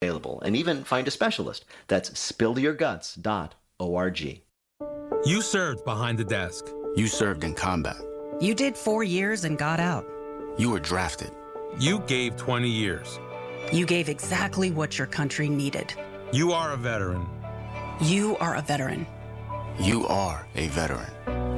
available, and even find a specialist. That's spillyourguts.org. You served behind the desk. You served in combat. You did 4 years and got out. You were drafted. You gave 20 years. You gave exactly what your country needed. You are a veteran. You are a veteran. You are a veteran,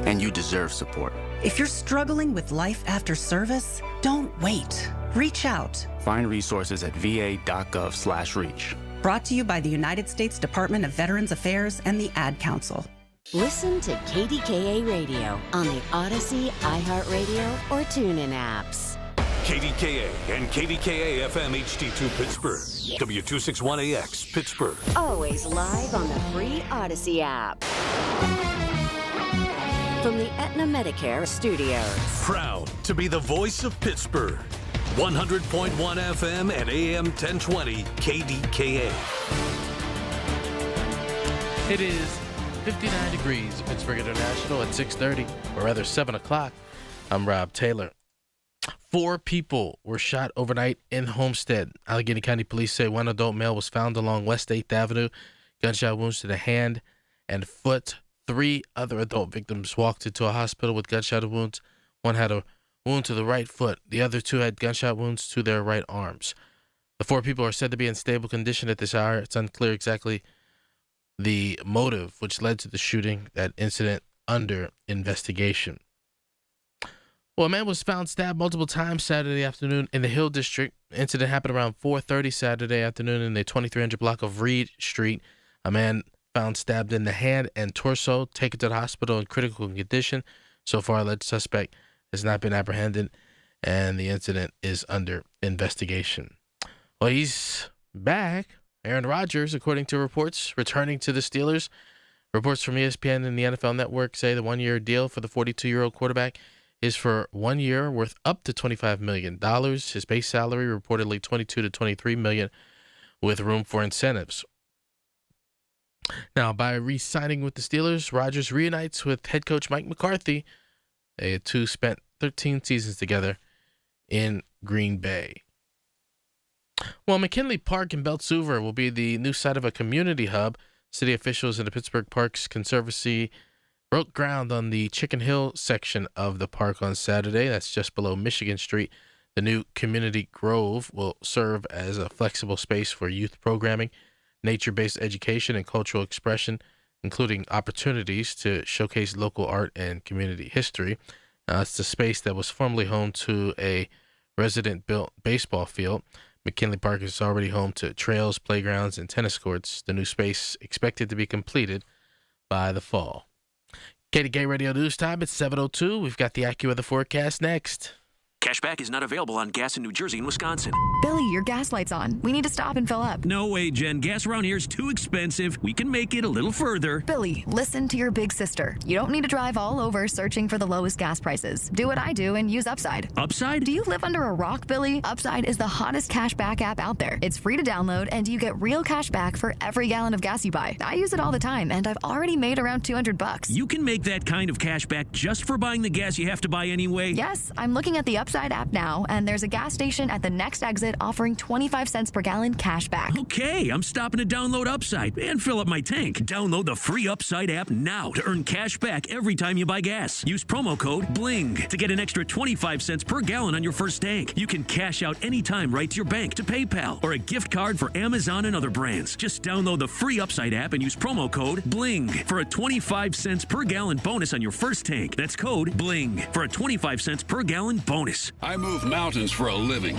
and you deserve support. If you're struggling with life after service, don't wait. Reach out. Find resources at va.gov/reach. Brought to you by the United States Department of Veterans Affairs and the Ad Council. Listen to KDKA Radio on the Odyssey, iHeartRadio, or TuneIn apps. KDKA and KDKA-FM HD2 Pittsburgh. W261AX Pittsburgh. Always live on the free Odyssey app. From the Aetna Medicare Studios. Proud to be the voice of Pittsburgh. 100.1 FM and AM 1020 KDKA. It is 59 degrees at Pittsburgh International at 6:30, or rather 7 o'clock. I'm Rob Taylor. 4 people were shot overnight in Homestead. Allegheny County Police say one adult male was found along West 8th Avenue, gunshot wounds to the hand and foot. 3 other adult victims walked into a hospital with gunshot wounds. One had a wound to the right foot. The other 2 had gunshot wounds to their right arms. The 4 people are said to be in stable condition at this hour. It's unclear exactly the motive which led to the shooting. That incident under investigation. Well, a man was found stabbed multiple times Saturday afternoon in the Hill District. The incident happened around 4:30 Saturday afternoon in the 2300 block of Reed Street. A man found stabbed in the hand and torso, taken to the hospital in critical condition. So far, alleged suspect has not been apprehended, and the incident is under investigation. Well, he's back. Aaron Rodgers, according to reports, returning to the Steelers. Reports from ESPN and the NFL Network say the 1-year deal for the 42-year-old quarterback is for 1 year, worth up to $25 million. His base salary reportedly $22 to $23 million, with room for incentives. Now, by re-signing with the Steelers, Rodgers reunites with head coach Mike McCarthy. They two spent 13 seasons together in Green Bay. Well, McKinley Park in Beltsuver will be the new site of a community hub. City officials in the Pittsburgh Parks Conservancy broke ground on the Chicken Hill section of the park on Saturday. That's just below Michigan Street. The new community grove will serve as a flexible space for youth programming, nature-based education, and cultural expression, including opportunities to showcase local art and community history. It's the space that was formerly home to a resident-built baseball field. McKinley Park is already home to trails, playgrounds, and tennis courts. The new space expected to be completed by the fall. KDKA Radio News Time. It's 7:02. We've got the AccuWeather forecast next. Cashback is not available on gas in New Jersey and Wisconsin. Billy, your gas light's on. We need to stop and fill up. No way, Jen. Gas around here is too expensive. We can make it a little further. Billy, listen to your big sister. You don't need to drive all over searching for the lowest gas prices. Do what I do and use Upside. Upside? Do you live under a rock, Billy? Upside is the hottest cashback app out there. It's free to download, and you get real cash back for every gallon of gas you buy. I use it all the time, and I've already made around $200. You can make that kind of cash back just for buying the gas you have to buy anyway? Yes, I'm looking at the Upside app now, and there's a gas station at the next exit offering 25 cents per gallon cash back. Okay, I'm stopping to download Upside and fill up my tank. Download the free Upside app now to earn cash back every time you buy gas. Use promo code BLING to get an extra 25 cents per gallon on your first tank. You can cash out anytime right to your bank, to PayPal, or a gift card for Amazon and other brands. Just download the free Upside app and use promo code BLING for a 25 cents per gallon bonus on your first tank. That's code BLING for a 25 cents per gallon bonus. I move mountains for a living.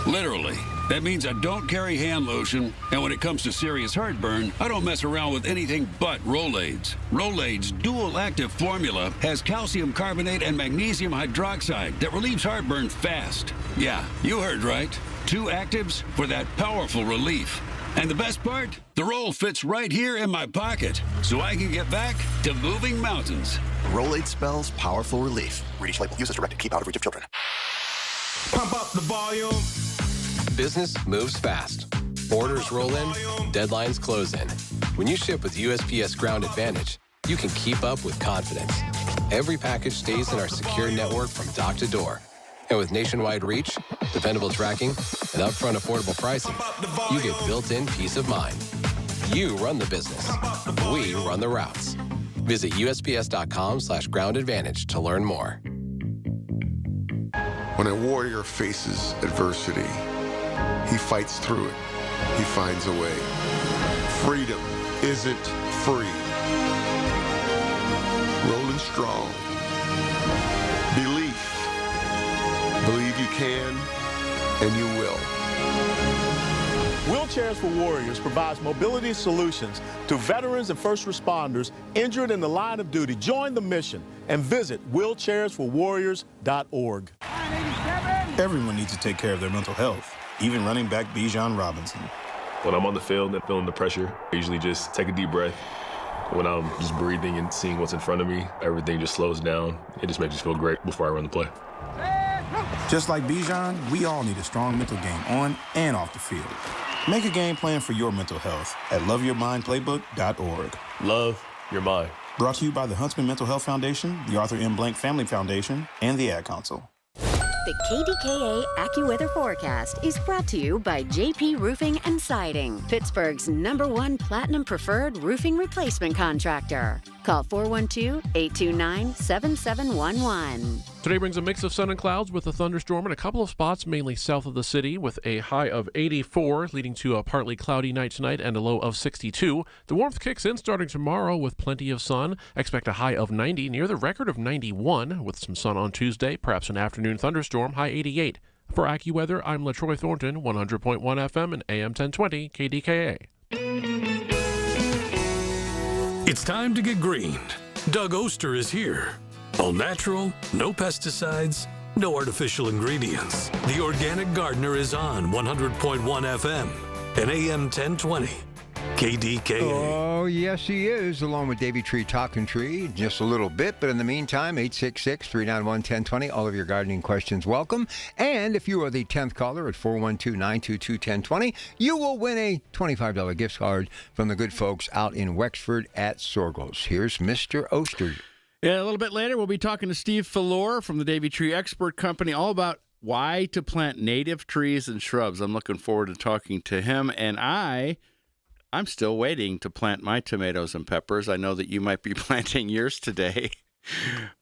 Literally. That means I don't carry hand lotion, and when it comes to serious heartburn, I don't mess around with anything but Rolaids. Rolaids' dual-active formula has calcium carbonate and magnesium hydroxide that relieves heartburn fast. Yeah, you heard right. 2 actives for that powerful relief. And the best part? The roll fits right here in my pocket, so I can get back to moving mountains. Rolade spells powerful relief. Read each label. Use as directed. Keep out of reach of children. Pump up the volume. Business moves fast. Orders roll in, deadlines close in. When you ship with USPS Ground Advantage, you can keep up with confidence. Every package stays in our secure network from dock to door. And with nationwide reach, dependable tracking, and upfront affordable pricing, you get built-in peace of mind. You run the business. We run the routes. Visit USPS.com/groundadvantage to learn more. When a warrior faces adversity, he fights through it. He finds a way. Freedom isn't free. Rolling strong. Belief. Believe you can, and you will. Wheelchairs for Warriors provides mobility solutions to veterans and first responders injured in the line of duty. Join the mission and visit wheelchairsforwarriors.org. Everyone needs to take care of their mental health, even running back Bijan Robinson. When I'm on the field and feeling the pressure, I usually just take a deep breath. When I'm just breathing and seeing what's in front of me, everything just slows down. It just makes me feel great before I run the play. Just like Bijan, we all need a strong mental game on and off the field. Make a game plan for your mental health at loveyourmindplaybook.org. Love your mind. Brought to you by the Huntsman Mental Health Foundation, the Arthur M. Blank Family Foundation, and the Ad Council. The KDKA AccuWeather forecast is brought to you by JP Roofing and Siding, Pittsburgh's #1 Platinum Preferred Roofing Replacement Contractor. Call 412-829-7711. Today brings a mix of sun and clouds with a thunderstorm in a couple of spots, mainly south of the city, with a high of 84, leading to a partly cloudy night tonight and a low of 62. The warmth kicks in starting tomorrow with plenty of sun. Expect a high of 90, near the record of 91, with some sun on Tuesday, perhaps an afternoon thunderstorm, high 88. For AccuWeather, I'm LaTroy Thornton, 100.1 FM and AM 1020 KDKA. It's time to get greened. Doug Oster is here. All natural, no pesticides, no artificial ingredients. The Organic Gardener is on 100.1 FM and AM 1020 KDKA. Oh, yes, he is, along with Davy Tree Talking Tree, just a little bit. But in the meantime, 866-391-1020. All of your gardening questions welcome. And if you are the 10th caller at 412-922-1020, you will win a $25 gift card from the good folks out in Wexford at Sorgos. Here's Mr. Oster. Yeah, a little bit later, we'll be talking to Steve Fallor from the Davy Tree Expert Company, all about why to plant native trees and shrubs. I'm looking forward to talking to him. And I'm still waiting to plant my tomatoes and peppers. I know that you might be planting yours today,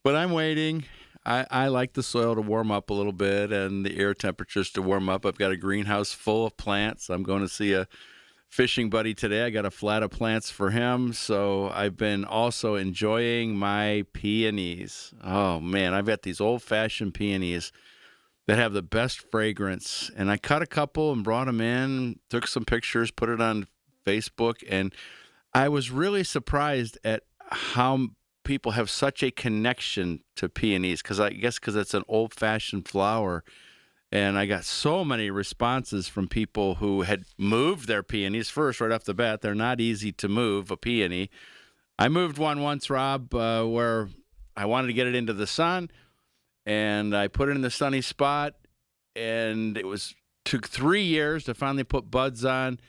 but I'm waiting. I like the soil to warm up a little bit and the air temperatures to warm up. I've got a greenhouse full of plants. I'm going to see a fishing buddy today. I got a flat of plants for him. So I've been also enjoying my peonies. Oh, man, I've got these old-fashioned peonies that have the best fragrance. And I cut a couple and brought them in, took some pictures, put it on Facebook, and I was really surprised at how people have such a connection to peonies, because I guess because it's an old-fashioned flower. And I got so many responses from people who had moved their peonies. First, right off the bat, they're not easy to move, a peony. I moved one once, Rob, where I wanted to get it into the sun, and I put it in the sunny spot, and took 3 years to finally put buds on.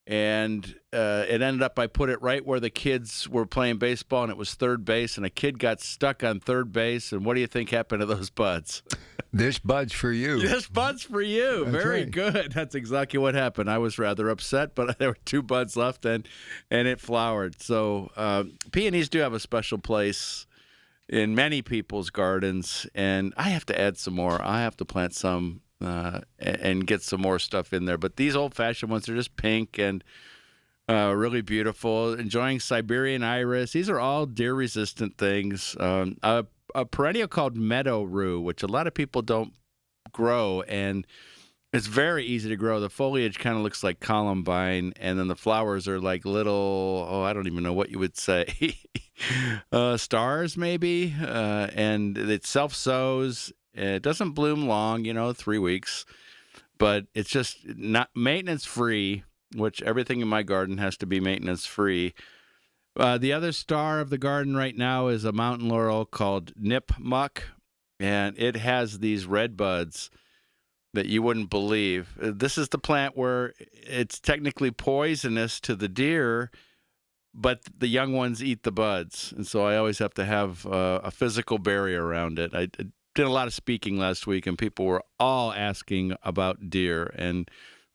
And it ended up, I put it right where the kids were playing baseball, and it was third base, and a kid got stuck on third base. And what do you think happened to those buds? This bud's for you. This bud's for you. That's Very right. good. That's exactly what happened. I was rather upset, but there were 2 buds left, and it flowered. So peonies do have a special place in many people's gardens, and I have to add some more. I have to plant some and get some more stuff in there. But these old-fashioned ones are just pink and really beautiful. Enjoying Siberian iris. These are all deer-resistant things. A perennial called meadow rue, which a lot of people don't grow, and it's very easy to grow. The foliage kind of looks like columbine, and then the flowers are like little, I don't even know what you would say, stars maybe, and it self-sows. It doesn't bloom long, 3 weeks, but it's just not maintenance-free, which everything in my garden has to be maintenance-free. The other star of the garden right now is a mountain laurel called nip muck, and it has these red buds that you wouldn't believe. This is the plant where it's technically poisonous to the deer, but the young ones eat the buds, and so I always have to have a physical barrier around it. I did a lot of speaking last week, and people were all asking about deer. And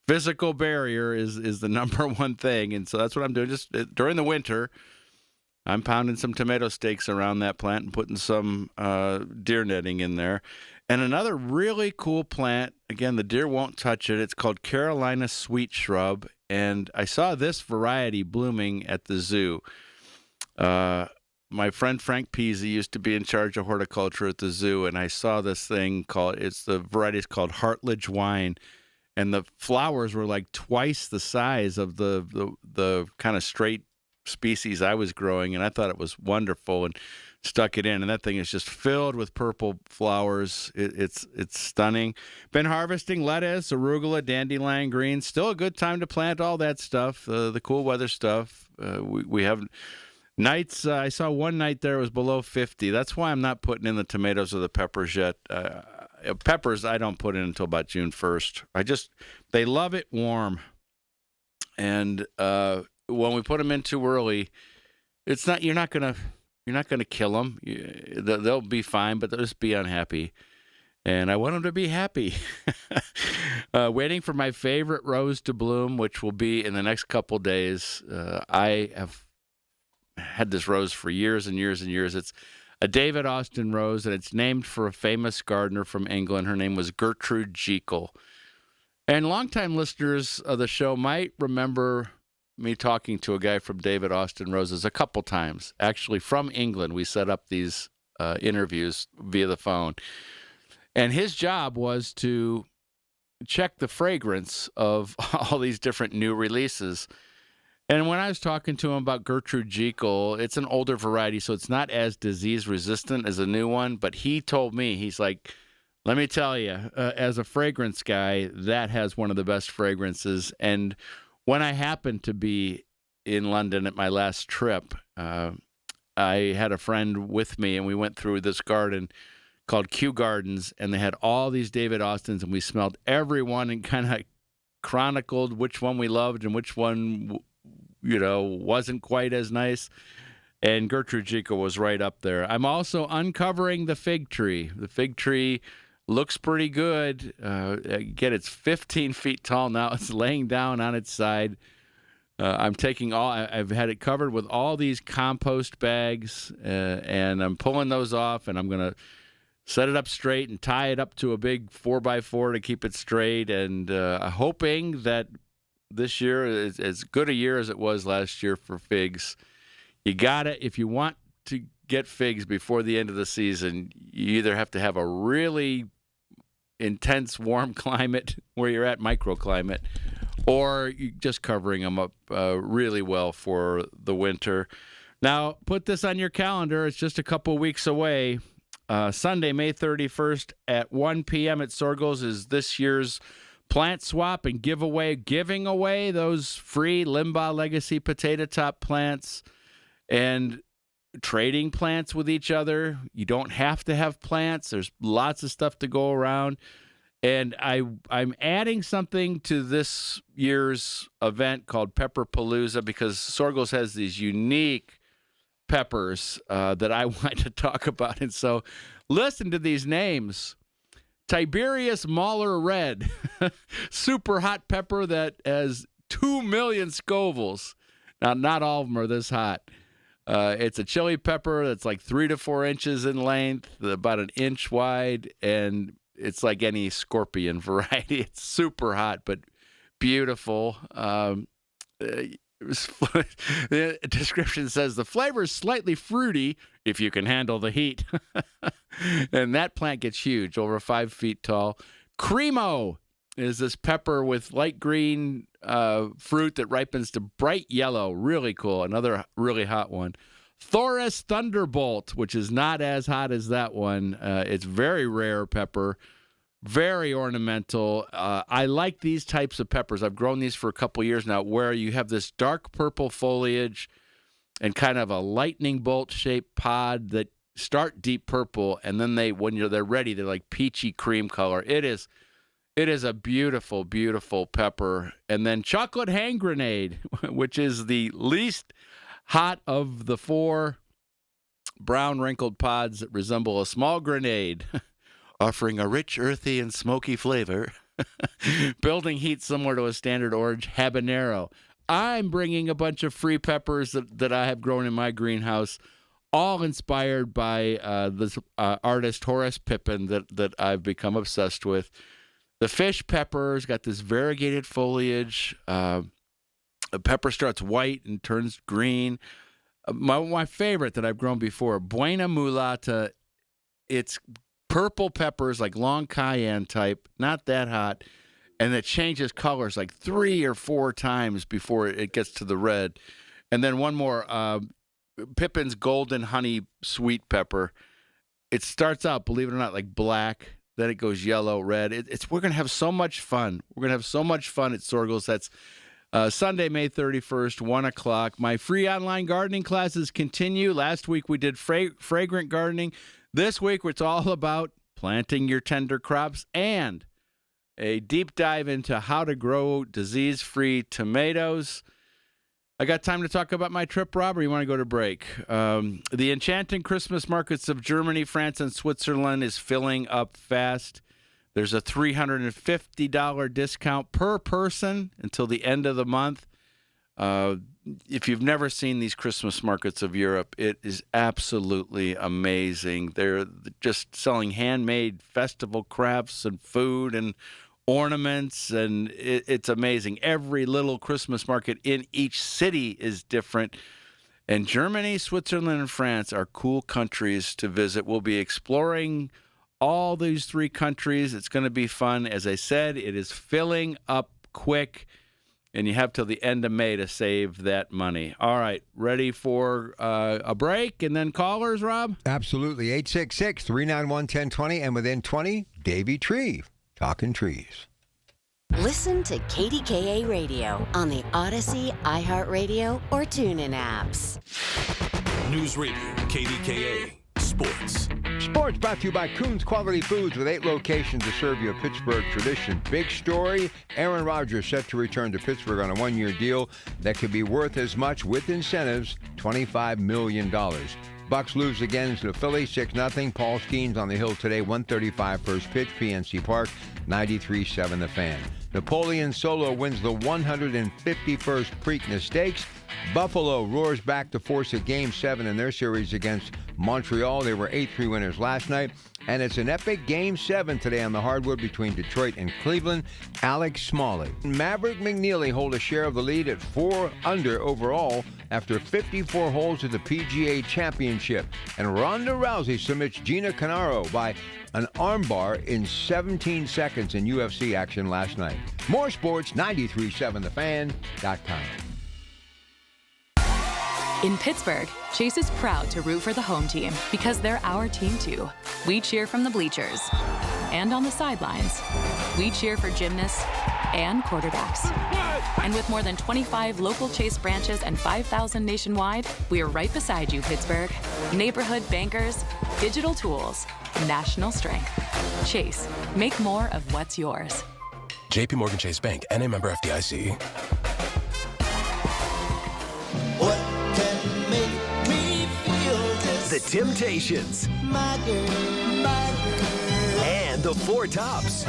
physical barrier is the number one thing. And so that's what I'm doing. Just during the winter, I'm pounding some tomato stakes around that plant and putting some deer netting in there. And another really cool plant, again, the deer won't touch it. It's called Carolina sweet shrub. And I saw this variety blooming at the zoo. My friend Frank Peasy used to be in charge of horticulture at the zoo, and I saw this thing the variety is called Hartledge Wine. And the flowers were like twice the size of the kind of straight species I was growing, and I thought it was wonderful and stuck it in. And that thing is just filled with purple flowers. It's stunning. Been harvesting lettuce, arugula, dandelion greens. Still a good time to plant all that stuff, the cool weather stuff. We have nights. I saw one night there it was below 50. That's why I'm not putting in the tomatoes or the peppers yet. Peppers I don't put in until about June 1st. They love it warm. And when we put them in too early, you're not gonna kill them. They'll be fine, but they'll just be unhappy. And I want them to be happy. Waiting for my favorite rose to bloom, which will be in the next couple days. I have had this rose for years and years and years. It's a David Austin rose, and it's named for a famous gardener from England. Her name was Gertrude Jekyll. And longtime listeners of the show might remember me talking to a guy from David Austin Roses a couple times. Actually, from England, we set up these interviews via the phone. And his job was to check the fragrance of all these different new releases. And when I was talking to him about Gertrude Jekyll, it's an older variety, so it's not as disease-resistant as a new one. But he told me, he's like, let me tell you, as a fragrance guy, that has one of the best fragrances. And when I happened to be in London at my last trip, I had a friend with me, and we went through this garden called Kew Gardens, and they had all these David Austins, and we smelled every one and kind of chronicled which one we loved and which one wasn't quite as nice. And Gertrude Jekyll was right up there. I'm also uncovering the fig tree. The fig tree looks pretty good. Again, it's 15 feet tall now. It's laying down on its side. I've had it covered with all these compost bags, and I'm pulling those off, and I'm going to set it up straight and tie it up to a big 4x4 to keep it straight, and hoping that this year is as good a year as it was last year for figs. If you want to get figs before the end of the season, you either have to have a really intense warm climate where you're at, microclimate, or you're just covering them up really well for the winter. Now, put this on your calendar. It's just a couple weeks away. Sunday, May 31st at 1 p.m. at Sorgel's is this year's plant swap and giving away those free Limbaugh Legacy potato top plants and trading plants with each other. You don't have to have plants. There's lots of stuff to go around. And I'm adding something to this year's event called Pepper Palooza because Sorgel's has these unique peppers that I want to talk about. And so listen to these names. Tiberius Mahler Red, super hot pepper that has 2 million Scovilles. Now, not all of them are this hot. It's a chili pepper that's like 3 to 4 inches in length, about an inch wide, and it's like any scorpion variety. It's super hot, but beautiful. The description says the flavor is slightly fruity if you can handle the heat. And that plant gets huge, over 5 feet tall. Cremo is this pepper with light green fruit that ripens to bright yellow. Really cool. Another really hot one. Thoris Thunderbolt, which is not as hot as that one. It's very rare pepper. Very ornamental. I like these types of peppers. I've grown these for a couple years now, where you have this dark purple foliage and kind of a lightning bolt shaped pod that start deep purple, and then when they're ready, they're like peachy cream color. It is a beautiful, beautiful pepper. And then chocolate hand grenade, which is the least hot of the 4 brown wrinkled pods that resemble a small grenade. offering a rich, earthy, and smoky flavor. Building heat similar to a standard orange habanero. I'm bringing a bunch of free peppers that I have grown in my greenhouse, all inspired by this artist Horace Pippin that I've become obsessed with. The fish peppers got this variegated foliage. The pepper starts white and turns green. My favorite that I've grown before, Buena Mulata. It's purple peppers, like long cayenne type, not that hot, and it changes colors like 3 or 4 times before it gets to the red. And then one more, Pippin's Golden Honey Sweet Pepper. It starts out, believe it or not, like black. Then it goes yellow, red. We're going to have so much fun. We're going to have so much fun at Sorgel's. That's Sunday, May 31st, 1 o'clock. My free online gardening classes continue. Last week we did fragrant gardening. This week it's all about planting your tender crops and a deep dive into how to grow disease-free tomatoes. I got time to talk about my trip, Rob, or you want to go to break? The enchanting Christmas markets of Germany, France, and Switzerland is filling up fast. There's a $350 discount per person until the end of the month. If you've never seen these Christmas markets of Europe, it is absolutely amazing. They're just selling handmade festival crafts and food and ornaments, and it's amazing. Every little Christmas market in each city is different. And Germany, Switzerland, and France are cool countries to visit. We'll be exploring all these 3 countries. It's going to be fun. As I said, it is filling up quick, and you have till the end of May to save that money. All right, ready for a break and then callers, Rob? Absolutely. 866-391-1020, and within 20, Davey Tree, talking trees. Listen to KDKA Radio on the Odyssey, iHeartRadio, or TuneIn apps. News Radio, KDKA, Sports. Sports brought to you by Coons Quality Foods with 8 locations to serve you a Pittsburgh tradition. Big story, Aaron Rodgers set to return to Pittsburgh on a 1-year deal that could be worth as much with incentives, $25 million. Bucks lose again to the Phillies, 6-0. Paul Skeens on the hill today, 1:35 first pitch, PNC Park, 93.7 The Fan. Napoleon Solo wins the 151st Preakness Stakes. Buffalo roars back to force a Game 7 in their series against Montreal. They were 8-3 winners last night. And it's an epic Game 7 today on the hardwood between Detroit and Cleveland. Alex Smalley. Maverick McNeely hold a share of the lead at 4 under overall after 54 holes at the PGA Championship. And Ronda Rousey submits Gina Canaro by an armbar in 17 seconds in UFC action last night. More sports, 93.7thefan.com. In Pittsburgh, Chase is proud to root for the home team because they're our team too. We cheer from the bleachers and on the sidelines. We cheer for gymnasts and quarterbacks. And with more than 25 local Chase branches and 5,000 nationwide, we are right beside you, Pittsburgh. Neighborhood bankers, digital tools, national strength. Chase, make more of what's yours. JP Morgan Chase Bank, N.A. member FDIC. The Temptations, and the Four Tops.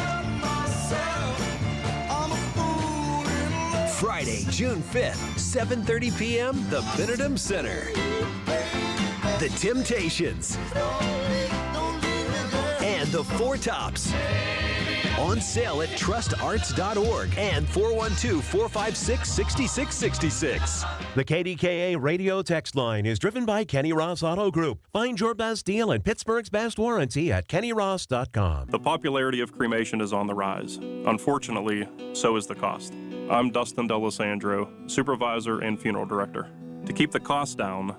Friday, June 5th, 7:30 p.m., the Benedum Center. The Temptations and the Four Tops. On sale at trustarts.org and 412-456-6666. The KDKA radio text line is driven by Kenny Ross Auto Group. Find your best deal and Pittsburgh's best warranty at kennyross.com. The popularity of cremation is on the rise. Unfortunately, so is the cost. I'm Dustin D'Alessandro, supervisor and funeral director. To keep the costs down,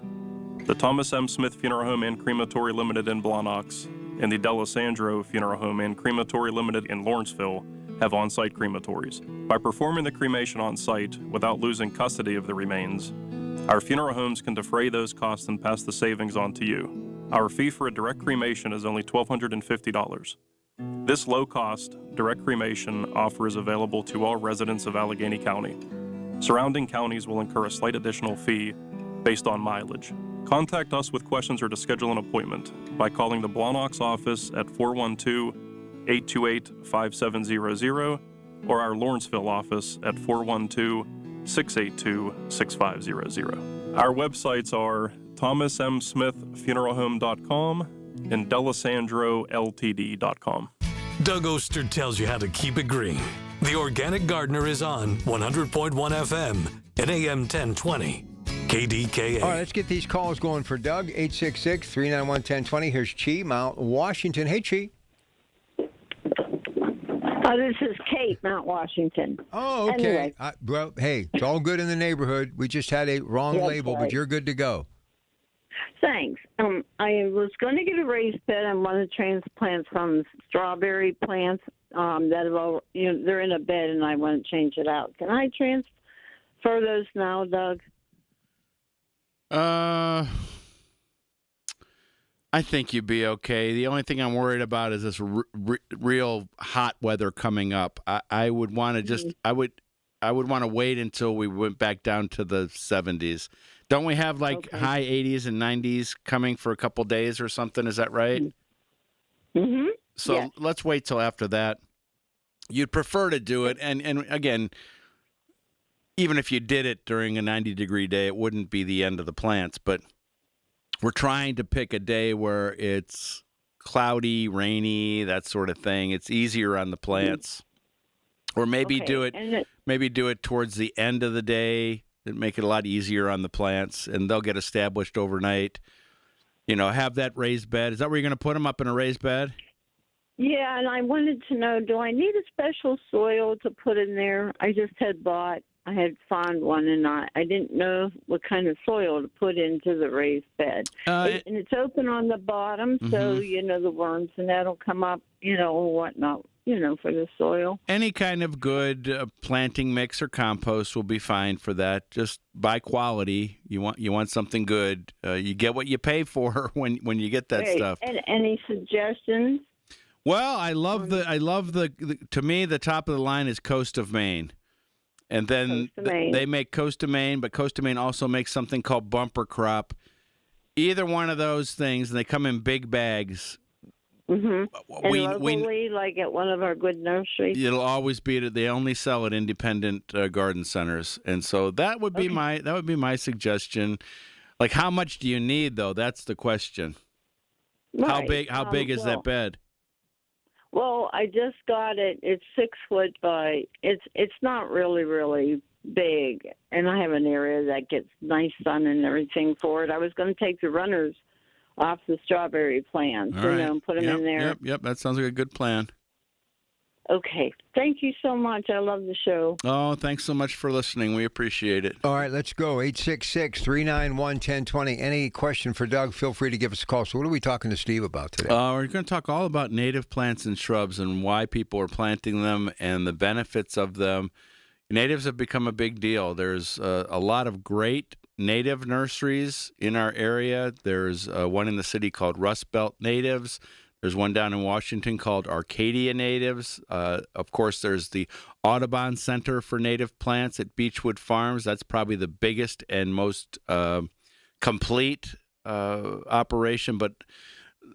the Thomas M. Smith Funeral Home and Crematory Limited in Blawnox and the D'Alessandro Funeral Home and Crematory Limited in Lawrenceville have on-site crematories. By performing the cremation on-site without losing custody of the remains, our funeral homes can defray those costs and pass the savings on to you. Our fee for a direct cremation is only $1,250. This low-cost, direct cremation offer is available to all residents of Allegheny County. Surrounding counties will incur a slight additional fee based on mileage. Contact us with questions or to schedule an appointment by calling the Blawnox office at 412-828-5700 or our Lawrenceville office at 412-682-6500. Our websites are thomasmsmithfuneralhome.com and delisandroltd.com. Doug Oster tells you how to keep it green. The Organic Gardener is on 100.1 FM and AM 1020. KDKA. All right, let's get these calls going for Doug. 866-391-1020. Here's Chi, Mount Washington. Hey, Chi. This is Kate, Mount Washington. Oh, okay. Anyway. Well, hey, it's all good in the neighborhood. We just had a wrong label, right. but you're good to go. Thanks. I was going to get a raised bed. I want to transplant some strawberry plants that have all, they're in a bed, and I want to change it out. Can I transfer those now, Doug? I think you'd be okay. The only thing I'm worried about is this real hot weather coming up. I would want to just I would want to wait until we went back down to the 70s. Don't we have high 80s and 90s coming for a couple days or something? Is that right? Mm-hmm. So let's wait till after that. You'd prefer to do it, and again, even if you did it during a 90-degree day, it wouldn't be the end of the plants. But we're trying to pick a day where it's cloudy, rainy, that sort of thing. It's easier on the plants. Or maybe do it towards the end of the day. It'd make it a lot easier on the plants, and they'll get established overnight. Have that raised bed. Is that where you're going to put them, up in a raised bed? Yeah, and I wanted to know, do I need a special soil to put in there? I just had found one, and I didn't know what kind of soil to put into the raised bed. And it's open on the bottom, so, the worms and that'll come up, or whatnot, for the soil. Any kind of good planting mix or compost will be fine for that. Just buy quality. You want something good. You get what you pay for when you get that stuff. And any suggestions? Well, I love the to me, the top of the line is Coast of Maine. And then they make Coast of Maine, but Coast of Maine also makes something called Bumper Crop. Either one of those things, and they come in big bags. Mm-hmm. And locally, like at one of our good nurseries? It'll always be, they only sell at independent garden centers. And so that would be my suggestion. Like, how much do you need, though? That's the question. Right. How big is that bed? Well, I just got it. It's 6 foot by. It's not really, really big, and I have an area that gets nice sun and everything for it. I was going to take the runners off the strawberry plants, and put them in there. Yep. That sounds like a good plan. Okay. Thank you so much. I love the show. Oh, thanks so much for listening. We appreciate it. All right, let's go. 866-391-1020. Any question for Doug, feel free to give us a call. So what are we talking to Steve about today? We're going to talk all about native plants and shrubs and why people are planting them and the benefits of them. Natives have become a big deal. There's a lot of great native nurseries in our area. There's one in the city called Rust Belt Natives. There's one down in Washington called Arcadia Natives. Of course, there's the Audubon Center for Native Plants at Beechwood Farms. That's probably the biggest and most complete operation, but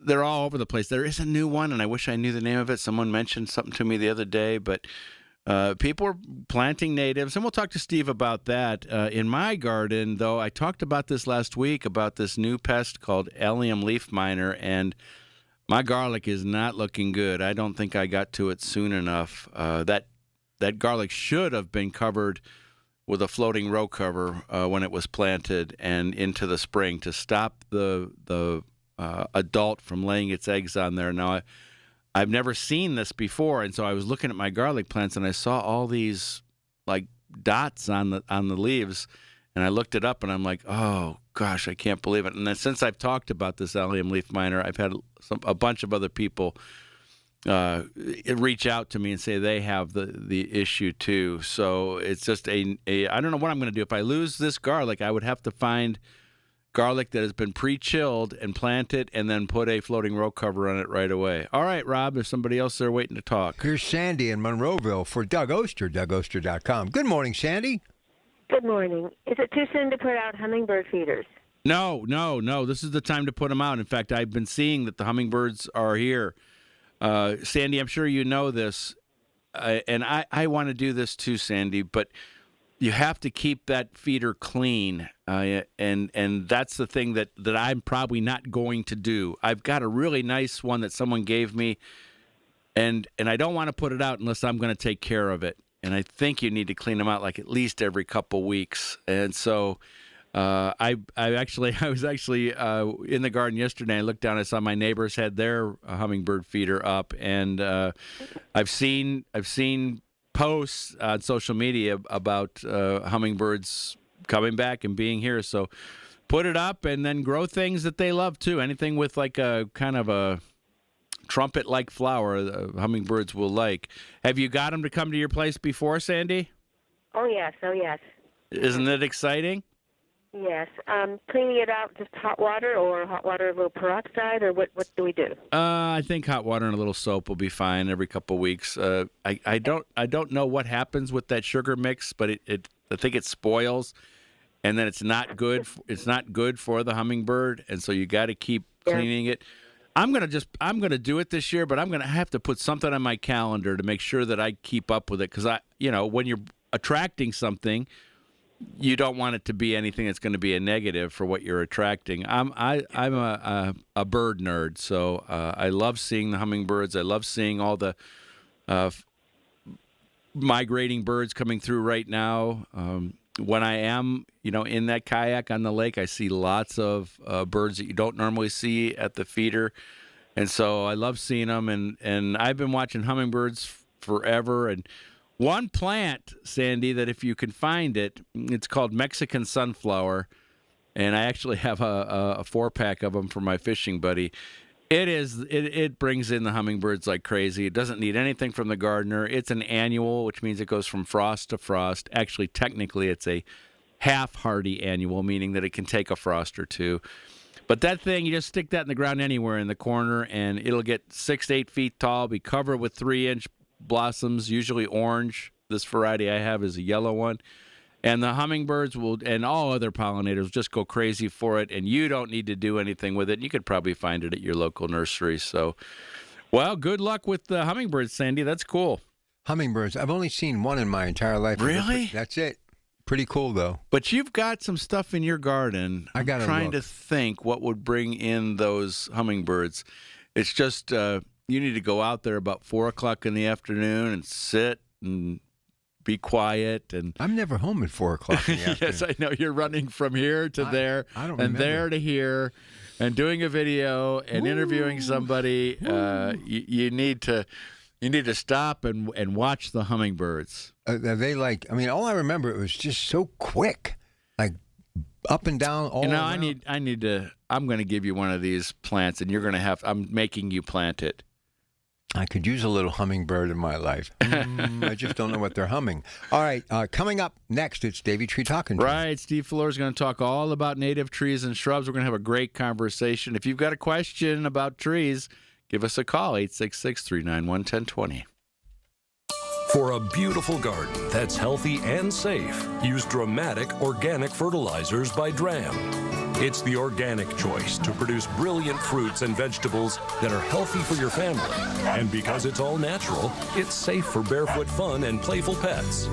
they're all over the place. There is a new one, and I wish I knew the name of it. Someone mentioned something to me the other day, but people are planting natives, and we'll talk to Steve about that. In my garden, though, I talked about this last week, about this new pest called allium leaf miner, and my garlic is not looking good. I don't think I got to it soon enough. That garlic should have been covered with a floating row cover when it was planted and into the spring to stop the adult from laying its eggs on there. Now, I've never seen this before, and so I was looking at my garlic plants, and I saw all these like dots on the leaves, and I looked it up, and I'm like, oh gosh, I can't believe it. And then since I've talked about this allium leaf miner, I've had a bunch of other people reach out to me and say they have the issue too. So it's just I don't know what I'm going to do. If I lose this garlic, I would have to find garlic that has been pre-chilled and plant it and then put a floating row cover on it right away. All right, Rob, there's somebody else there waiting to talk. Here's Sandy in Monroeville for Doug Oster, DougOster.com. Good morning, Sandy. Good morning. Is it too soon to put out hummingbird feeders? No. This is the time to put them out. In fact, I've been seeing that the hummingbirds are here. Sandy, I'm sure you know this, and I want to do this too, Sandy, but you have to keep that feeder clean, and that's the thing that I'm probably not going to do. I've got a really nice one that someone gave me, and I don't want to put it out unless I'm going to take care of it. And I think you need to clean them out like at least every couple weeks. And so I was actually in the garden yesterday. I looked down. I saw my neighbors had their hummingbird feeder up, and I've seen posts on social media about hummingbirds coming back and being here. So put it up and then grow things that they love too. Anything with like a kind of a trumpet-like flower, the hummingbirds will like. Have you got them to come to your place before, Sandy? Oh, yes. Isn't it exciting? Yes. Cleaning it out, just hot water or hot water with a little peroxide, or what do we do? I think hot water and a little soap will be fine every couple of weeks. I don't know what happens with that sugar mix, but I think it spoils, and then it's not good. It's not good for the hummingbird, and so you got to keep cleaning it. I'm gonna do it this year, but I'm gonna have to put something on my calendar to make sure that I keep up with it, because when you're attracting something, you don't want it to be anything that's going to be a negative for what you're attracting. I'm a bird nerd, so I love seeing the hummingbirds. I love seeing all the migrating birds coming through right now. When I am, in that kayak on the lake, I see lots of birds that you don't normally see at the feeder, and so I love seeing them. And I've been watching hummingbirds forever. And one plant, Sandy, that if you can find it, it's called Mexican sunflower, and I actually have a 4-pack of them for my fishing buddy. It brings in the hummingbirds like crazy. It doesn't need anything from the gardener. It's an annual, which means it goes from frost to frost. Actually, technically, it's a half-hardy annual, meaning that it can take a frost or two. But that thing, you just stick that in the ground anywhere in the corner, and it'll get 6 to 8 feet tall, be covered with 3-inch blossoms, usually orange. This variety I have is a yellow one. And the hummingbirds and all other pollinators just go crazy for it, and you don't need to do anything with it. You could probably find it at your local nursery. So, well, good luck with the hummingbirds, Sandy. That's cool. Hummingbirds. I've only seen one in my entire life. Really? That's it. Pretty cool, though. But you've got some stuff in your garden. I'm trying to think what would bring in those hummingbirds. It's just you need to go out there about 4 o'clock in the afternoon and sit and be quiet. And I'm never home at 4 o'clock in the afternoon. Yes, I know. You're running from here to there and there to here and doing a video and interviewing somebody. You need to stop and watch the hummingbirds. They all I remember, it was just so quick, like up and down all around. I'm going to give you one of these plants, and you're going to I'm making you plant it. I could use a little hummingbird in my life. I just don't know what they're humming. All right, coming up next, it's Davey Tree Talking Tree. Right, Steve Fuller is going to talk all about native trees and shrubs. We're going to have a great conversation. If you've got a question about trees, give us a call, 866-391-1020. For a beautiful garden that's healthy and safe, use Dramatic Organic Fertilizers by Dram. It's the organic choice to produce brilliant fruits and vegetables that are healthy for your family. And because it's all natural, it's safe for barefoot fun and playful pets.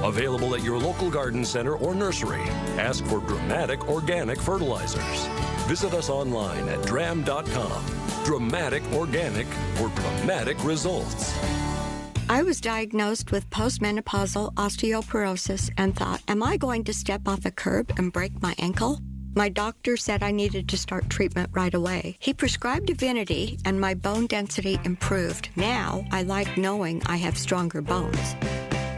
Available at your local garden center or nursery. Ask for Dramatic Organic Fertilizers. Visit us online at dram.com. Dramatic Organic for dramatic results. I was diagnosed with postmenopausal osteoporosis and thought, am I going to step off a curb and break my ankle? My doctor said I needed to start treatment right away. He prescribed Divinity, and my bone density improved. Now, I like knowing I have stronger bones.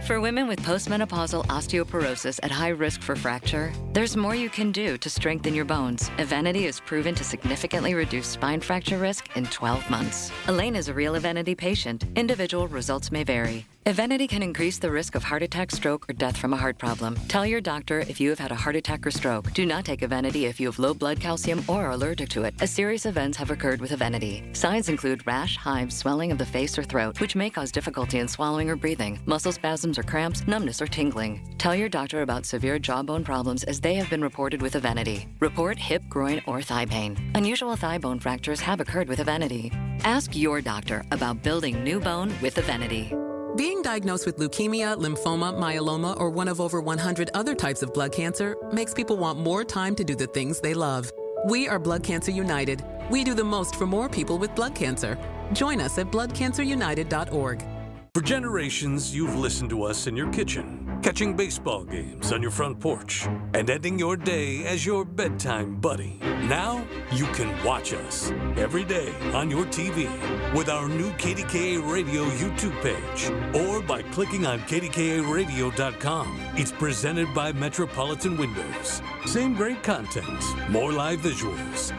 For women with postmenopausal osteoporosis at high risk for fracture, there's more you can do to strengthen your bones. Evenity is proven to significantly reduce spine fracture risk in 12 months. Elaine is a real Evenity patient. Individual results may vary. Evenity can increase the risk of heart attack, stroke, or death from a heart problem. Tell your doctor if you have had a heart attack or stroke. Do not take Evenity if you have low blood calcium or are allergic to it, as serious events have occurred with Evenity. Signs include rash, hives, swelling of the face or throat, which may cause difficulty in swallowing or breathing, muscle spasms or cramps, numbness or tingling. Tell your doctor about severe jawbone problems as they have been reported with Evenity. Report hip, groin, or thigh pain. Unusual thigh bone fractures have occurred with Evenity. Ask your doctor about building new bone with Evenity. Being diagnosed with leukemia, lymphoma, myeloma, or one of over 100 other types of blood cancer makes people want more time to do the things they love. We are Blood Cancer United. We do the most for more people with blood cancer. Join us at bloodcancerunited.org. For generations, you've listened to us in your kitchen, catching baseball games on your front porch, and ending your day as your bedtime buddy. Now, you can watch us every day on your TV with our new KDKA Radio YouTube page or by clicking on KDKARadio.com. It's presented by Metropolitan Windows. Same great content, more live visuals.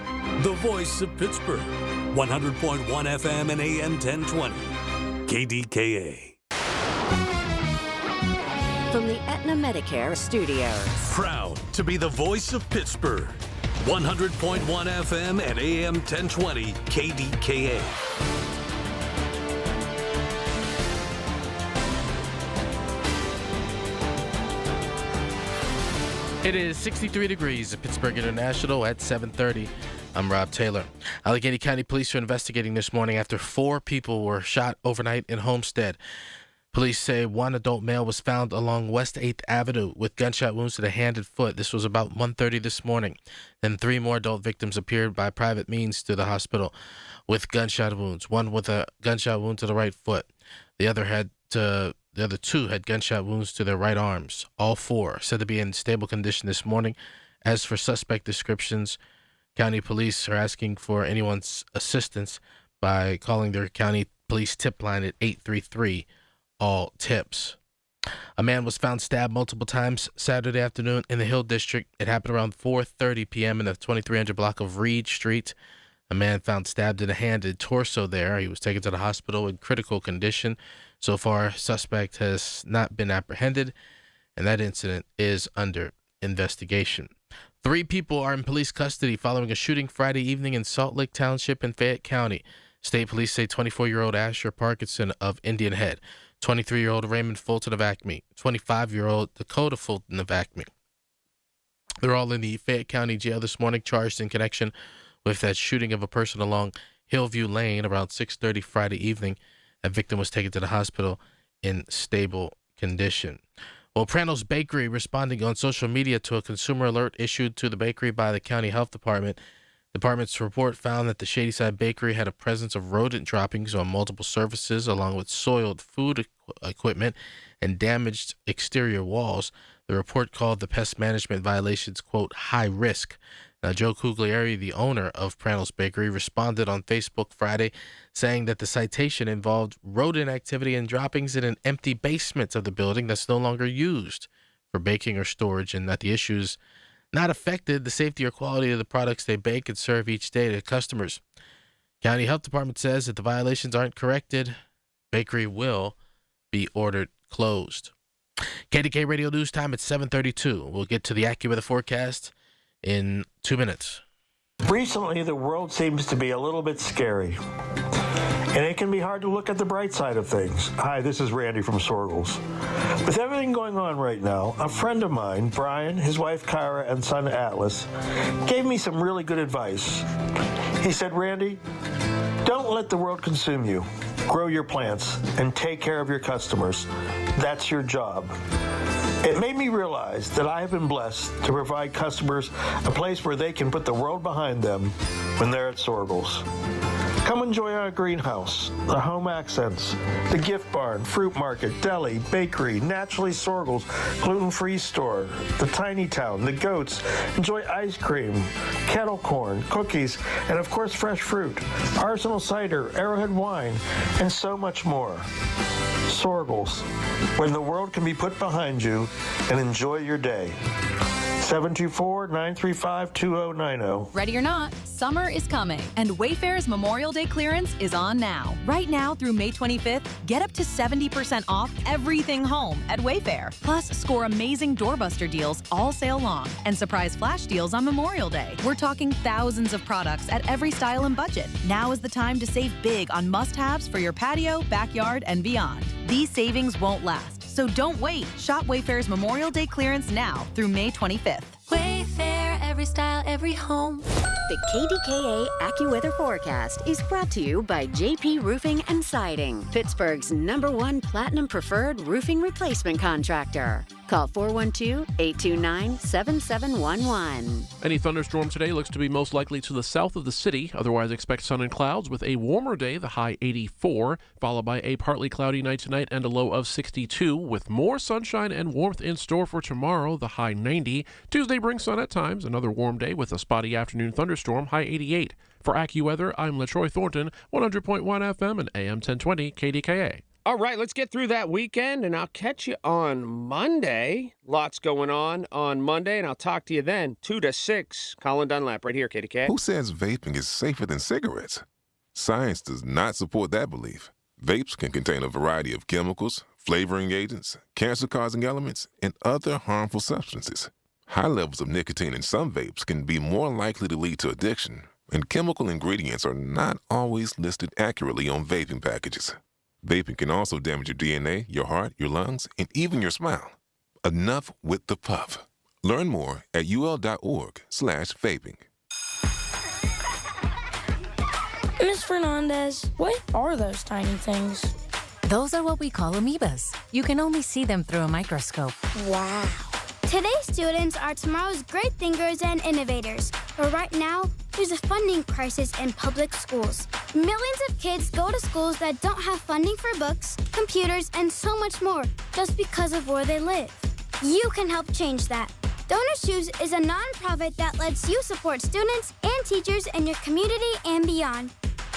The voice of Pittsburgh, 100.1 FM and AM 1020. KDKA. From the Aetna Medicare studios. Proud to be the voice of Pittsburgh. 100.1 FM and AM 1020 KDKA. It is 63 degrees at Pittsburgh International at 7:30. I'm Rob Taylor. Allegheny County Police are investigating this morning after 4 people were shot overnight in Homestead. Police say one adult male was found along West 8th Avenue with gunshot wounds to the hand and foot. This was about 1:30 this morning. Then 3 more adult victims appeared by private means to the hospital with gunshot wounds. One with a gunshot wound to the right foot. The other 2 had gunshot wounds to their right arms. All 4 said to be in stable condition this morning. As for suspect descriptions, county police are asking for anyone's assistance by calling their county police tip line at 833 all tips. A man was found stabbed multiple times Saturday afternoon in the Hill District. It happened around 4:30 p.m. in the 2300 block of Reed Street. A man found stabbed in the hand and torso there. He was taken to the hospital in critical condition. So far, suspect has not been apprehended, and that incident is under investigation. 3 people are in police custody following a shooting Friday evening in Salt Lake Township in Fayette County. State police say 24-year-old Asher Parkinson of Indian Head, 23-year-old Raymond Fulton of Acme, 25-year-old Dakota Fulton of Acme. They're all in the Fayette County jail this morning, charged in connection with that shooting of a person along Hillview Lane around 6:30 Friday evening. That victim was taken to the hospital in stable condition. Well, Prano's Bakery responding on social media to a consumer alert issued to the bakery by the county health department. The department's report found that the Shadyside Bakery had a presence of rodent droppings on multiple surfaces, along with soiled food equipment and damaged exterior walls. The report called the pest management violations, quote, high risk. Now, Joe Cuglieri, the owner of Prano's Bakery, responded on Facebook Friday, saying that the citation involved rodent activity and droppings in an empty basement of the building that's no longer used for baking or storage, and that the issues not affected the safety or quality of the products they bake and serve each day to customers. County Health Department says that the violations aren't corrected, bakery will be ordered closed. KDK Radio News Time at 7:32. We'll get to the AccuWeather forecast in 2 minutes. Recently, the world seems to be a little bit scary, and it can be hard to look at the bright side of things. Hi, this is Randy from Sorgles. With everything going on right now, a friend of mine, Brian, his wife Kyra, and son Atlas, gave me some really good advice. He said, Randy, don't let the world consume you. Grow your plants and take care of your customers. That's your job. It made me realize that I have been blessed to provide customers a place where they can put the world behind them when they're at Sorgles. Come enjoy our greenhouse, the home accents, the gift barn, fruit market, deli, bakery, naturally Sorgles, gluten-free store, the tiny town, the goats. Enjoy ice cream, kettle corn, cookies, and of course fresh fruit, Arsenal cider, Arrowhead wine, and so much more. Sorgles, when the world can be put behind you and enjoy your day. 724-935-2090. Ready or not, summer is coming, and Wayfair's Memorial Day clearance is on now. Right now through May 25th, get up to 70% off everything home at Wayfair. Plus, score amazing doorbuster deals all sale long and surprise flash deals on Memorial Day. We're talking thousands of products at every style and budget. Now is the time to save big on must-haves for your patio, backyard, and beyond. These savings won't last, so don't wait. Shop Wayfair's Memorial Day clearance now through May 25th. Wayfair, every style, every home. The KDKA AccuWeather forecast is brought to you by JP Roofing and Siding, Pittsburgh's #1 Platinum Preferred Roofing Replacement Contractor. Call 412-829-7711. Any thunderstorm today looks to be most likely to the south of the city. Otherwise, expect sun and clouds with a warmer day, the high 84, followed by a partly cloudy night tonight and a low of 62, with more sunshine and warmth in store for tomorrow, the high 90. Tuesday brings sun at times, another warm day with a spotty afternoon thunderstorm, high 88. For AccuWeather, I'm LaTroy Thornton, 100.1 FM and AM 1020 KDKA. All right, let's get through that weekend, and I'll catch you on Monday. Lots going on Monday, and I'll talk to you then, 2 to 6. Colin Dunlap right here, KDK. Who says vaping is safer than cigarettes? Science does not support that belief. Vapes can contain a variety of chemicals, flavoring agents, cancer-causing elements, and other harmful substances. High levels of nicotine in some vapes can be more likely to lead to addiction, and chemical ingredients are not always listed accurately on vaping packages. Vaping can also damage your DNA, your heart, your lungs, and even your smile. Enough with the puff. Learn more at ul.org/vaping. Ms. Fernandez, what are those tiny things? Those are what we call amoebas. You can only see them through a microscope. Wow. Today's students are tomorrow's great thinkers and innovators. But right now, there's a funding crisis in public schools. Millions of kids go to schools that don't have funding for books, computers, and so much more just because of where they live. You can help change that. Donors Choose is a nonprofit that lets you support students and teachers in your community and beyond.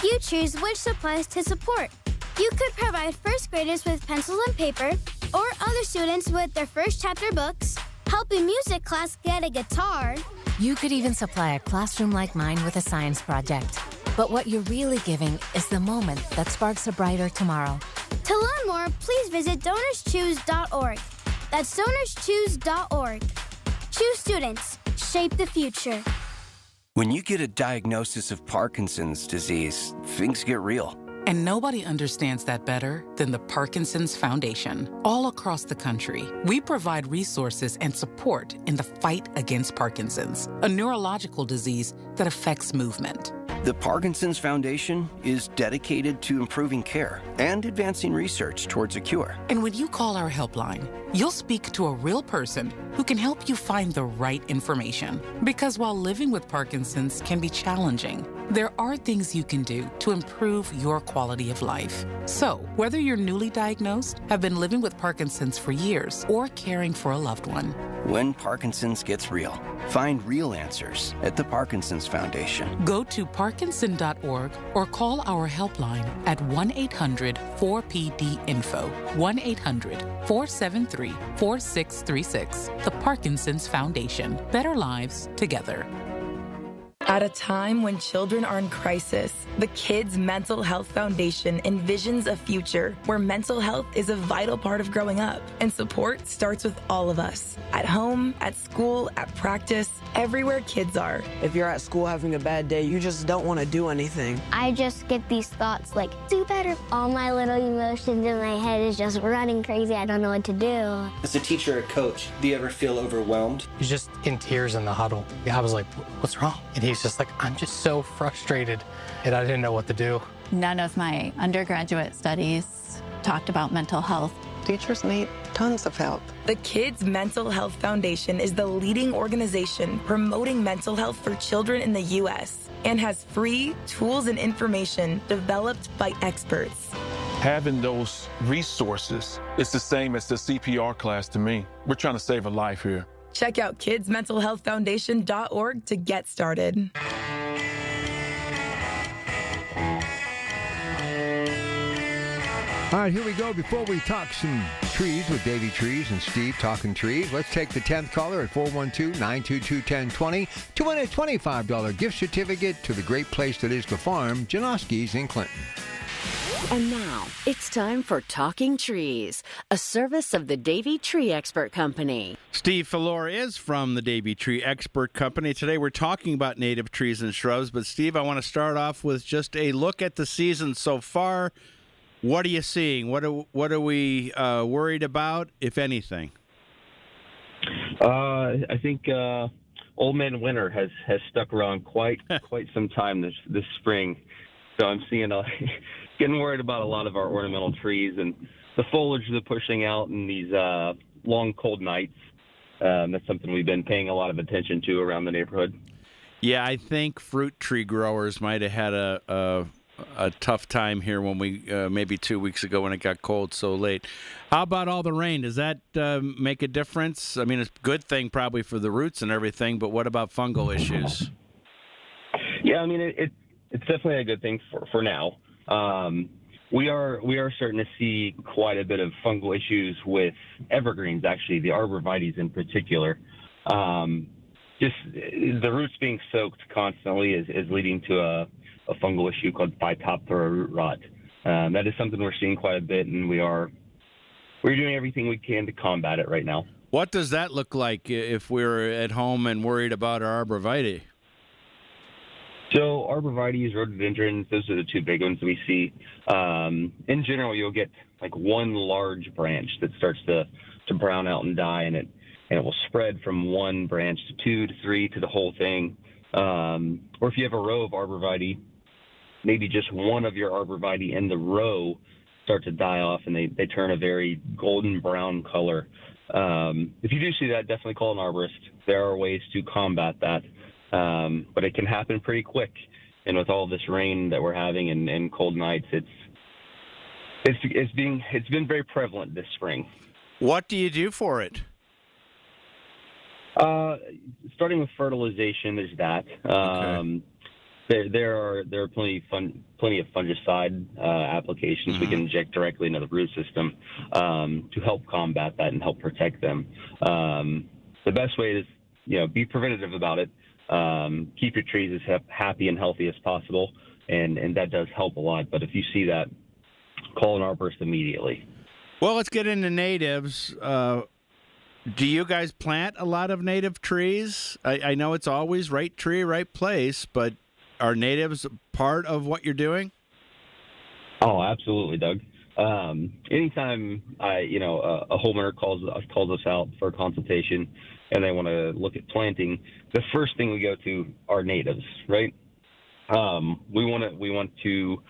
You choose which supplies to support. You could provide first graders with pencils and paper, or other students with their first chapter books, help a music class get a guitar. You could even supply a classroom like mine with a science project. But what you're really giving is the moment that sparks a brighter tomorrow. To learn more, please visit DonorsChoose.org. That's DonorsChoose.org. Choose students. Shape the future. When you get a diagnosis of Parkinson's disease, things get real. And nobody understands that better than the Parkinson's Foundation. All across the country, we provide resources and support in the fight against Parkinson's, a neurological disease that affects movement. The Parkinson's Foundation is dedicated to improving care and advancing research towards a cure. And when you call our helpline, you'll speak to a real person who can help you find the right information. Because while living with Parkinson's can be challenging, there are things you can do to improve your quality of life. So, whether you're newly diagnosed, have been living with Parkinson's for years, or caring for a loved one. When Parkinson's gets real, find real answers at the Parkinson's Foundation. Go to parkinson.org or call our helpline at 1-800-4PD-INFO, 1-800-473-4636. The Parkinson's Foundation. Better lives together. At a time when children are in crisis, the Kids Mental Health Foundation envisions a future where mental health is a vital part of growing up, and support starts with all of us. At home, at school, at practice, everywhere kids are. If you're at school having a bad day, you just don't want to do anything. I just get these thoughts like, do better. All my little emotions in my head is just running crazy. I don't know what to do. As a teacher or coach, do you ever feel overwhelmed? He's just in tears in the huddle. I was like, what's wrong? And he's just like, I'm just so frustrated, and I didn't know what to do. None of my undergraduate studies talked about mental health. Teachers need tons of help. The Kids Mental Health Foundation is the leading organization promoting mental health for children in the U.S. and has free tools and information developed by experts. Having those resources is the same as the CPR class to me. We're trying to save a life here. Check out kidsmentalhealthfoundation.org to get started. All right, here we go. Before we talk some Trees with Davey Trees and Steve talking trees. Let's take the 10th caller at 412-922-1020 to win a $25 gift certificate to the great place that is the farm, Janoski's in Clinton. And now, it's time for Talking Trees, a service of the Davey Tree Expert Company. Steve Fillore is from the Davey Tree Expert Company. Today we're talking about native trees and shrubs, but Steve, I want to start off with just a look at the season so far. What are you seeing? What are we worried about, if anything? I think Old Man Winter has stuck around quite some time this spring. So I'm seeing getting worried about a lot of our ornamental trees and the foliage they're pushing out in these long, cold nights. That's something we've been paying a lot of attention to around the neighborhood. Yeah, I think fruit tree growers might have had a tough time here when we maybe 2 weeks ago when it got cold so late. How about all the rain? Does that make a difference? I mean, it's a good thing probably for the roots and everything, but what about fungal issues? Yeah, I mean, it's definitely a good thing for now. We are starting to see quite a bit of fungal issues with evergreens, actually, the arborvitaes in particular. Just the roots being soaked constantly is leading to a fungal issue called Phytophthora root rot. That is something we're seeing quite a bit, and we're doing everything we can to combat it right now. What does that look like if we're at home and worried about our arborvitae? So arborvitaes, rhododendrons, those are the two big ones we see. In general, you'll get like one large branch that starts to brown out and die, and it will spread from one branch to 2 to 3 to the whole thing. Or if you have a row of arborvitae, maybe just one of your arborvitae in the row start to die off, and they turn a very golden brown color. If you do see that, definitely call an arborist. There are ways to combat that. But it can happen pretty quick, and with all this rain that we're having and cold nights, it's been very prevalent this spring. What do you do for it? Starting with fertilization, there's that. Okay. There are plenty of fungicide applications we can inject directly into the root system to help combat that and help protect them. The best way is be preventative about it. Keep your trees as happy and healthy as possible, and that does help a lot. But if you see that, call an arborist immediately. Well, let's get into natives. Do you guys plant a lot of native trees? I know it's always right tree, right place, but are natives part of what you're doing? Oh, absolutely, Doug. Anytime a homeowner calls us out for a consultation and they want to look at planting, the first thing we go to are natives, right? We want to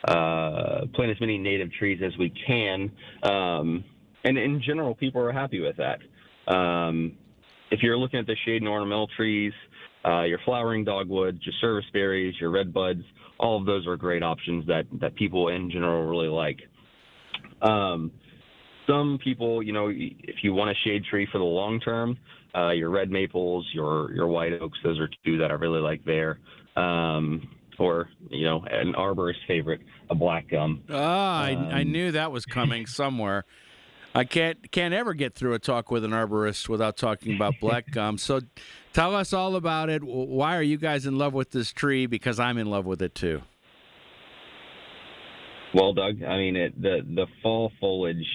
plant as many native trees as we can, and in general, people are happy with that. If you're looking at the shade and ornamental trees, your flowering dogwoods, your serviceberries, your redbuds, all of those are great options that people in general really like. Some people, if you want a shade tree for the long term, your red maples, your white oaks, those are two that I really like there. Or, an arborist favorite, a black gum. I knew that was coming somewhere. I can't ever get through a talk with an arborist without talking about black gum. So tell us all about it. Why are you guys in love with this tree? Because I'm in love with it too. Well, Doug, I mean, the fall foliage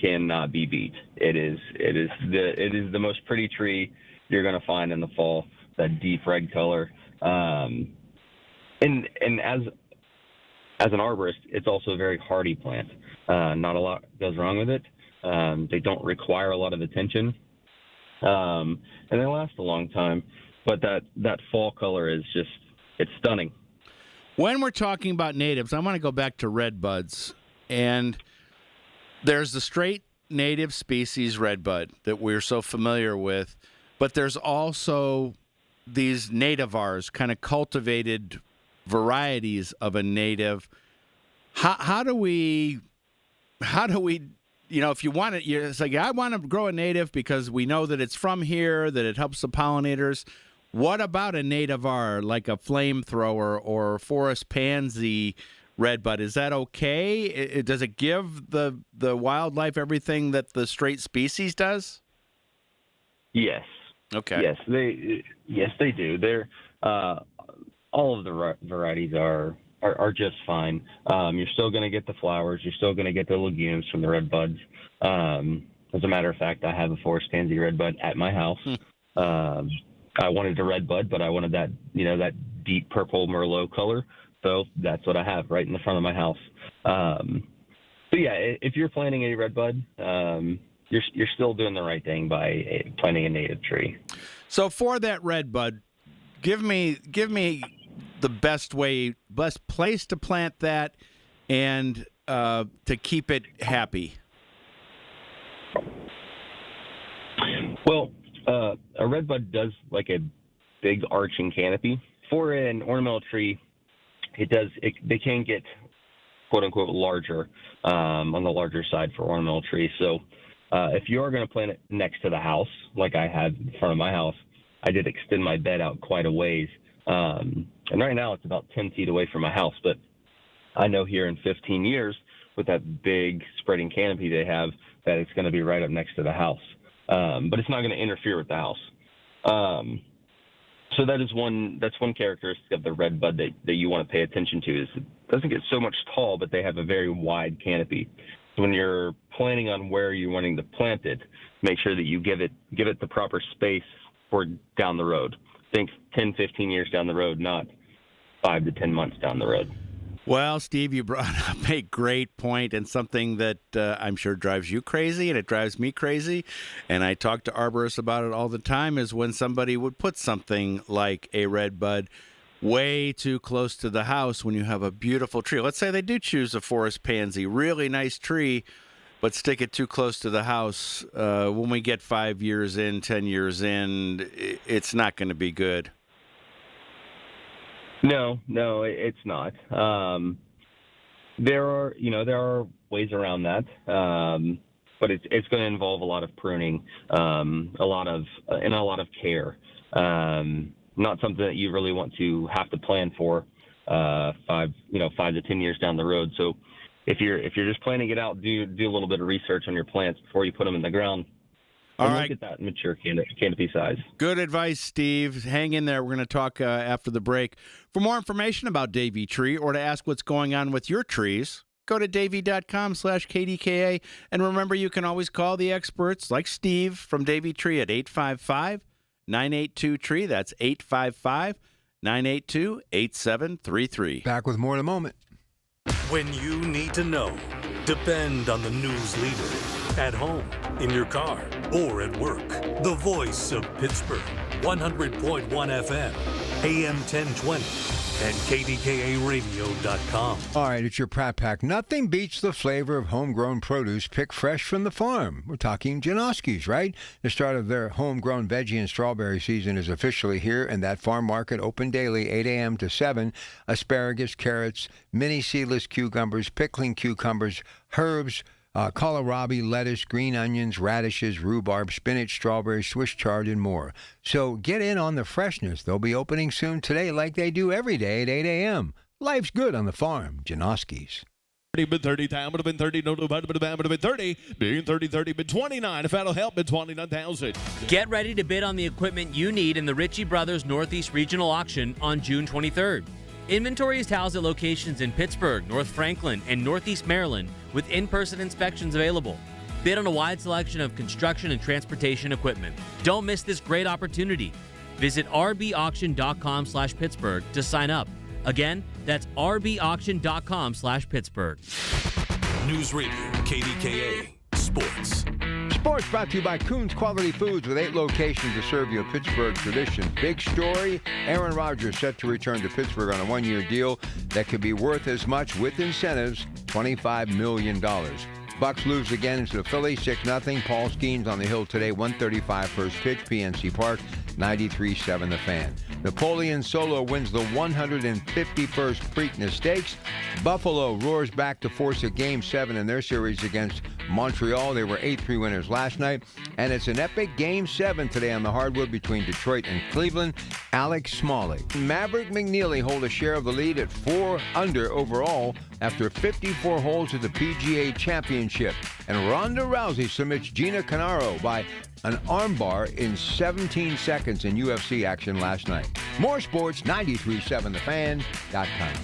cannot be beat. It is the most pretty tree you're going to find in the fall. That deep red color, and as an arborist, it's also a very hardy plant. Not a lot goes wrong with it. They don't require a lot of attention, and they last a long time. But that fall color is it's stunning. When we're talking about natives, I want to go back to redbuds. And there's the straight native species redbud that we're so familiar with, but there's also these nativars, kind of cultivated varieties of a native. How do we, if you want it, it's like, I want to grow a native because we know that it's from here, that it helps the pollinators. What about a nativar, like a flamethrower or forest pansy redbud. Is that okay? Does it give the wildlife everything that the straight species does? Yes. Okay. Yes, they do. They're all of the varieties are just fine. You're still going to get the flowers. You're still going to get the legumes from the redbuds. As a matter of fact, I have a forest pansy redbud at my house. I wanted a redbud, but I wanted that deep purple Merlot color. So that's what I have right in the front of my house. So yeah, if you're planting a redbud, you're still doing the right thing by planting a native tree. So for that redbud, give me the best place to plant that and to keep it happy. Well, a redbud does like a big arching canopy. For an ornamental tree, they can get quote unquote larger on the larger side for ornamental trees. So if you are going to plant it next to the house, like I have in front of my house, I did extend my bed out quite a ways. And right now it's about 10 feet away from my house, but I know here in 15 years with that big spreading canopy they have that it's going to be right up next to the house. But it's not going to interfere with the house. So that's one characteristic of the redbud that you want to pay attention to is it doesn't get so much tall, but they have a very wide canopy. So when you're planning on where you're wanting to plant it, make sure that you give it the proper space for down the road. Think 10, 15 years down the road, not 5 to 10 months down the road. Well, Steve, you brought up a great point and something that I'm sure drives you crazy and it drives me crazy. And I talk to arborists about it all the time is when somebody would put something like a redbud way too close to the house when you have a beautiful tree. Let's say they do choose a forest pansy, really nice tree, but stick it too close to the house. When we get 5 years in, 10 years in, it's not going to be good. No, it's not. There are ways around that, but it's going to involve a lot of pruning, a lot of care. Not something that you really want to have to plan for 5 to 10 years down the road. So if you're just planning it out, do a little bit of research on your plants before you put them in the ground. All and right. Look at that mature canopy size. Good advice, Steve. Hang in there. We're going to talk after the break. For more information about Davey Tree or to ask what's going on with your trees, go to davey.com/KDKA. And remember, you can always call the experts like Steve from Davey Tree at 855-982-TREE. That's 855-982-8733. Back with more in a moment. When you need to know, depend on the news leader. At home, in your car, or at work. The voice of Pittsburgh. 100.1 FM, AM 1020, and KDKA-radio.com. All right, it's your Pratt Pack. Nothing beats the flavor of homegrown produce picked fresh from the farm. We're talking Janoski's, right? The start of their homegrown veggie and strawberry season is officially here, and that farm market open daily, 8 a.m. to 7. Asparagus, carrots, mini seedless cucumbers, pickling cucumbers, herbs, kohlrabi, lettuce, green onions, radishes, rhubarb, spinach, strawberries, Swiss chard, and more. So get in on the freshness. They'll be opening soon today like they do every day at 8 a.m. Life's good on the farm. Janoski's. Been 30, time would have been 30, no, would have been 30, being 30, been 29. If that'll help, been 29,000. Get ready to bid on the equipment you need in the Ritchie Brothers Northeast Regional Auction on June 23rd. Inventory is housed at locations in Pittsburgh, North Franklin, and Northeast Maryland with in-person inspections available. Bid on a wide selection of construction and transportation equipment. Don't miss this great opportunity. Visit rbauction.com/Pittsburgh to sign up. Again, that's rbauction.com/Pittsburgh. News Radio, KDKA, Sports. Sports brought to you by Coons Quality Foods with 8 locations to serve you a Pittsburgh tradition. Big story, Aaron Rodgers set to return to Pittsburgh on a one-year deal that could be worth as much with incentives, $25 million. Bucks lose again to the Phillies, 6-0. Paul Skeens on the hill today, 1:35 first pitch, PNC Park, 93.7 The Fan. Napoleon Solo wins the 151st Preakness Stakes. Buffalo roars back to force a Game 7 in their series against Montreal. They were 8-3 winners last night. And it's an epic Game 7 today on the hardwood between Detroit and Cleveland. Alex Smalley. Maverick McNeely hold a share of the lead at 4 under overall after 54 holes at the PGA Championship. And Ronda Rousey submits Gina Canaro by an armbar in 17 seconds in UFC action last night. More sports, 93.7thefan.com.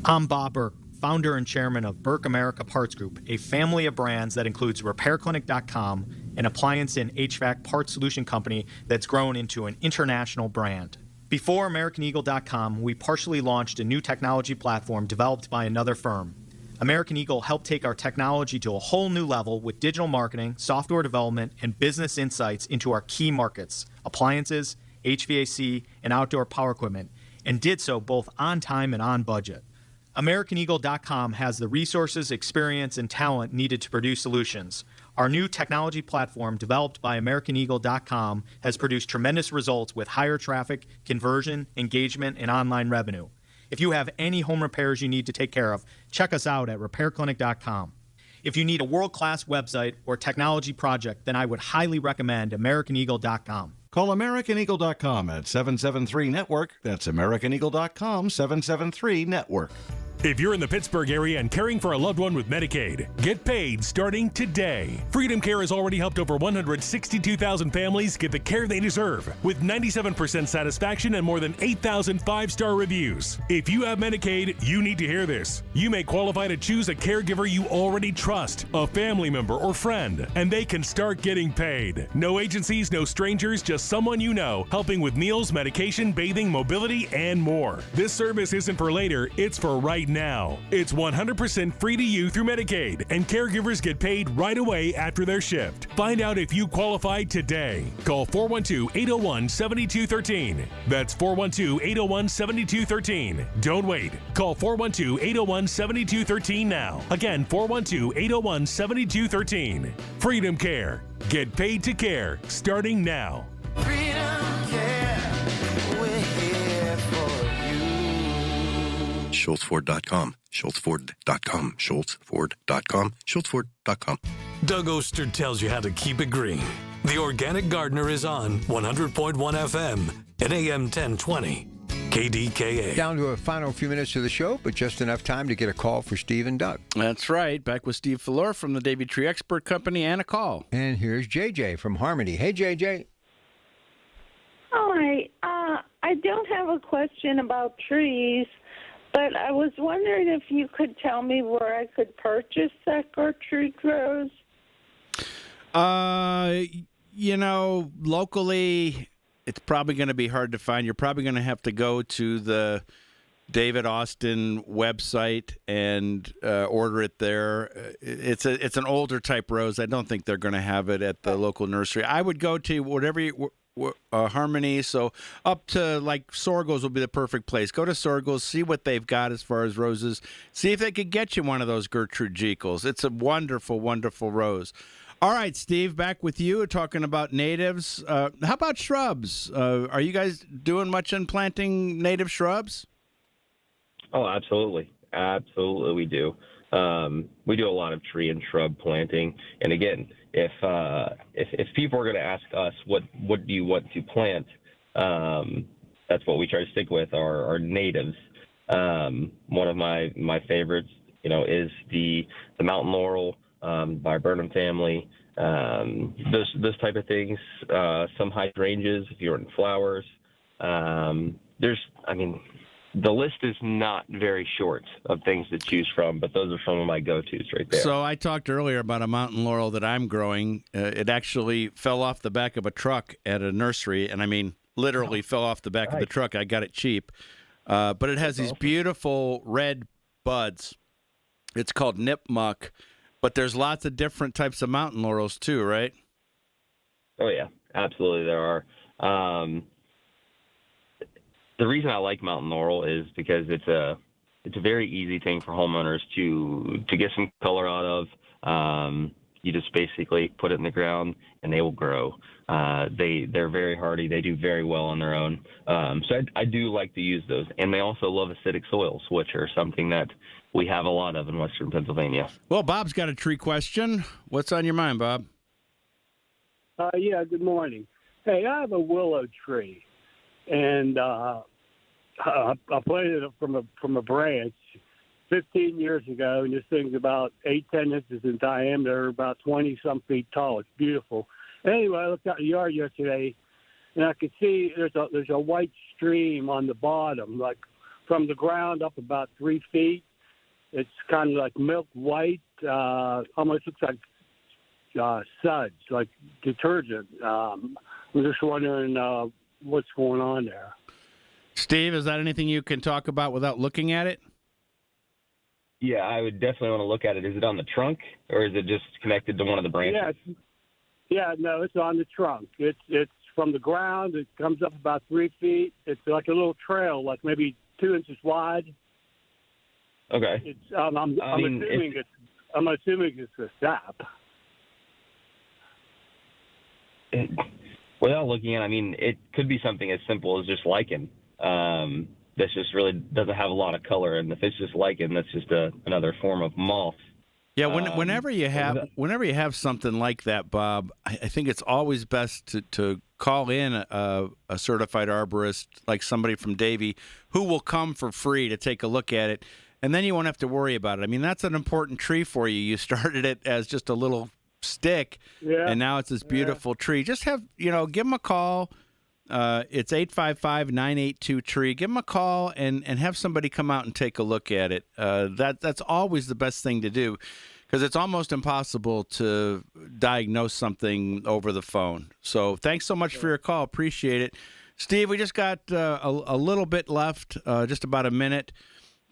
I'm Bob Burke, founder and chairman of Burke America Parts Group, a family of brands that includes RepairClinic.com, an appliance and HVAC parts solution company that's grown into an international brand. Before AmericanEagle.com, we partially launched a new technology platform developed by another firm. American Eagle helped take our technology to a whole new level with digital marketing, software development, and business insights into our key markets, appliances, HVAC, and outdoor power equipment, and did so both on time and on budget. AmericanEagle.com has the resources, experience, and talent needed to produce solutions. Our new technology platform, developed by AmericanEagle.com, has produced tremendous results with higher traffic, conversion, engagement, and online revenue. If you have any home repairs you need to take care of, check us out at RepairClinic.com. If you need a world-class website or technology project, then I would highly recommend AmericanEagle.com. Call AmericanEagle.com at 773-NETWORK. That's AmericanEagle.com, 773-NETWORK. If you're in the Pittsburgh area and caring for a loved one with Medicaid, get paid starting today. Freedom Care has already helped over 162,000 families get the care they deserve, with 97% satisfaction and more than 8,000 five-star reviews. If you have Medicaid, you need to hear this. You may qualify to choose a caregiver you already trust, a family member or friend, and they can start getting paid. No agencies, no strangers, just someone you know, helping with meals, medication, bathing, mobility, and more. This service isn't for later, it's for right now. It's 100% free to you through Medicaid, and caregivers get paid right away after their shift. Find out if you qualify today. Call 412-801-7213. That's 412-801-7213. Don't wait. Call 412-801-7213 now. Again, 412-801-7213. Freedom Care. Get paid to care, starting now. Freedom Care. We're here for SchultzFord.com, SchultzFord.com, SchultzFord.com, SchultzFord.com. Doug Oster tells you how to keep it green. The Organic Gardener is on 100.1 FM and AM 1020. KDKA. Down to a final few minutes of the show, but just enough time to get a call for Steve and Doug. That's right. Back with Steve Fuller from the Davey Tree Expert Company and a call. And here's JJ from Harmony. Hey, JJ. Hi. I don't have a question about trees, but I was wondering if you could tell me where I could purchase Sakura tree grows. Locally, it's probably going to be hard to find. You're probably going to have to go to the David Austin website and order it there. It's an older type rose. I don't think they're going to have it at the local nursery. I would go to whatever Harmony, so up to like Sorgel's will be the perfect place. Go to Sorgel's, see what they've got as far as roses. See if they could get you one of those Gertrude Jekyll's. It's a wonderful, wonderful rose. All right, Steve, back with you talking about natives. How about shrubs? Are you guys doing much in planting native shrubs? Oh, absolutely. Absolutely, we do. We do a lot of tree and shrub planting. And again, if people are going to ask us what do you want to plant, that's what we try to stick with, our natives. One of my favorites, is the mountain laurel by Burnham family. Those type of things. Some hydrangeas if you're in flowers. The list is not very short of things to choose from, but those are some of my go-tos right there. So I talked earlier about a mountain laurel that I'm growing. It actually fell off the back of a truck at a nursery, and I mean literally fell off the back of the truck. I got it cheap. But it has these beautiful red buds. It's called nipmuc, but there's lots of different types of mountain laurels too, right? Oh, yeah, absolutely there are. The reason I like mountain laurel is because it's a very easy thing for homeowners to get some color out of. You just basically put it in the ground and they will grow. They're very hardy. They do very well on their own. So I do like to use those. And they also love acidic soils, which are something that we have a lot of in Western Pennsylvania. Well, Bob's got a tree question. What's on your mind, Bob? Yeah, good morning. Hey, I have a willow tree. and I planted it from a branch 15 years ago, and this thing's about 8-10 inches in diameter, about 20-some feet tall. It's beautiful. Anyway, I looked out in the yard yesterday, and I could see there's a white stream on the bottom, like from the ground up about 3 feet. It's kind of like milk white, almost looks like suds, like detergent. I'm just wondering what's going on there. Steve, is that anything you can talk about without looking at it? Yeah, I would definitely want to look at it. Is it on the trunk, or is it just connected to one of the branches? No, it's on the trunk. It's from the ground. It comes up about 3 feet. It's like a little trail, like maybe 2 inches wide. Okay. It's I'm assuming it's a sap. Without looking at it, I mean, it could be something as simple as just lichen. This just really doesn't have a lot of color, and if it's just lichen, that's just another form of moth. Yeah, whenever you have something like that, Bob, I think it's always best to call in a certified arborist, like somebody from Davie, who will come for free to take a look at it, and then you won't have to worry about it. I mean, that's an important tree for you. You started it as just a little stick, and now it's this beautiful tree. Just give them a call. It's 855-982-TREE. Give them a call and have somebody come out and take a look at it. That's always the best thing to do, because it's almost impossible to diagnose something over the phone. So thanks so much for your call. Appreciate it. Steve, we just got a little bit left, just about a minute.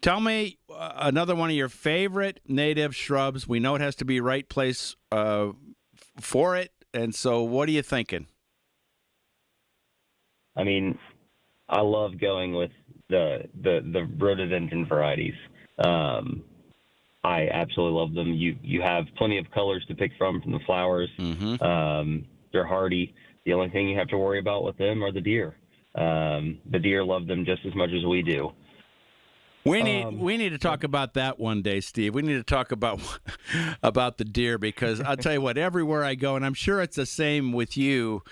Tell me another one of your favorite native shrubs. We know it has to be right place for it. And so what are you thinking? I mean, I love going with the rhododendron varieties. I absolutely love them. You have plenty of colors to pick from the flowers. Mm-hmm. They're hardy. The only thing you have to worry about with them are the deer. The deer love them just as much as we do. We need to talk about that one day, Steve. We need to talk about the deer, because I'll tell you what, everywhere I go, and I'm sure it's the same with you.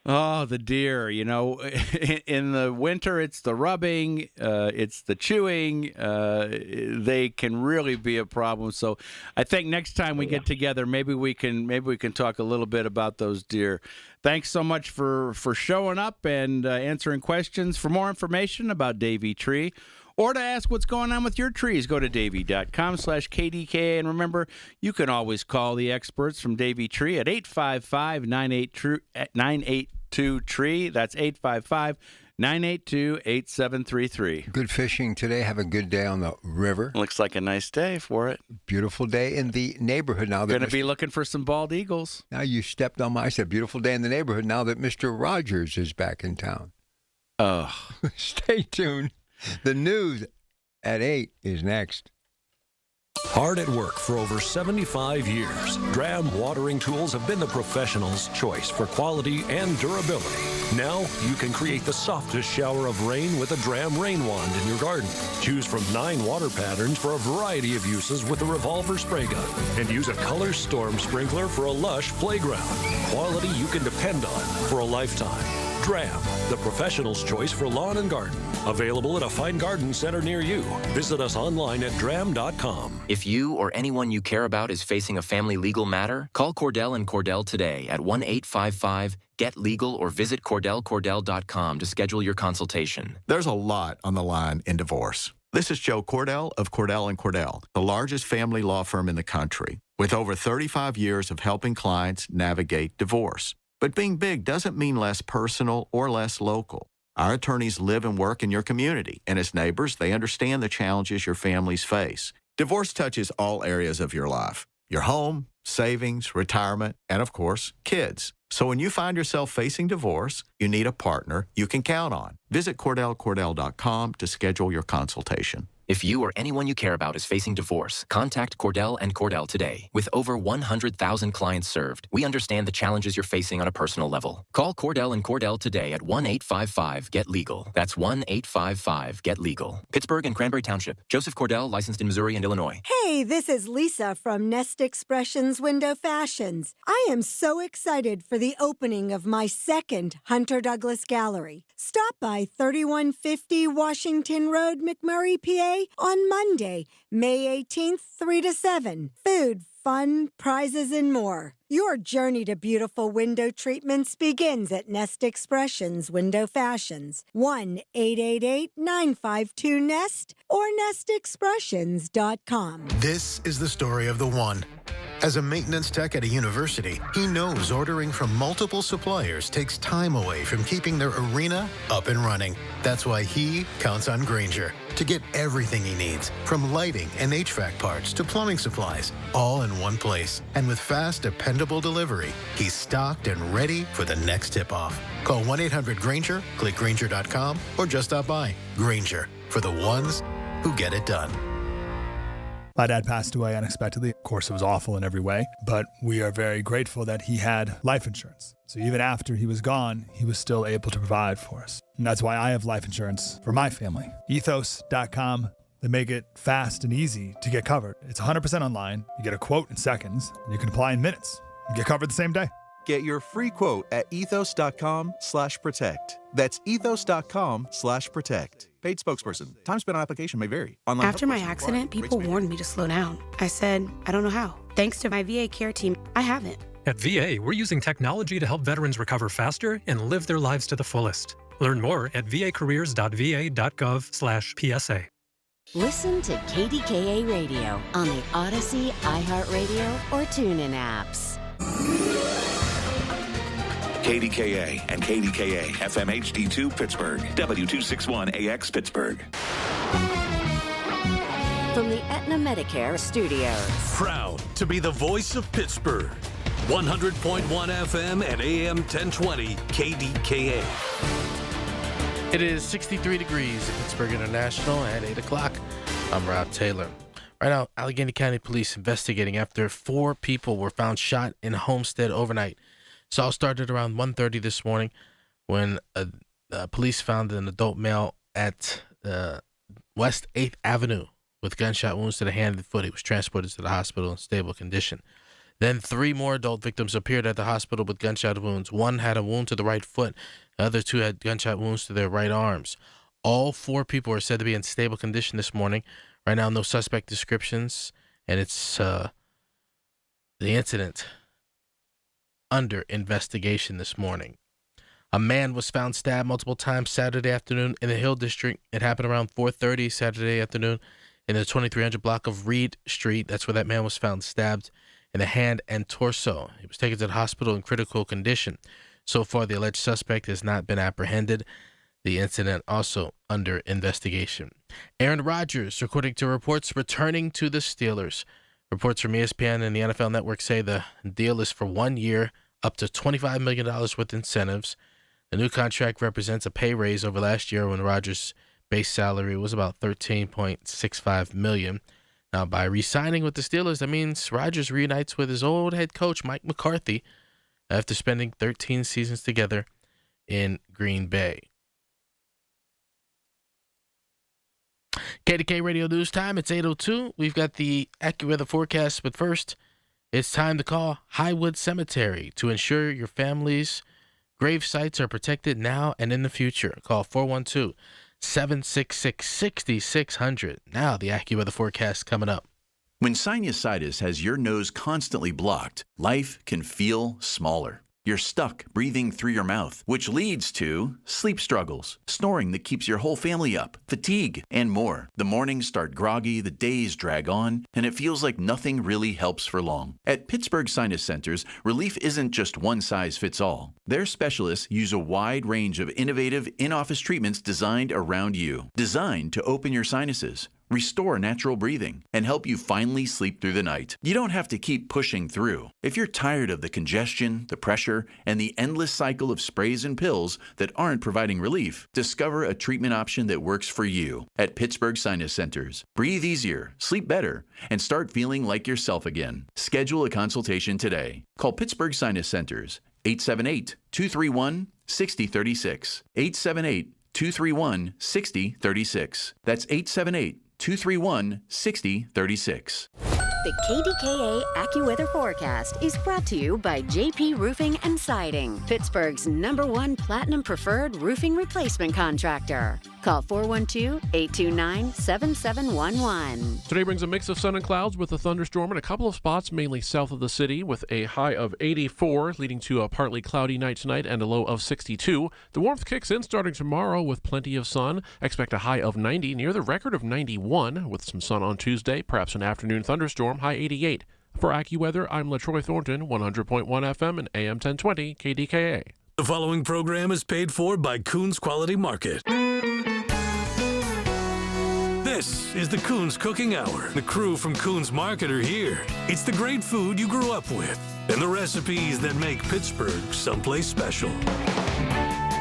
Oh, the deer, in the winter, it's the rubbing, it's the chewing. They can really be a problem. So I think next time we get together, maybe we can talk a little bit about those deer. Thanks so much for showing up and answering questions. For more information about Davie Tree, or to ask what's going on with your trees, go to davie.com/KDKA. And remember, you can always call the experts from Davie Tree at 855-982-TREE. That's 855-982-8733. Good fishing today. Have a good day on the river. Looks like a nice day for it. Beautiful day in the neighborhood now. Going to be looking for some bald eagles. Now you stepped on I said beautiful day in the neighborhood now that Mr. Rogers is back in town. Oh. Stay tuned. The news at 8 is next. Hard at work for over 75 years, Dram watering tools have been the professional's choice for quality and durability. Now you can create the softest shower of rain with a Dram rain wand in your garden. Choose from 9 water patterns for a variety of uses with a revolver spray gun. And use a color storm sprinkler for a lush playground. Quality you can depend on for a lifetime. Dram, the professional's choice for lawn and garden. Available at a fine garden center near you. Visit us online at dram.com. If you or anyone you care about is facing a family legal matter, call Cordell and Cordell today at 1-855-GET-LEGAL or visit CordellCordell.com to schedule your consultation. There's a lot on the line in divorce. This is Joe Cordell of Cordell & Cordell, the largest family law firm in the country, with over 35 years of helping clients navigate divorce. But being big doesn't mean less personal or less local. Our attorneys live and work in your community, and as neighbors, they understand the challenges your families face. Divorce touches all areas of your life: your home, savings, retirement, and of course, kids. So when you find yourself facing divorce, you need a partner you can count on. Visit CordellCordell.com to schedule your consultation. If you or anyone you care about is facing divorce, contact Cordell and Cordell today. With over 100,000 clients served, we understand the challenges you're facing on a personal level. Call Cordell and Cordell today at 1-855-GET-LEGAL. That's 1-855-GET-LEGAL. Pittsburgh and Cranberry Township. Joseph Cordell, licensed in Missouri and Illinois. Hey, this is Lisa from Nest Expressions Window Fashions. I am so excited for the opening of my second Hunter Douglas Gallery. Stop by 3150 Washington Road, McMurray, PA on Monday, May 18th, 3 to 7. Food, fun, prizes, and more. Your journey to beautiful window treatments begins at Nest Expressions Window Fashions. 1-888-952-NEST or nestexpressions.com. This is the story of the one. As a maintenance tech at a university, he knows ordering from multiple suppliers takes time away from keeping their arena up and running. That's why he counts on Grainger to get everything he needs, from lighting and HVAC parts to plumbing supplies, all in one place. And with fast, dependable delivery, he's stocked and ready for the next tip-off. Call 1-800-GRAINGER, click Grainger.com, or just stop by. Grainger, for the ones who get it done. My dad passed away unexpectedly. Of course, it was awful in every way, but we are very grateful that he had life insurance. So even after he was gone, he was still able to provide for us. And that's why I have life insurance for my family. Ethos.com. They make it fast and easy to get covered. It's 100% online. You get a quote in seconds, and you can apply in minutes. You get covered the same day. Get your free quote at ethos.com/protect. That's ethos.com/protect. Paid spokesperson. Time spent on application may vary. Online After my accident, people warned me to slow down. I said, I don't know how. Thanks to my VA care team, I haven't. At VA, we're using technology to help veterans recover faster and live their lives to the fullest. Learn more at vacareers.va.gov/PSA. Listen to KDKA Radio on the Odyssey, iHeartRadio, or TuneIn apps. KDKA and KDKA FM HD2 Pittsburgh, W261AX Pittsburgh. From the Aetna Medicare Studios. Proud to be the voice of Pittsburgh. 100.1 FM and AM 1020 KDKA. It is 63 degrees at Pittsburgh International at 8 o'clock. I'm Rob Taylor. Right now, Allegheny County Police investigating after 4 people were found shot in Homestead overnight. This all started around 1:30 this morning when police found an adult male at West 8th Avenue with gunshot wounds to the hand and foot. He was transported to the hospital in stable condition. Then 3 more adult victims appeared at the hospital with gunshot wounds. 1 had a wound to the right foot. The other 2 had gunshot wounds to their right arms. All 4 people are said to be in stable condition this morning. Right now, no suspect descriptions, and it's the incident under investigation this morning. A man was found stabbed multiple times Saturday afternoon in the Hill District. It happened around 4:30 Saturday afternoon in the 2300 block of Reed Street. That's where that man was found stabbed in the hand and torso. He was taken to the hospital in critical condition. So far, the alleged suspect has not been apprehended. The incident also under investigation. Aaron Rodgers, according to reports, returning to the Steelers. Reports from ESPN and the NFL Network say the deal is for 1 year, up to $25 million with incentives. The new contract represents a pay raise over last year when Rodgers' base salary was about $13.65 million. Now, by re-signing with the Steelers, that means Rodgers reunites with his old head coach, Mike McCarthy, after spending 13 seasons together in Green Bay. KDK Radio News Time. It's 8:02. We've got the AccuWeather forecast, but first, it's time to call Highwood Cemetery to ensure your family's grave sites are protected now and in the future. Call 412-766-6600. Now, the AccuWeather forecast coming up. When sinusitis has your nose constantly blocked, life can feel smaller. You're stuck breathing through your mouth, which leads to sleep struggles, snoring that keeps your whole family up, fatigue, and more. The mornings start groggy, the days drag on, and it feels like nothing really helps for long. At Pittsburgh Sinus Centers, relief isn't just one size fits all. Their specialists use a wide range of innovative in-office treatments designed around you, designed to open your sinuses, restore natural breathing, and help you finally sleep through the night. You don't have to keep pushing through. If you're tired of the congestion, the pressure, and the endless cycle of sprays and pills that aren't providing relief, discover a treatment option that works for you at Pittsburgh Sinus Centers. Breathe easier, sleep better, and start feeling like yourself again. Schedule a consultation today. Call Pittsburgh Sinus Centers, 878-231-6036. 878-231-6036. That's 878-231-6036. The KDKA AccuWeather forecast is brought to you by JP Roofing and Siding, Pittsburgh's #1 Platinum Preferred Roofing Replacement Contractor. Call 412-829-7711. Today brings a mix of sun and clouds with a thunderstorm in a couple of spots, mainly south of the city, with a high of 84, leading to a partly cloudy night tonight and a low of 62. The warmth kicks in starting tomorrow with plenty of sun. Expect a high of 90, near the record of 91, with some sun on Tuesday, perhaps an afternoon thunderstorm, high 88. For AccuWeather, I'm LaTroy Thornton, 100.1 FM and AM 1020 KDKA. The following program is paid for by Coons Quality Market. This is the Coons Cooking Hour. The crew from Coons Market are here. It's the great food you grew up with and the recipes that make Pittsburgh someplace special.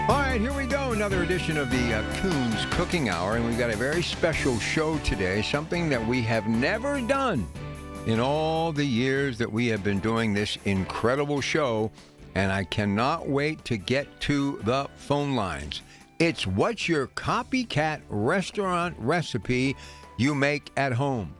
All right, here we go. Another edition of the Coons Cooking Hour, and we've got a very special show today, something that we have never done in all the years that we have been doing this incredible show, and I cannot wait to get to the phone lines. It's what's your copycat restaurant recipe you make at home?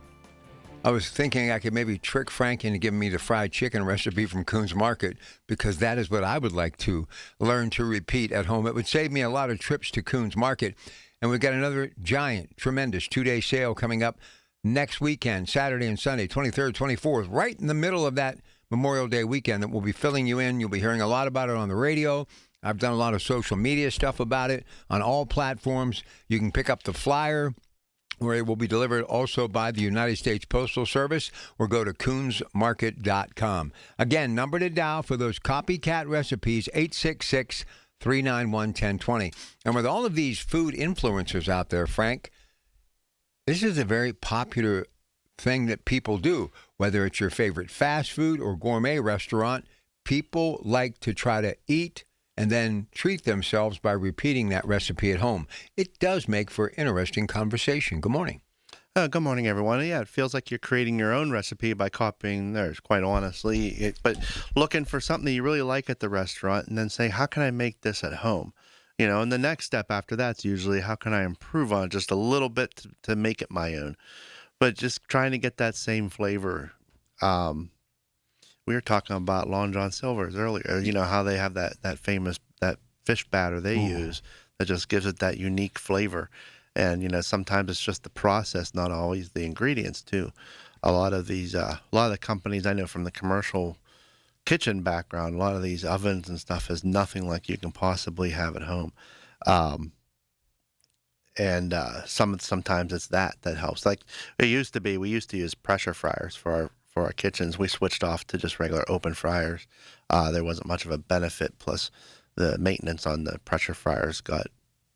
I was thinking I could maybe trick Frank into giving me the fried chicken recipe from Coons Market, because that is what I would like to learn to repeat at home. It would save me a lot of trips to Coons Market. And we've got another giant, tremendous 2-day sale coming up next weekend, Saturday and Sunday, 23rd, 24th, right in the middle of that Memorial Day weekend that we'll be filling you in. You'll be hearing a lot about it on the radio. I've done a lot of social media stuff about it on all platforms. You can pick up the flyer, where it will be delivered also by the United States Postal Service, or go to coonsmarket.com. Again, number to dial for those copycat recipes, 866-391-1020. And with all of these food influencers out there, Frank, this is a very popular thing that people do. Whether it's your favorite fast food or gourmet restaurant, people like to try to eat and then treat themselves by repeating that recipe at home. It does make for interesting conversation. Good morning. Good morning, everyone. Yeah, it feels like you're creating your own recipe by copying theirs, quite honestly. But looking for something that you really like at the restaurant and then say, how can I make this at home? You know, and the next step after that's usually, how can I improve on it just a little bit to make it my own? But just trying to get that same flavor. We were talking about Long John Silver's earlier, you know, how they have that famous, that fish batter they use that just gives it that unique flavor. And, you know, sometimes it's just the process, not always the ingredients too. A lot of these, a lot of the companies I know from the commercial kitchen background, a lot of these ovens and stuff is nothing like you can possibly have at home. Sometimes it's that helps. Like it used to be, we used to use pressure fryers for our kitchens. We switched off to just regular open fryers. There wasn't much of a benefit. Plus, the maintenance on the pressure fryers got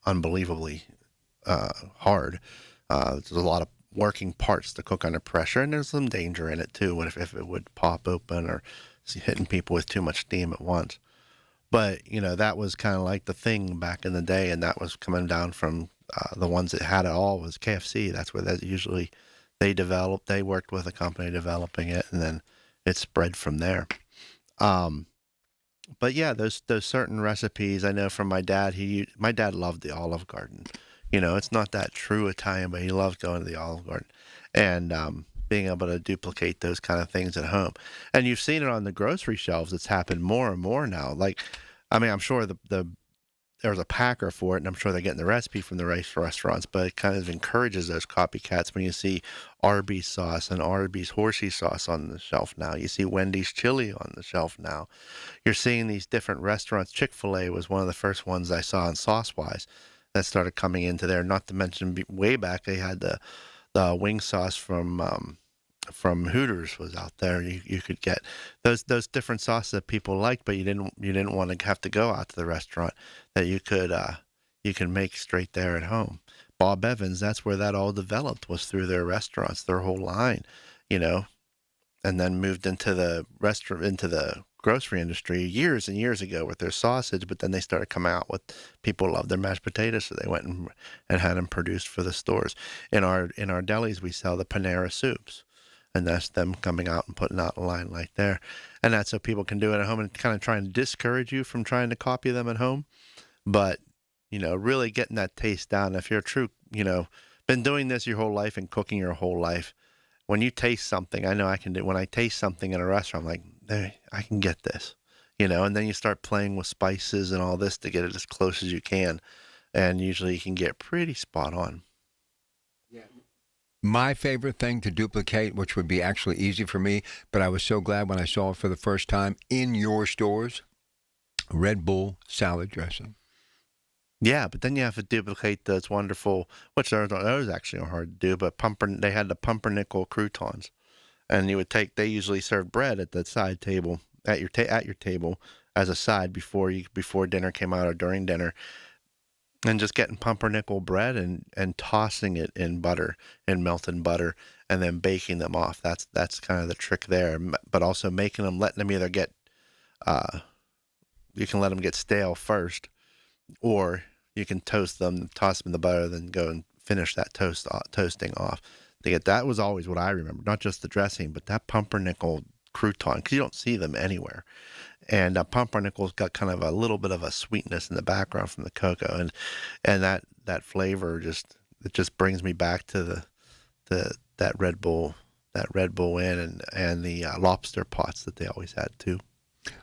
unbelievably hard. There's a lot of working parts to cook under pressure, and there's some danger in it too. If it would pop open or hitting people with too much steam at once. But you know, that was kind of like the thing back in the day, and that was coming down from the ones that had it all was KFC. That's where that usually. They worked with a company developing it, and then it spread from there. But yeah, those certain recipes I know from my dad. My dad loved the Olive Garden. You know, it's not that true Italian, but he loved going to the Olive Garden and being able to duplicate those kind of things at home. And you've seen it on the grocery shelves. It's happened more and more now. Like, I mean, I'm sure there's a packer for it, and I'm sure they're getting the recipe from the restaurants, but it kind of encourages those copycats when you see Arby's sauce and Arby's horsey sauce on the shelf now. You see Wendy's chili on the shelf now. You're seeing these different restaurants. Chick-fil-A was one of the first ones I saw in sauce-wise that started coming into there. Not to mention way back, they had the wing sauce from Hooters was out there. You could get those different sauces that people liked, but you didn't want to have to go out to the restaurant. That you can make straight there at home. Bob Evans, that's where that all developed, was through their restaurants, their whole line, you know, and then moved into the grocery industry years and years ago with their sausage, but then they started coming out with, people love their mashed potatoes, so they went and had them produced for the stores. In our delis, we sell the Panera soups, and that's them coming out and putting out a line like there. And that's so people can do it at home, and kind of trying to discourage you from trying to copy them at home. But, you know, really getting that taste down. If you're a true, you know, been doing this your whole life and cooking your whole life, when you taste something, I know I can do, when I taste something in a restaurant, I'm like, hey, I can get this, you know, and then you start playing with spices and all this to get it as close as you can. And usually you can get pretty spot on. My favorite thing to duplicate, which would be actually easy for me, but I was so glad when I saw it for the first time in your stores, Red Bull salad dressing. Yeah, but then you have to duplicate those wonderful, which those actually are hard to do, but they had the pumpernickel croutons. And you would they usually serve bread at the side table, at your table as a side before dinner came out or during dinner. And just getting pumpernickel bread and tossing it in butter, in melted butter, and then baking them off. That's kind of the trick there. But also letting them either get, you can let them get stale first, or you can toss them in the butter, then go and finish that toasting off. That was always what I remember, not just the dressing, but that pumpernickel crouton, because you don't see them anywhere. And pumpernickel's got kind of a little bit of a sweetness in the background from the cocoa, and that flavor just brings me back to that Red Bull Inn and the lobster pots that they always had too.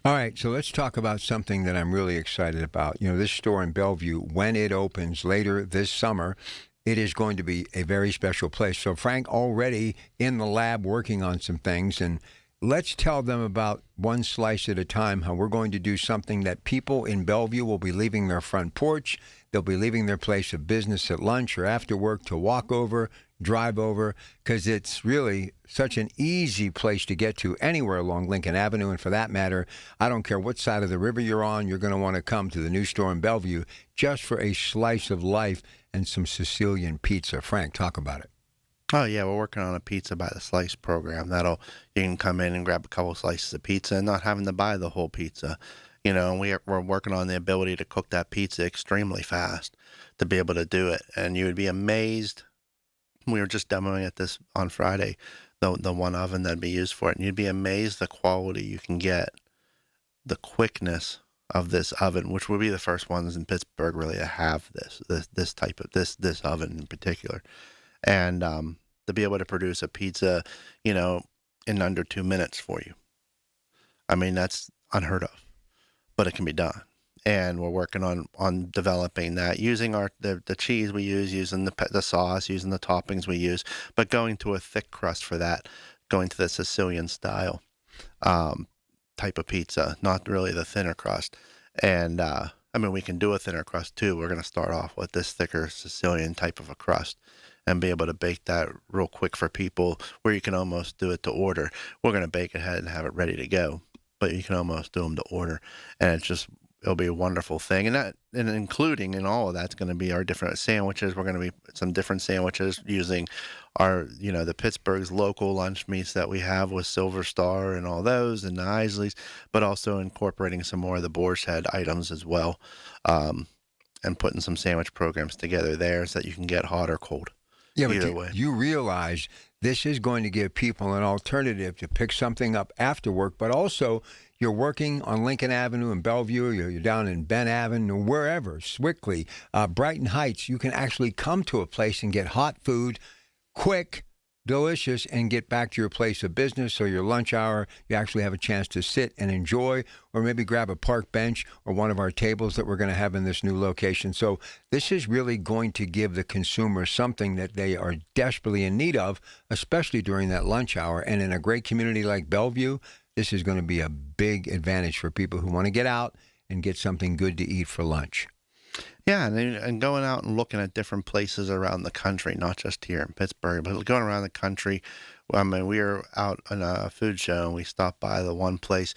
All right, so let's talk about something that I'm really excited about. You know, this store in Bellevue, when it opens later this summer, it is going to be a very special place. So Frank already in the lab working on some things, and let's tell them about one slice at a time, how we're going to do something that people in Bellevue will be leaving their front porch. They'll be leaving their place of business at lunch or after work to walk over, drive over, because it's really such an easy place to get to anywhere along Lincoln Avenue. And for that matter, I don't care what side of the river you're on, you're going to want to come to the new store in Bellevue just for a slice of life and some Sicilian pizza. Frank, talk about it. Oh, yeah, we're working on a pizza by the slice program. You can come in and grab a couple slices of pizza and not having to buy the whole pizza. You know, and we're working on the ability to cook that pizza extremely fast to be able to do it. And you would be amazed. We were just demoing it this on Friday, the one oven that'd be used for it. And you'd be amazed the quality you can get, the quickness of this oven, which would be the first ones in Pittsburgh really to have this type of this oven in particular. And to be able to produce a pizza, you know, in under 2 minutes for you. I mean, that's unheard of, but it can be done. And we're working on developing that, using the cheese we use, using the sauce, using the toppings we use, but going to a thick crust for that, going to the Sicilian style type of pizza, not really the thinner crust. And I mean, we can do a thinner crust too. We're going to start off with this thicker Sicilian type of a crust and be able to bake that real quick for people, where you can almost do it to order. We're going to bake ahead and have it ready to go, but you can almost do them to order. And it'll be a wonderful thing. And including in all of that's going to be our different sandwiches. We're going to be some different sandwiches using the Pittsburgh's local lunch meats that we have with Silver Star and all those, and the Isleys, but also incorporating some more of the Boar's Head items as well, and putting some sandwich programs together there so that you can get hot or cold. Yeah, but either way. You realize this is going to give people an alternative to pick something up after work, but also you're working on Lincoln Avenue in Bellevue, you're down in Ben Avenue, wherever, Swickley, Brighton Heights. You can actually come to a place and get hot food, quick, delicious, and get back to your place of business or your lunch hour. You actually have a chance to sit and enjoy, or maybe grab a park bench or one of our tables that we're going to have in this new location. So this is really going to give the consumer something that they are desperately in need of, especially during that lunch hour. And in a great community like Bellevue, this is going to be a big advantage for people who want to get out and get something good to eat for lunch. Yeah, and going out and looking at different places around the country, not just here in Pittsburgh, but going around the country. I mean, we were out on a food show, and we stopped by the one place.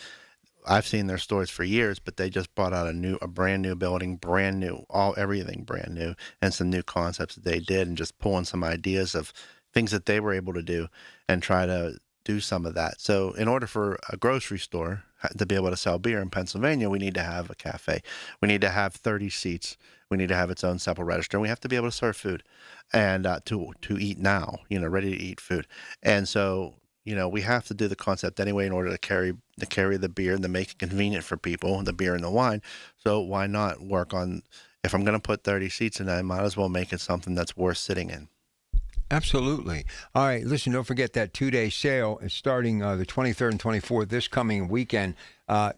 I've seen their stores for years, but they just brought out a brand new building, brand new, everything brand new, and some new concepts that they did, and just pulling some ideas of things that they were able to do and try to do some of that. So in order for a grocery store to be able to sell beer in Pennsylvania, we need to have a cafe. We need to have 30 seats. We need to have its own separate register. And we have to be able to serve food and to eat now, ready to eat food. And so, we have to do the concept anyway in order to carry the beer and to make it convenient for people, the beer and the wine. So why not work on, if I'm going to put 30 seats in, I might as well make it something that's worth sitting in. Absolutely. All right, listen, don't forget that 2-day sale is starting the 23rd and 24th this coming weekend.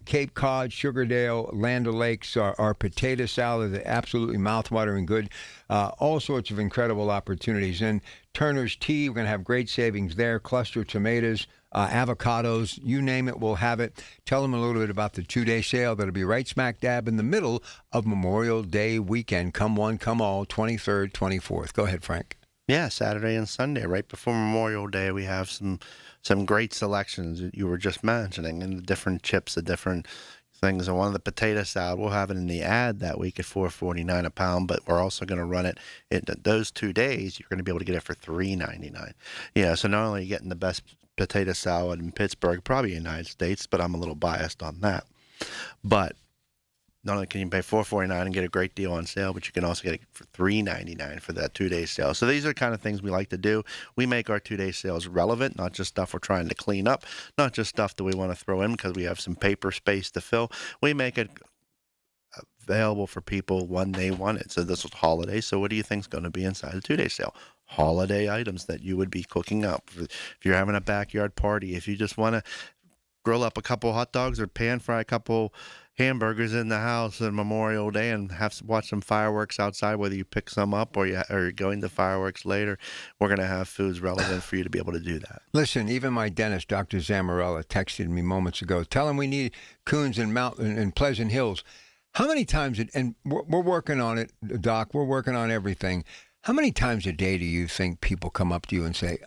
Cape Cod, Sugardale, Land O'Lakes, our potato salad, absolutely mouthwatering good. All sorts of incredible opportunities. And Turner's Tea, we're going to have great savings there. Cluster tomatoes, avocados, you name it, we'll have it. Tell them a little bit about the 2-day sale that'll be right smack dab in the middle of Memorial Day weekend. Come one, come all, 23rd, 24th. Go ahead, Frank. Yeah, Saturday and Sunday, right before Memorial Day, we have some great selections that you were just mentioning, and the different chips, the different things. And one of the potato salad, we'll have it in the ad that week at $4.49 a pound, but we're also going to run it those 2 days. You're going to be able to get it for $3.99. Yeah, so not only are you getting the best potato salad in Pittsburgh, probably United States, but I'm a little biased on that. But not only can you pay $4.49 and get a great deal on sale, but you can also get it for $3.99 for that 2-day sale. So these are the kind of things we like to do. We make our 2-day sales relevant, not just stuff we're trying to clean up, not just stuff that we want to throw in because we have some paper space to fill. We make it available for people when they want it. So this was holiday. So what do you think is going to be inside the 2-day sale? Holiday items that you would be cooking up. If you're having a backyard party, if you just want to grill up a couple hot dogs or pan fry a couple hamburgers in the house on Memorial Day and watch some fireworks outside, whether you pick some up or you're going to fireworks later, we're going to have foods relevant for you to be able to do that. Listen, even my dentist, Dr. Zamarella, texted me moments ago. Tell him we need coons in Pleasant Hills. How many times, and we're working on it, Doc, we're working on everything. How many times a day do you think people come up to you and say,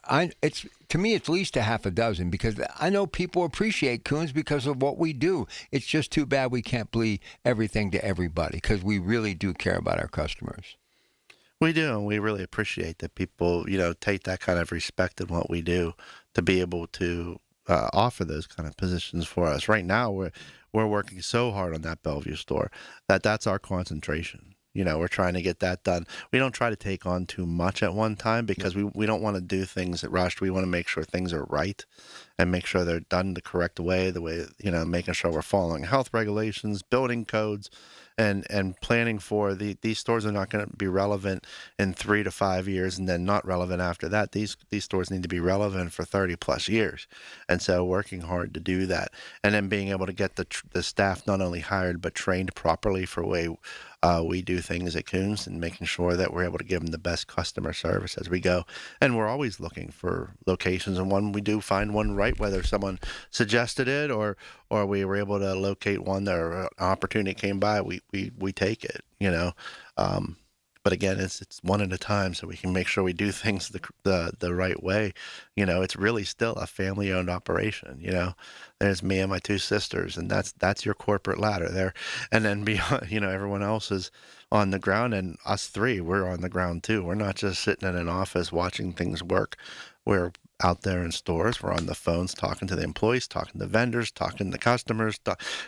to me, it's at least a half a dozen, because I know people appreciate coons because of what we do. It's just too bad we can't be everything to everybody, because we really do care about our customers. We do, and we really appreciate that people, take that kind of respect in what we do to be able to offer those kind of positions for us. Right now, we're working so hard on that Bellevue store that's our concentration. We're trying to get that done. We don't try to take on too much at one time because we don't want to do things rushed. We want to make sure things are right and make sure they're done the correct way, making sure we're following health regulations, building codes, and planning for these stores are not going to be relevant in 3 to 5 years and then not relevant after that. These stores need to be relevant for 30 plus years. And so working hard to do that, and then being able to get the staff not only hired but trained properly for the way we do things at Coons, and making sure that we're able to give them the best customer service as we go. And we're always looking for locations, and when we do find one right, whether someone suggested it or we were able to locate one that or an opportunity came by, we take it, But again, it's one at a time, so we can make sure we do things the right way. It's really still a family-owned operation. There's me and my 2 sisters, and that's your corporate ladder there. And then beyond, everyone else is on the ground, and us 3, we're on the ground too. We're not just sitting in an office watching things work. We're out there in stores. We're on the phones talking to the employees, talking to vendors, talking to customers,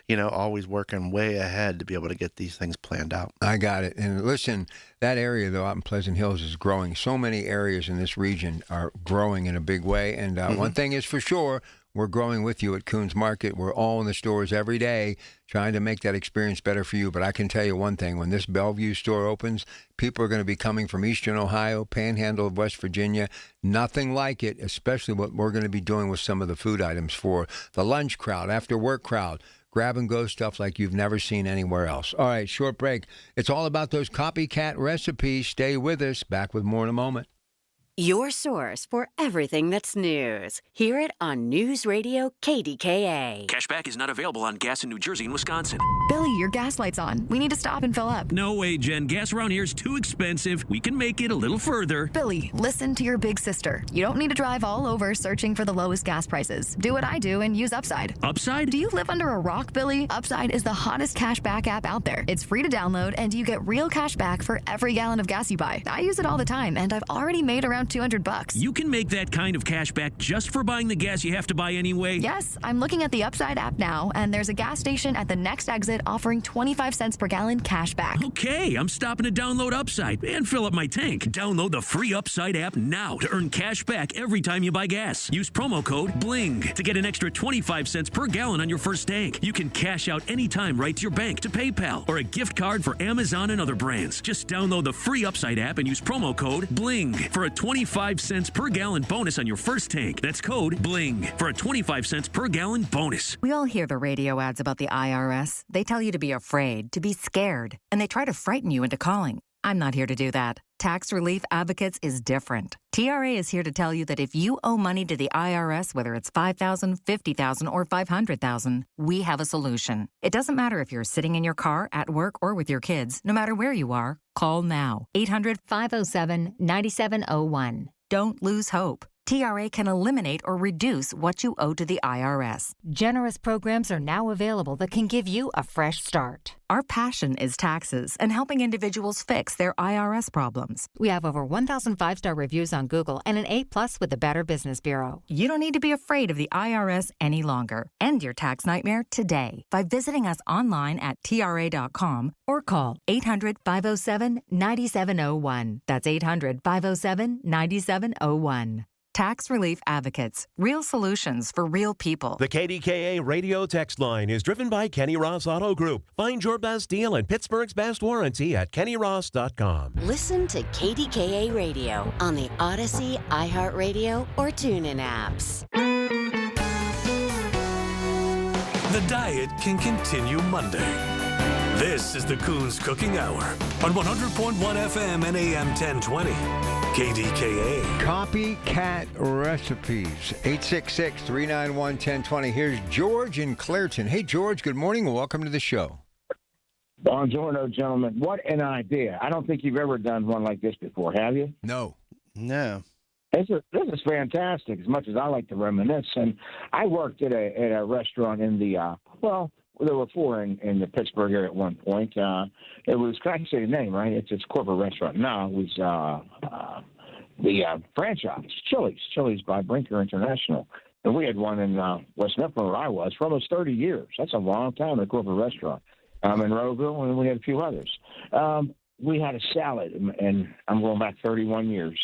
always working way ahead to be able to get these things planned out. I got it. And listen, that area, though, out in Pleasant Hills is growing. So many areas in this region are growing in a big way. And one thing is for sure, we're growing with you at Coons Market. We're all in the stores every day trying to make that experience better for you. But I can tell you one thing, when this Bellevue store opens, people are going to be coming from Eastern Ohio, Panhandle of West Virginia. Nothing like it, especially what we're going to be doing with some of the food items for the lunch crowd, after work crowd. Grab and go stuff like you've never seen anywhere else. All right, short break. It's all about those copycat recipes. Stay with us. Back with more in a moment. your source for everything that's news. Hear it on News Radio KDKA. Cashback is not available on gas in New Jersey and Wisconsin. Billy, your gas light's on. We need to stop and fill up. No way, Jen. Gas around here is too expensive. We can make it a little further. Billy, listen to your big sister. You don't need to drive all over searching for the lowest gas prices. Do what I do and use Upside. Upside? Do you live under a rock, Billy? Upside is the hottest cashback app out there. It's free to download, and you get real cash back for every gallon of gas you buy. I use it all the time, and I've already made around $200. You can make that kind of cash back just for buying the gas you have to buy anyway? Yes, I'm looking at the Upside app now, and there's a gas station at the next exit offering 25 cents per gallon cash back. Okay, I'm stopping to download Upside and fill up my tank. Download the free Upside app now to earn cash back every time you buy gas. Use promo code BLING to get an extra 25 cents per gallon on your first tank. You can cash out anytime right to your bank, to PayPal, or a gift card for Amazon and other brands. Just download the free Upside app and use promo code BLING for a 25 cents per gallon bonus on your first tank. That's code BLING for a 25 cents per gallon bonus. We all hear the radio ads about the IRS. They tell you to be afraid, to be scared, and they try to frighten you into calling. I'm not here to do that. Tax Relief Advocates is different. TRA is here to tell you that if you owe money to the IRS, whether it's $5,000, $50,000, or $500,000, we have a solution. It doesn't matter if you're sitting in your car, at work, or with your kids. No matter where you are, call now. 800-507-9701. Don't lose hope. TRA can eliminate or reduce what you owe to the IRS. Generous programs are now available that can give you a fresh start. Our passion is taxes and helping individuals fix their IRS problems. We have over 1,000 5-star reviews on Google and an A+ with the Better Business Bureau. You don't need to be afraid of the IRS any longer. End your tax nightmare today by visiting us online at TRA.com or call 800-507-9701. That's 800-507-9701. Tax Relief Advocates. Real solutions for real people. The KDKA radio text line is driven by Kenny Ross Auto Group. Find your best deal and Pittsburgh's best warranty at kennyross.com. Listen to KDKA Radio on the Odyssey, iHeartRadio, or TuneIn apps. The diet can continue Monday. This is the Coons Cooking Hour on 100.1 FM and AM 1020. KDKA. Copycat recipes. 866-391-1020. Here's George in Clairton. Hey, George, good morning and welcome to the show. Buongiorno, gentlemen. What an idea. I don't think you've ever done one like this before, have you? No. This is fantastic, as much as I like to reminisce. And I worked at a restaurant in the, there were four in the Pittsburgh area at one point. It was, can I say the name, right? It's a corporate restaurant. No, it was the franchise, Chili's by Brinker International. And we had one in West Mifflin where I was for almost 30 years. That's a long time in a corporate restaurant. In Rowville, and we had a few others. We had a salad, and I'm going back 31 years.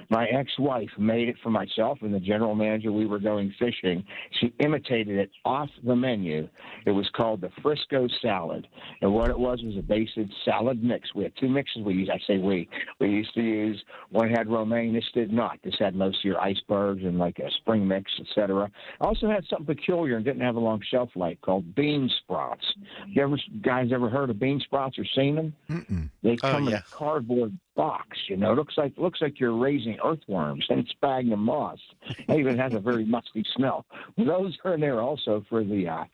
My ex-wife made it for myself and the general manager. We were going fishing. She imitated it off the menu. It was called the Frisco salad, and what it was a basic salad mix. We had two mixes we used. I say we used to use. One had romaine. This did not. This had most of your icebergs and like a spring mix, etc. Also had something peculiar and didn't have a long shelf life called bean sprouts. You guys ever heard of bean sprouts or seen them? Mm-mm. They come in a cardboard box, It looks like you're raising earthworms and sphagnum moss. It even has a very musty smell. Those are in there also for the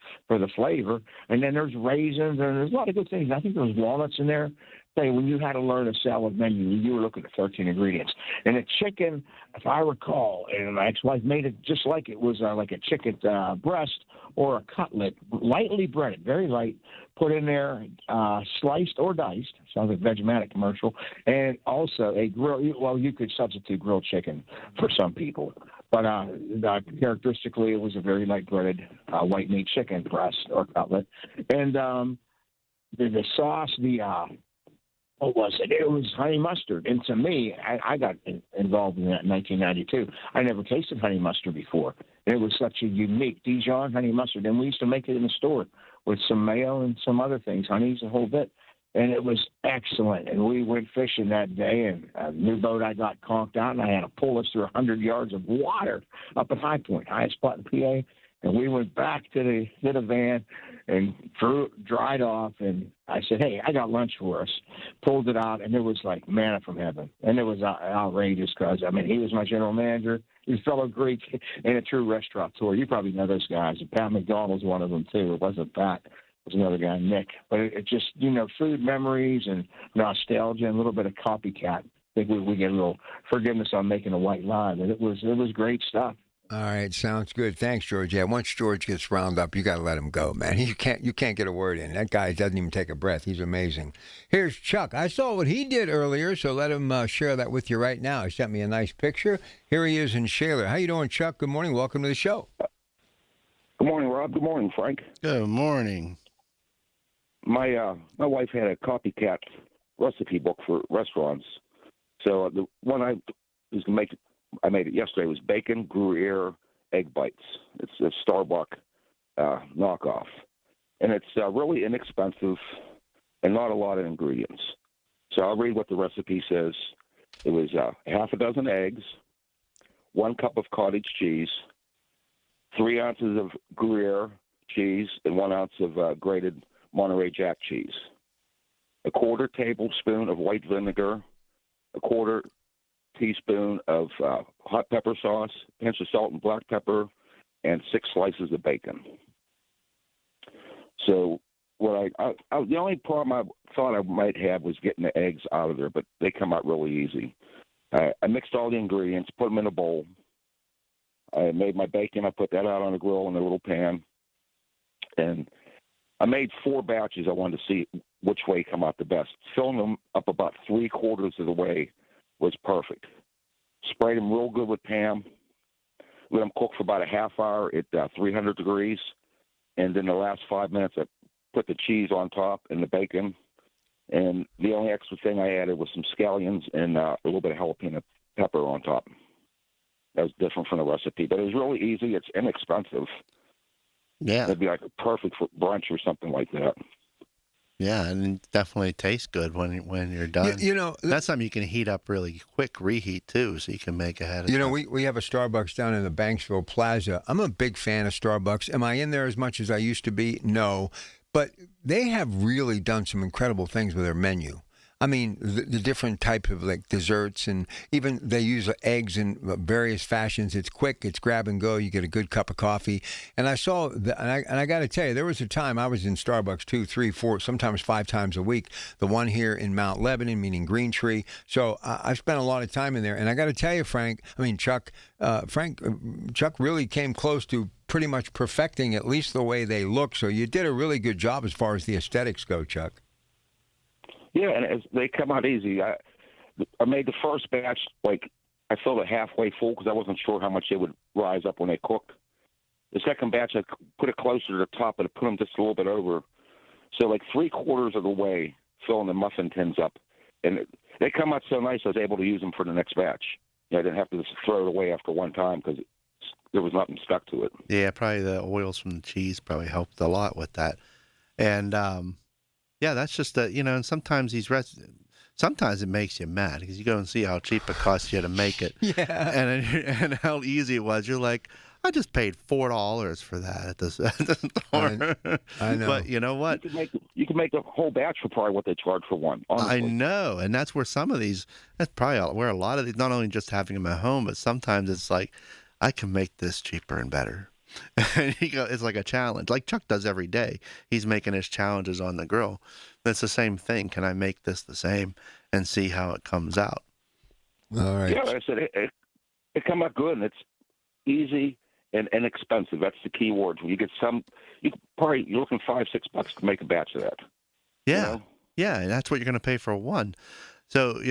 flavor. And then there's raisins and there's a lot of good things. I think there's walnuts in there. Say, when you had to learn a salad menu, you were looking at 13 ingredients. And the chicken, if I recall, and my ex-wife made it just like it was like a chicken breast or a cutlet, lightly breaded, very light, put in there, sliced or diced, sounds like a Vegemanic commercial, and also a grilled, well, you could substitute grilled chicken for some people. But characteristically, it was a very light breaded white meat chicken breast or cutlet. And the sauce, what was it? It was honey mustard. And to me, I got involved in that in 1992. I never tasted honey mustard before. It was such a unique Dijon honey mustard. And we used to make it in the store with some mayo and some other things, honeys, a whole bit. And it was excellent. And we went fishing that day, and a new boat I got conked out, and I had to pull us through 100 yards of water up at High Point, highest spot in PA. And we went back to the van and dried off. And I said, hey, I got lunch for us. Pulled it out, and it was like manna from heaven. And it was outrageous because, I mean, he was my general manager. He's a fellow Greek and a true restaurateur. You probably know those guys. And Pat McDonald's one of them, too. It wasn't Pat. It was another guy, Nick. But it just, you know, food memories and nostalgia and a little bit of copycat. I think we get a little forgiveness on making a white lie. But it was great stuff. All right, sounds good. Thanks, George. Yeah, once George gets wound up, you got to let him go, man. You can't get a word in. That guy doesn't even take a breath. He's amazing. Here's Chuck. I saw what he did earlier, so let him share that with you right now. He sent me a nice picture. Here he is in Shaler. How you doing, Chuck? Good morning. Welcome to the show. Good morning, Rob. Good morning, Frank. Good morning. My wife had a copycat recipe book for restaurants. So the one I made it yesterday was bacon Gruyere egg bites. It's a Starbucks knockoff, and it's really inexpensive and not a lot of ingredients. So I'll read what the recipe says. It was half a dozen eggs, 1 cup of cottage cheese, 3 ounces of Gruyere cheese, and 1 ounce of grated Monterey Jack cheese, a 1/4 tablespoon of white vinegar, a 1/4 teaspoon of hot pepper sauce, a pinch of salt and black pepper, and 6 slices of bacon. So what the only problem I thought I might have was getting the eggs out of there, but they come out really easy. I mixed all the ingredients, put them in a bowl. I made my bacon. I put that out on the grill in a little pan. And I made 4 batches. I wanted to see which way come out the best. Filling them up about 3/4 of the way was perfect. Sprayed them real good with Pam. Let them cook for about a half hour at 300 degrees. And then the last 5 minutes, I put the cheese on top and the bacon. And the only extra thing I added was some scallions and a little bit of jalapeno pepper on top. That was different from the recipe. But it was really easy. It's inexpensive. Yeah. It'd be like perfect for brunch or something like that. Yeah, and it definitely tastes good when you're done. You know, that's something you can heat up really quick, reheat too, so you can make ahead of time. You know, we have a Starbucks down in the Banksville Plaza. I'm a big fan of Starbucks. Am I in there as much as I used to be? No. But they have really done some incredible things with their menu. I mean, the different types of like desserts, and even they use eggs in various fashions. It's quick, it's grab and go. You get a good cup of coffee. And I saw, and I got to tell you, there was a time I was in Starbucks 2, 3, 4, sometimes 5 times a week. The one here in Mount Lebanon, meaning Green Tree. So I spent a lot of time in there. And I got to tell you, Chuck really came close to pretty much perfecting at least the way they look. So you did a really good job as far as the aesthetics go, Chuck. Yeah, and they come out easy. I made the first batch, like, I filled it halfway full because I wasn't sure how much they would rise up when they cooked. The second batch, I put it closer to the top, and I put them just a little bit over. So, like, 3/4 of the way, filling the muffin tins up. And they come out so nice, I was able to use them for the next batch. I didn't have to just throw it away after one time because there was nothing stuck to it. Yeah, probably the oils from the cheese probably helped a lot with that. And, yeah, that's just and sometimes sometimes it makes you mad because you go and see how cheap it costs you to make it. Yeah. And how easy it was. You're like, I just paid $4 for that at the store. I know. But you know what? You can make a whole batch for probably what they charge for one. Honestly. I know. And that's where that's probably where a lot of these, not only just having them at home, but sometimes it's like, I can make this cheaper and better. And it's like a challenge, like Chuck does every day. He's making his challenges on the grill. That's the same thing. Can I make this the same and see how it comes out? All right. Yeah, like I said, it come out good, and it's easy and inexpensive. That's the key word. When you get you're looking $5-6 to make a batch of that. Yeah, you know? Yeah, and that's what you're going to pay for one. So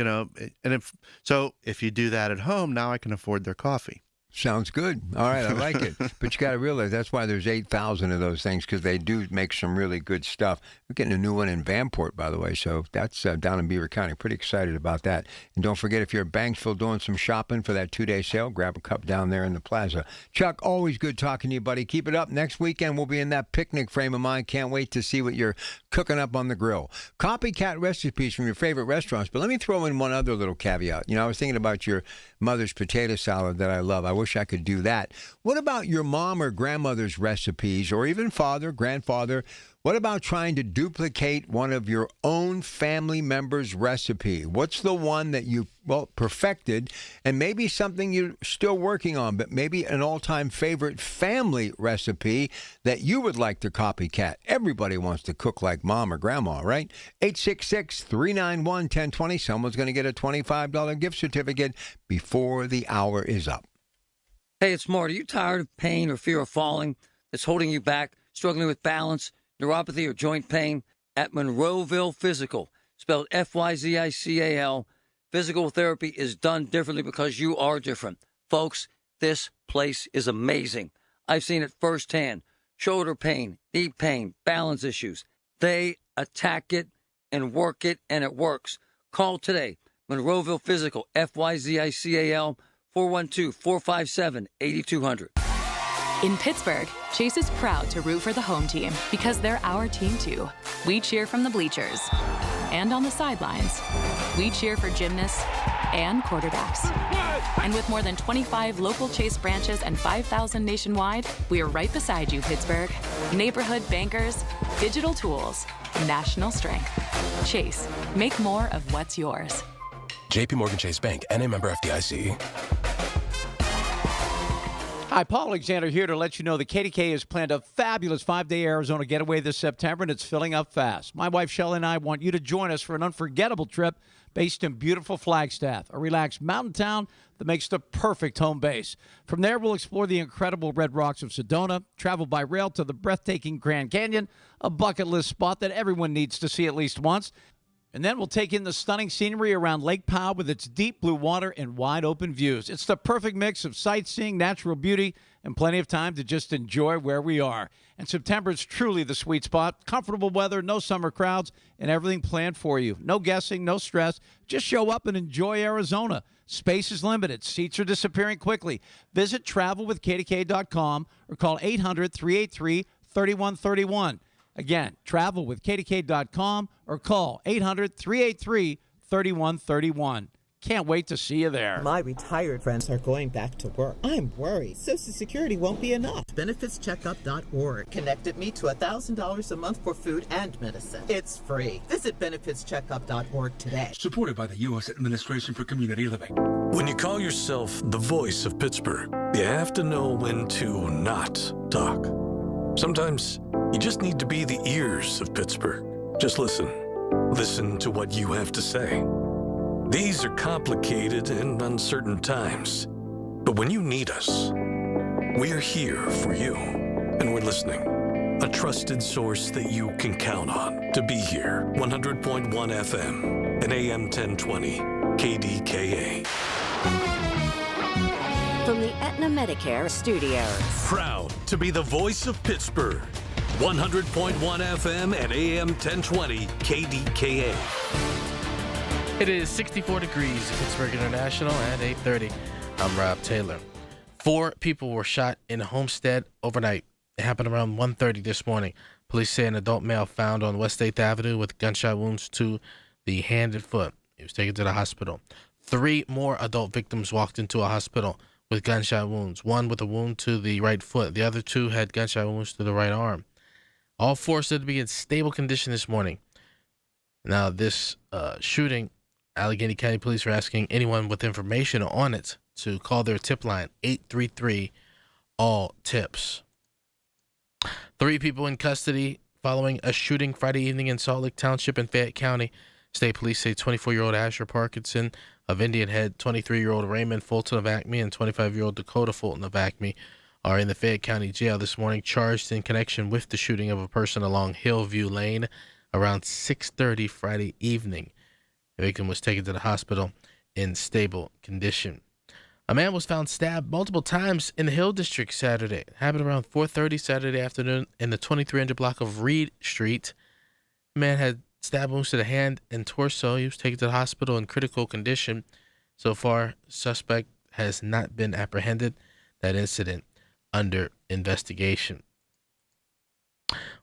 if you do that at home, now I can afford their coffee. Sounds good. All right, I like it. But you got to realize that's why there's 8,000 of those things, because they do make some really good stuff. We're getting a new one in Vanport, by the way, so that's down in Beaver County. Pretty excited about that. And don't forget, if you're at Banksville doing some shopping for that 2-day sale, grab a cup down there in the plaza. Chuck, always good talking to you, buddy. Keep it up. Next weekend, we'll be in that picnic frame of mind. Can't wait to see what you're cooking up on the grill. Copycat recipes from your favorite restaurants. But let me throw in one other little caveat. I was thinking about your mother's potato salad that I love. I wish I could do that. What about your mom or grandmother's recipes, or even father, grandfather? What about trying to duplicate one of your own family member's recipe? What's the one that you, perfected, and maybe something you're still working on, but maybe an all-time favorite family recipe that you would like to copycat? Everybody wants to cook like mom or grandma, right? 866-391-1020. Someone's going to get a $25 gift certificate before the hour is up. Hey, it's Marty. Are you tired of pain or fear of falling that's holding you back, struggling with balance, neuropathy, or joint pain? At Monroeville Physical, spelled F-Y-Z-I-C-A-L, physical therapy is done differently because you are different. Folks, this place is amazing. I've seen it firsthand. Shoulder pain, knee pain, balance issues. They attack it and work it, and it works. Call today. Monroeville Physical, F-Y-Z-I-C-A-L, 412-457-8200. In Pittsburgh, Chase is proud to root for the home team because they're our team too. We cheer from the bleachers and on the sidelines. We cheer for gymnasts and quarterbacks. And with more than 25 local Chase branches and 5,000 nationwide, we are right beside you, Pittsburgh. Neighborhood bankers, digital tools, national strength. Chase, make more of what's yours. JP Morgan Chase Bank, N.A. member FDIC. Hi, Paul Alexander here to let you know that KDKA has planned a fabulous 5-day Arizona getaway this September, and it's filling up fast. My wife, Shelley, and I want you to join us for an unforgettable trip based in beautiful Flagstaff, a relaxed mountain town that makes the perfect home base. From there, we'll explore the incredible red rocks of Sedona, travel by rail to the breathtaking Grand Canyon, a bucket list spot that everyone needs to see at least once. And then we'll take in the stunning scenery around Lake Powell with its deep blue water and wide open views. It's the perfect mix of sightseeing, natural beauty, and plenty of time to just enjoy where we are. And September is truly the sweet spot. Comfortable weather, no summer crowds, and everything planned for you. No guessing, no stress. Just show up and enjoy Arizona. Space is limited. Seats are disappearing quickly. Visit travelwithkdk.com or call 800-383-3131. Again, travel with KDK.com or call 800-383-3131. Can't wait to see you there. My retired friends are going back to work. I'm worried Social Security won't be enough. BenefitsCheckup.org connected me to $1,000 a month for food and medicine. It's free. Visit BenefitsCheckup.org today. Supported by the U.S. Administration for Community Living. When you call yourself the voice of Pittsburgh, you have to know when to not talk. Sometimes you just need to be the ears of Pittsburgh. Just listen. Listen to what you have to say. These are complicated and uncertain times. But when you need us, we're here for you. And we're listening. A trusted source that you can count on to be here. 100.1 FM and AM 1020 KDKA. From the Aetna Medicare Studios. Proud to be the voice of Pittsburgh. 100.1 FM and AM 1020 KDKA. It is 64 degrees at Pittsburgh International at 8:30. I'm Rob Taylor. 4 people were shot in Homestead overnight. It happened around 1:30 this morning. Police say an adult male found on West 8th Avenue with gunshot wounds to the hand and foot. He was taken to the hospital. 3 more adult victims walked into a hospital with gunshot wounds. 1 with a wound to the right foot. The other 2 had gunshot wounds to the right arm. All 4 said to be in stable condition this morning. Now, this shooting, Allegheny County Police are asking anyone with information on it to call their tip line, 833-ALL-TIPS. 3 people in custody following a shooting Friday evening in Salt Lake Township in Fayette County. State police say 24-year-old Asher Parkinson of Indian Head, 23-year-old Raymond Fulton of Acme, and 25-year-old Dakota Fulton of Acme are in the Fayette County Jail this morning, charged in connection with the shooting of a person along Hillview Lane around 6:30 Friday evening. The victim was taken to the hospital in stable condition. A man was found stabbed multiple times in the Hill District Saturday. It happened around 4:30 Saturday afternoon in the 2300 block of Reed Street. The man had stab wounds to the hand and torso. He was taken to the hospital in critical condition. So far, suspect has not been apprehended. That incident under investigation.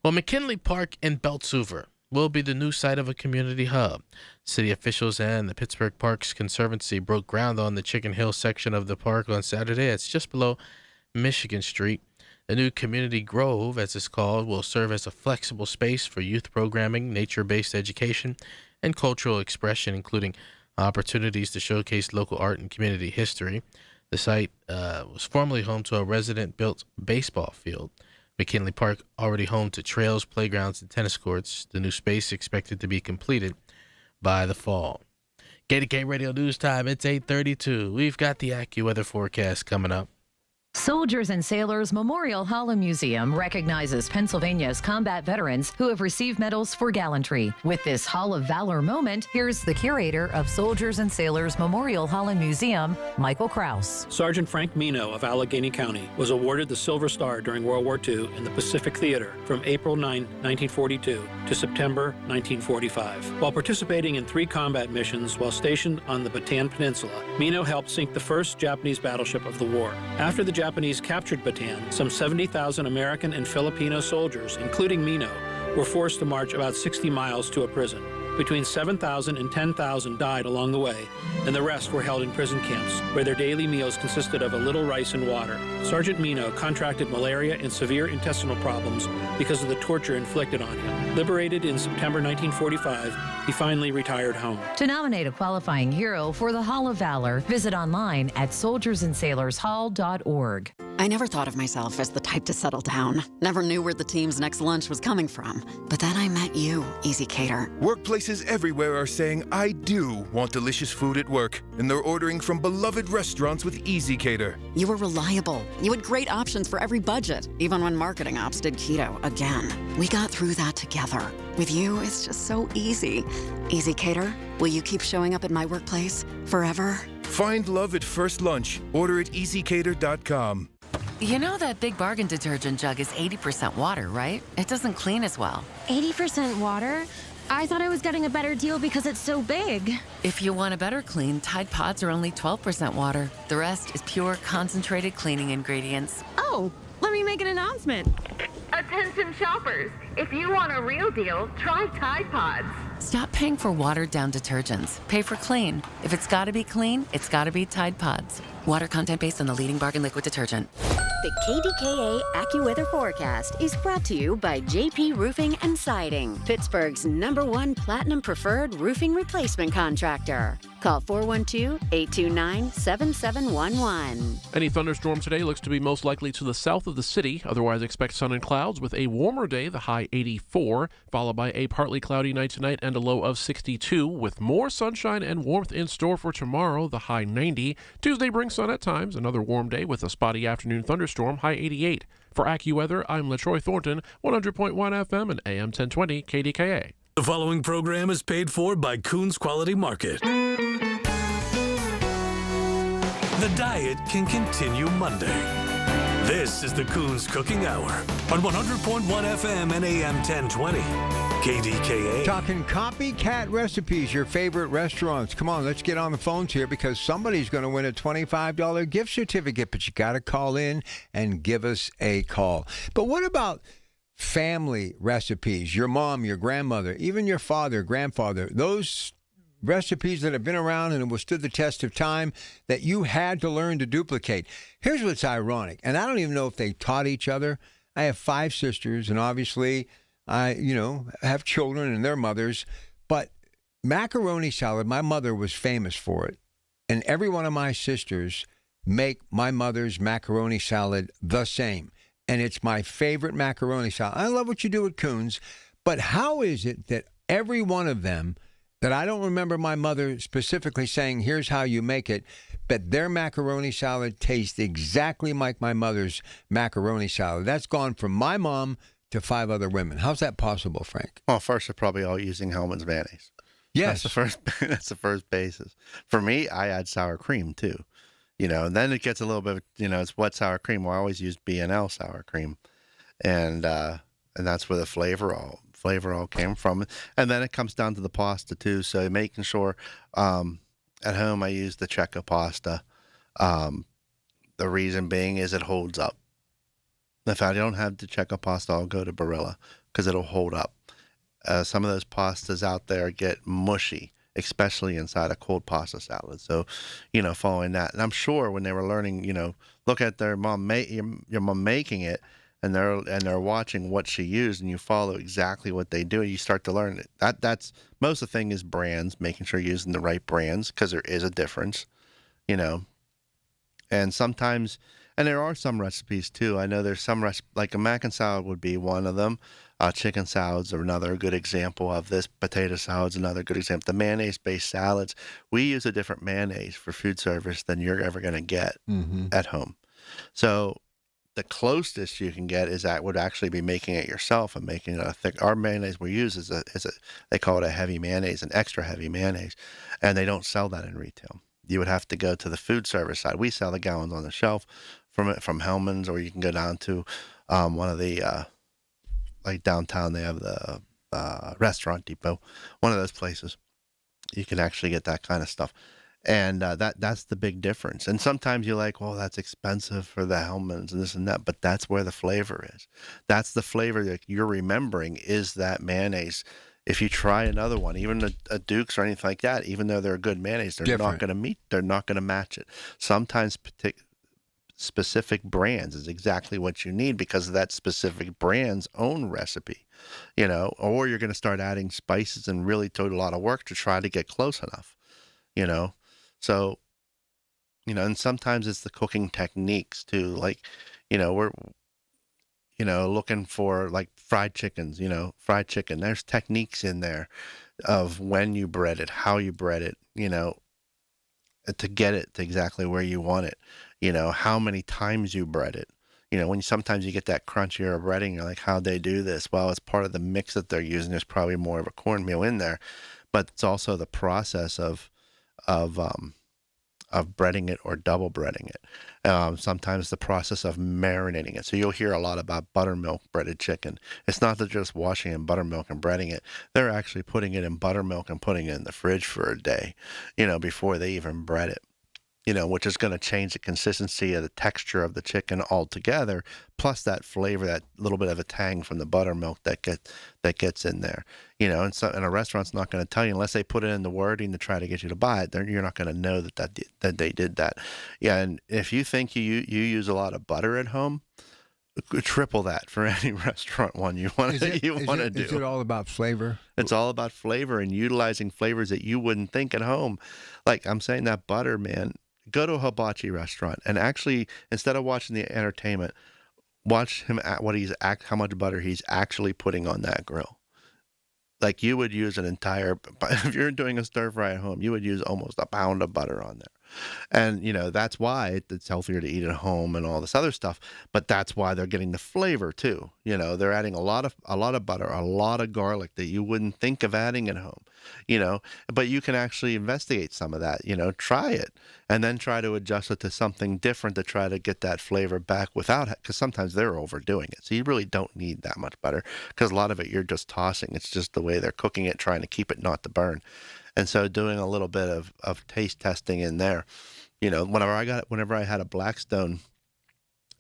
Well, McKinley Park in Beltsuver will be the new site of a community hub. City officials and the Pittsburgh Parks Conservancy broke ground on the Chicken Hill section of the park on Saturday. It's just below Michigan Street. The new Community Grove, as it's called, will serve as a flexible space for youth programming, nature-based education, and cultural expression, including opportunities to showcase local art and community history. The site was formerly home to a resident-built baseball field. McKinley Park already home to trails, playgrounds, and tennis courts. The new space expected to be completed by the fall. KDKA Radio News Time, it's 8:32. We've got the AccuWeather forecast coming up. Soldiers and Sailors Memorial Hall and Museum recognizes Pennsylvania's combat veterans who have received medals for gallantry. With this Hall of Valor moment, here's the curator of Soldiers and Sailors Memorial Hall and Museum, Michael Kraus. Sergeant Frank Mino of Allegheny County was awarded the Silver Star during World War II in the Pacific Theater from April 9, 1942 to September 1945. While participating in 3 combat missions while stationed on the Bataan Peninsula, Mino helped sink the first Japanese battleship of the war. After the Japanese captured Bataan, some 70,000 American and Filipino soldiers, including Mino, were forced to march about 60 miles to a prison. Between 7,000 and 10,000 died along the way, and the rest were held in prison camps, where their daily meals consisted of a little rice and water. Sergeant Mino contracted malaria and severe intestinal problems because of the torture inflicted on him. Liberated in September 1945, he finally retired home. To nominate a qualifying hero for the Hall of Valor, visit online at soldiersandsailorshall.org. I never thought of myself as the type to settle down. Never knew where the team's next lunch was coming from. But then I met you, Easy Cater. Workplaces everywhere are saying, I do want delicious food at work. And they're ordering from beloved restaurants with Easy Cater. You were reliable. You had great options for every budget, even when marketing ops did keto again. We got through that together. With you, it's just so easy. Easy Cater, will you keep showing up at my workplace forever? Find love at first lunch. Order at easycater.com. You know that Big Bargain detergent jug is 80% water, right? It doesn't clean as well. 80% water? I thought I was getting a better deal because it's so big. If you want a better clean, Tide Pods are only 12% water. The rest is pure, concentrated cleaning ingredients. Oh, let me make an announcement. Attention shoppers, if you want a real deal, try Tide Pods. Stop paying for watered-down detergents. Pay for clean. If it's got to be clean, it's got to be Tide Pods. Water content based on the leading bargain liquid detergent. The KDKA AccuWeather forecast is brought to you by JP Roofing and Siding, Pittsburgh's #1 Platinum Preferred Roofing Replacement Contractor. Call 412-829-7711. Any thunderstorm today looks to be most likely to the south of the city. Otherwise, expect sun and clouds with a warmer day, the high 84, followed by a partly cloudy night tonight and a low of 62, with more sunshine and warmth in store for tomorrow, the high 90. Tuesday brings sun at times, another warm day with a spotty afternoon thunderstorm, high 88. For AccuWeather, I'm LaTroy Thornton, 100.1 FM and AM 1020 KDKA. The following program is paid for by Coons Quality Market. The diet can continue Monday. This is the Coons Cooking Hour on 100.1 FM and AM 1020. KDKA. Talking copycat recipes, your favorite restaurants. Come on, let's get on the phones here because somebody's going to win a $25 gift certificate, but you got to call in and give us a call. But what about family recipes? Your mom, your grandmother, even your father, grandfather, those recipes that have been around and have withstood the test of time that you had to learn to duplicate. Here's what's ironic, and I don't even know if they taught each other. I have 5 sisters, and obviously I, have children and their mothers, but macaroni salad, my mother was famous for it. And every one of my sisters make my mother's macaroni salad the same. And it's my favorite macaroni salad. I love what you do at Coons, but how is it that every one of them, that I don't remember my mother specifically saying, here's how you make it, but their macaroni salad tastes exactly like my mother's macaroni salad? That's gone from my mom to 5 other women. How's that possible, Frank? Well, first, they're probably all using Hellman's mayonnaise. Yes. That's the first basis. For me, I add sour cream, too. And then it gets a little bit, it's wet sour cream. Well, I always use B&L sour cream. And that's where the flavor all came from. And then it comes down to the pasta, too. So making sure at home I use the Checa pasta. The reason being is it holds up. If I don't have the Checa pasta, I'll go to Barilla because it'll hold up. Some of those pastas out there get mushy, especially inside a cold pasta salad. So, following that, and I'm sure when they were learning, look at their mom, your mom making it, and they're watching what she used, and you follow exactly what they do, and you start to learn it. That's most of the thing is brands, making sure you're using the right brands, because there is a difference, and sometimes, and there are some recipes too. I know there's some like a mac and salad would be one of them. Chicken salads are another good example of this. Potato salads, another good example. The mayonnaise-based salads, we use a different mayonnaise for food service than you're ever going to get at home. So the closest you can get is that would actually be making it yourself and making it a thick. Our mayonnaise we use is they call it a heavy mayonnaise, an extra heavy mayonnaise, and they don't sell that in retail. You would have to go to the food service side. We sell the gallons on the shelf from Hellman's, or you can go down to one of the like downtown. They have the Restaurant Depot, one of those places. You can actually get that kind of stuff. And that's the big difference. And sometimes you're like, well, that's expensive for the Hellmann's and this and that, but that's where the flavor is. That's the flavor that you're remembering is that mayonnaise. If you try another one, even a Duke's or anything like that, even though they're a good mayonnaise, they're not going to match it. Sometimes specific brands is exactly what you need because of that specific brand's own recipe, or you're going to start adding spices and really do a lot of work to try to get close enough, So, and sometimes it's the cooking techniques too. Like, we're, looking for like fried chickens, fried chicken. There's techniques in there of when you bread it, how you bread it, to get it to exactly where you want it, how many times you bread it. When sometimes you get that crunchier breading, you're like, how'd they do this? Well, it's part of the mix that they're using. There's probably more of a cornmeal in there, but it's also the process of breading it or double breading it. Sometimes the process of marinating it. So you'll hear a lot about buttermilk breaded chicken. It's not that just washing in buttermilk and breading it. They're actually putting it in buttermilk and putting it in the fridge for a day, before they even bread it. Which is going to change the consistency of the texture of the chicken altogether, plus that flavor, that little bit of a tang from the buttermilk that gets in there. And a restaurant's not going to tell you unless they put it in the wording to try to get you to buy it. You're not going to know that they did that. Yeah, and if you think you use a lot of butter at home, triple that for any restaurant one you want to do. Is it all about flavor? It's all about flavor and utilizing flavors that you wouldn't think at home. Like I'm saying, that butter, man. Go to a hibachi restaurant and actually, instead of watching the entertainment, watch him at how much butter he's actually putting on that grill. Like you would use if you're doing a stir fry at home, you would use almost a pound of butter on there. And, that's why it's healthier to eat at home and all this other stuff. But that's why they're getting the flavor too. They're adding a lot of butter, a lot of garlic that you wouldn't think of adding at home, but you can actually investigate some of that, try it and then try to adjust it to something different to try to get that flavor back because sometimes they're overdoing it. So you really don't need that much butter because a lot of it you're just tossing. It's just the way they're cooking it, trying to keep it not to burn. And so doing a little bit of taste testing in there, whenever I had a Blackstone,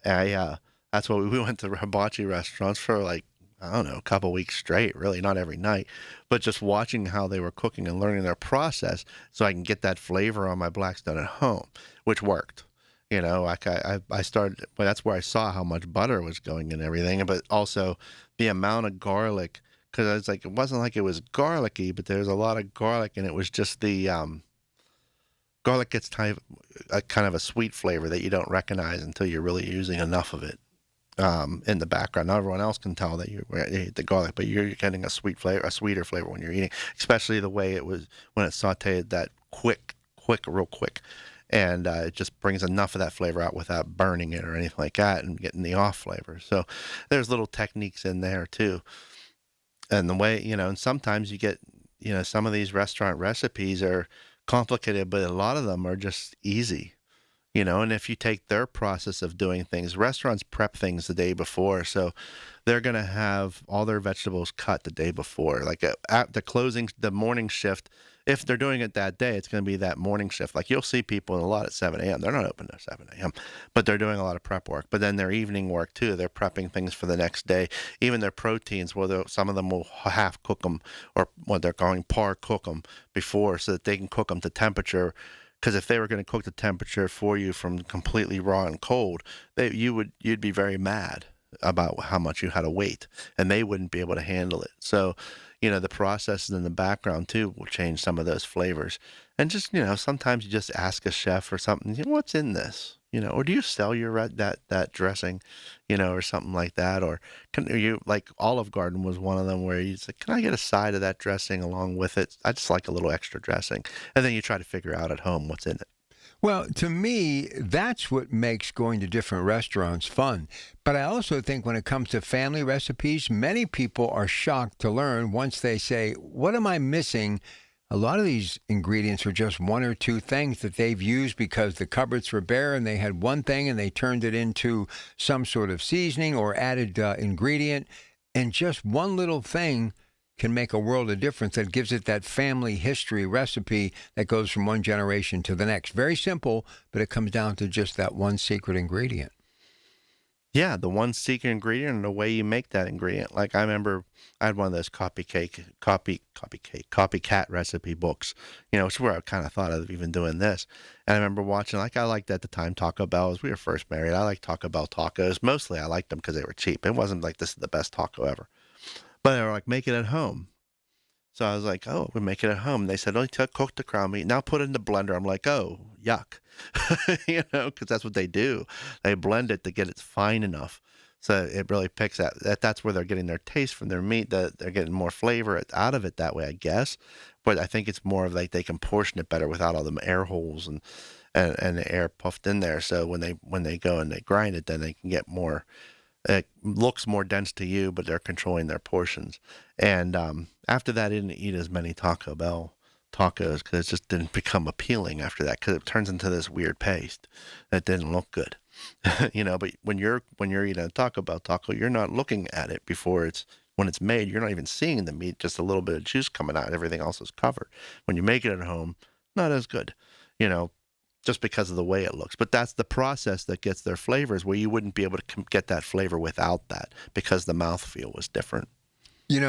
that's what we went to hibachi restaurants for like, I don't know, a couple weeks straight, really not every night, but just watching how they were cooking and learning their process so I can get that flavor on my Blackstone at home, which worked. I started, but that's where I saw how much butter was going and everything, but also the amount of garlic. Because I was like, it wasn't like it was garlicky, but there's a lot of garlic, and it was just the garlic gets kind of a sweet flavor that you don't recognize until you're really using enough of it in the background. Not everyone else can tell that you ate the garlic, but you're getting a sweeter flavor when you're eating, especially the way it was when it sauteed that real quick. And it just brings enough of that flavor out without burning it or anything like that and getting the off flavor. So there's little techniques in there too. And the way, and sometimes you get, some of these restaurant recipes are complicated, but a lot of them are just easy, and if you take their process of doing things, restaurants prep things the day before. So they're going to have all their vegetables cut the day before. Like at the morning shift if they're doing it that day, it's going to be that morning shift. Like you'll see people in a lot at 7 a.m. They're not open at 7 a.m., but they're doing a lot of prep work. But then their evening work too. They're prepping things for the next day. Even their proteins, some of them will half cook them, or what they're calling par cook them before, so that they can cook them to temperature. Because if they were going to cook the temperature for you from completely raw and cold, you'd be very mad about how much you had to wait, and they wouldn't be able to handle it. So, the processes in the background too will change some of those flavors. And just, sometimes you just ask a chef or something, what's in this? Or do you sell your that dressing, or something like that? Or like Olive Garden was one of them where you say, can I get a side of that dressing along with it? I just like a little extra dressing. And then you try to figure out at home what's in it. Well, to me, that's what makes going to different restaurants fun. But I also think when it comes to family recipes, many people are shocked to learn once they say, what am I missing? A lot of these ingredients are just one or two things that they've used because the cupboards were bare and they had one thing and they turned it into some sort of seasoning or added ingredient. And just one little thing can make a world of difference that gives it that family history recipe that goes from one generation to the next. Very simple, but it comes down to just that one secret ingredient. Yeah, the one secret ingredient and the way you make that ingredient. Like I remember I had one of those copycat recipe books, which is where I kind of thought of even doing this. And I remember watching, I liked at the time Taco Bell. As we were first married, I liked Taco Bell tacos. Mostly I liked them because they were cheap. It wasn't like this is the best taco ever. But they were like, make it at home. So I was like, oh, we make it at home. They said, oh, cook the ground meat. Now put it in the blender. I'm like, oh, yuck. Because that's what they do. They blend it to get it fine enough. So it really picks that's where they're getting their taste from their meat. They're getting more flavor out of it that way, I guess. But I think it's more of like they can portion it better without all them air holes and the air puffed in there. So when they go and they grind it, then they can get more. It looks more dense to you, but they're controlling their portions. And after that, I didn't eat as many Taco Bell tacos because it just didn't become appealing after that because it turns into this weird paste that didn't look good. But when you're eating a Taco Bell taco, you're not looking at it when it's made. You're not even seeing the meat, just a little bit of juice coming out. Everything else is covered. When you make it at home, not as good. Just because of the way it looks. But that's the process that gets their flavors where you wouldn't be able to get that flavor without that because the mouthfeel was different.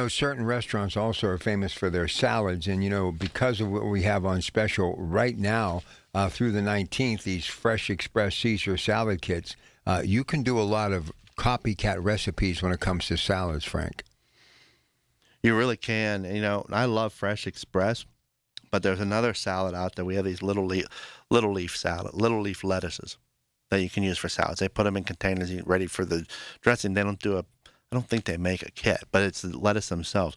Certain restaurants also are famous for their salads. And, because of what we have on special right now through the 19th, these Fresh Express Caesar salad kits, you can do a lot of copycat recipes when it comes to salads, Frank. You really can. I love Fresh Express. But there's another salad out there. We have these little leaf lettuces that you can use for salads. They put them in containers ready for the dressing. They don't I don't think they make a kit, but it's the lettuce themselves.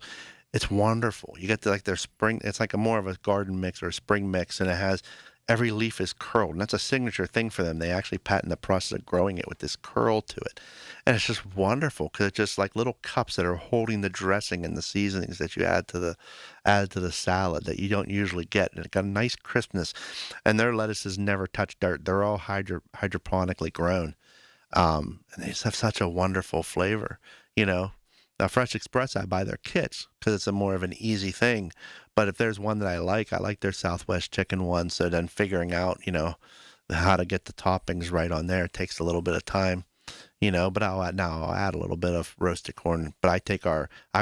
It's wonderful. You get their spring. It's like more of a garden mix or a spring mix, and it has every leaf is curled, and that's a signature thing for them. They actually patent the process of growing it with this curl to it, and it's just wonderful because it's just like little cups that are holding the dressing and the seasonings that you add to the salad that you don't usually get, and it got a nice crispness. And their lettuces never touch dirt; they're all hydroponically grown, and they just have such a wonderful flavor. Now, Fresh Express, I buy their kits because it's a more of an easy thing. But if there's one that I like their Southwest chicken one. So then figuring out, how to get the toppings right on there takes a little bit of time, But I'll add a little bit of roasted corn. But I've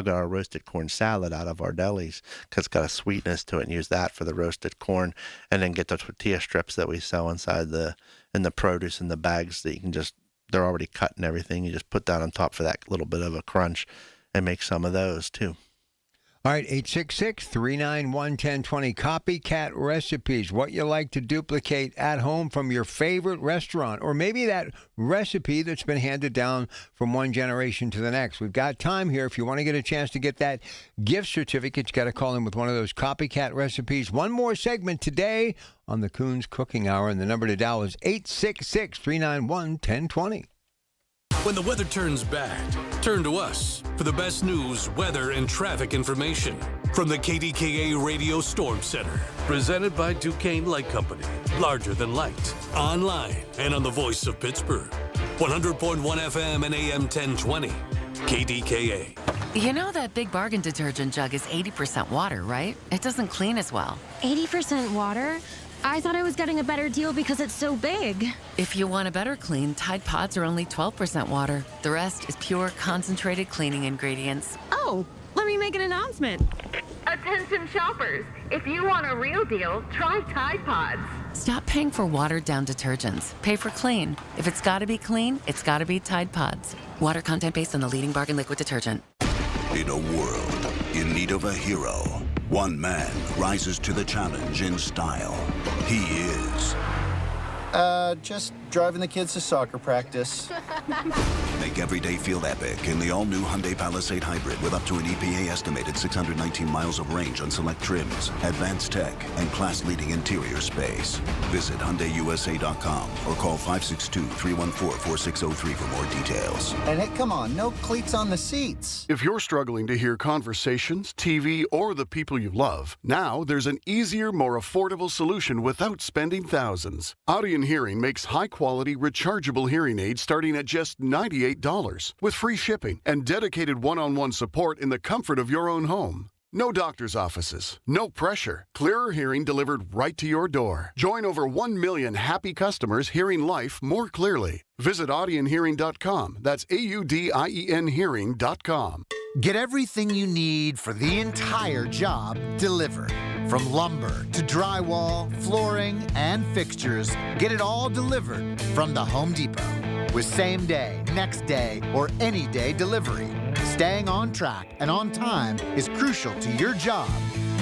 got our roasted corn salad out of our delis because it's got a sweetness to it, and use that for the roasted corn, and then get the tortilla strips that we sell in the produce in the bags that you can they're already cut and everything. You just put that on top for that little bit of a crunch and make some of those too. All right, 866-391-1020. Copycat recipes, what you like to duplicate at home from your favorite restaurant, or maybe that recipe that's been handed down from one generation to the next. We've got time here. If you want to get a chance to get that gift certificate, you got to call in with one of those copycat recipes. One more segment today on the Coons Cooking Hour, and the number to dial is 866-391-1020. When the weather turns bad, turn to us for the best news, weather, and traffic information from the KDKA Radio Storm Center. Presented by Duquesne Light Company. Larger than light. Online and on the voice of Pittsburgh. 100.1 FM and AM 1020. KDKA. You know that Big Bargain detergent jug is 80% water, right? It doesn't clean as well. 80% water? I thought I was getting a better deal because it's so big. If you want a better clean, Tide Pods are only 12% water. The rest is pure, concentrated cleaning ingredients. Oh, let me make an announcement. Attention shoppers, if you want a real deal, try Tide Pods. Stop paying for watered-down detergents. Pay for clean. If it's got to be clean, it's got to be Tide Pods. Water content based on the leading bargain liquid detergent. In a world in need of a hero, one man rises to the challenge in style. He is... just driving the kids to soccer practice. Make every day feel epic in the all-new Hyundai Palisade Hybrid with up to an EPA-estimated 619 miles of range on select trims, advanced tech, and class-leading interior space. Visit HyundaiUSA.com or call 562-314-4603 for more details. And hey, come on, no cleats on the seats. If you're struggling to hear conversations, TV, or the people you love, now there's an easier, more affordable solution without spending thousands. Audion Hearing makes high-quality, rechargeable hearing aids starting at just $98 with free shipping and dedicated one-on-one support in the comfort of your own home. No doctor's offices, no pressure. Clearer hearing delivered right to your door. Join over 1 million happy customers hearing life more clearly. Visit audionhearing.com. That's AUDIEN hearing.com. Get everything you need for the entire job delivered. From lumber to drywall, flooring, and fixtures, get it all delivered from the Home Depot. With same day, next day, or any day delivery. Staying on track and on time is crucial to your job.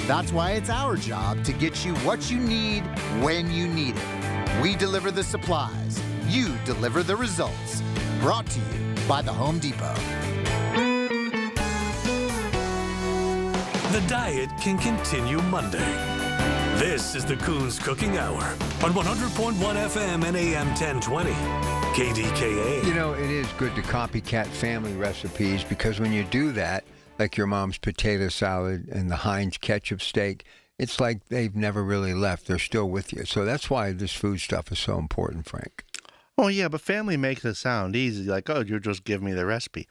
That's why it's our job to get you what you need when you need it. We deliver the supplies. You deliver the results. Brought to you by the Home Depot. The diet can continue Monday. This is the Coons Cooking Hour on 100.1 FM and AM 1020. KDKA. You know, it is good to copycat family recipes because when you do that, like your mom's potato salad and the Heinz ketchup steak, it's like they've never really left. They're still with you. So that's why this food stuff is so important, Frank. Well, yeah, but family makes it sound easy. Like, oh, you just give me the recipe.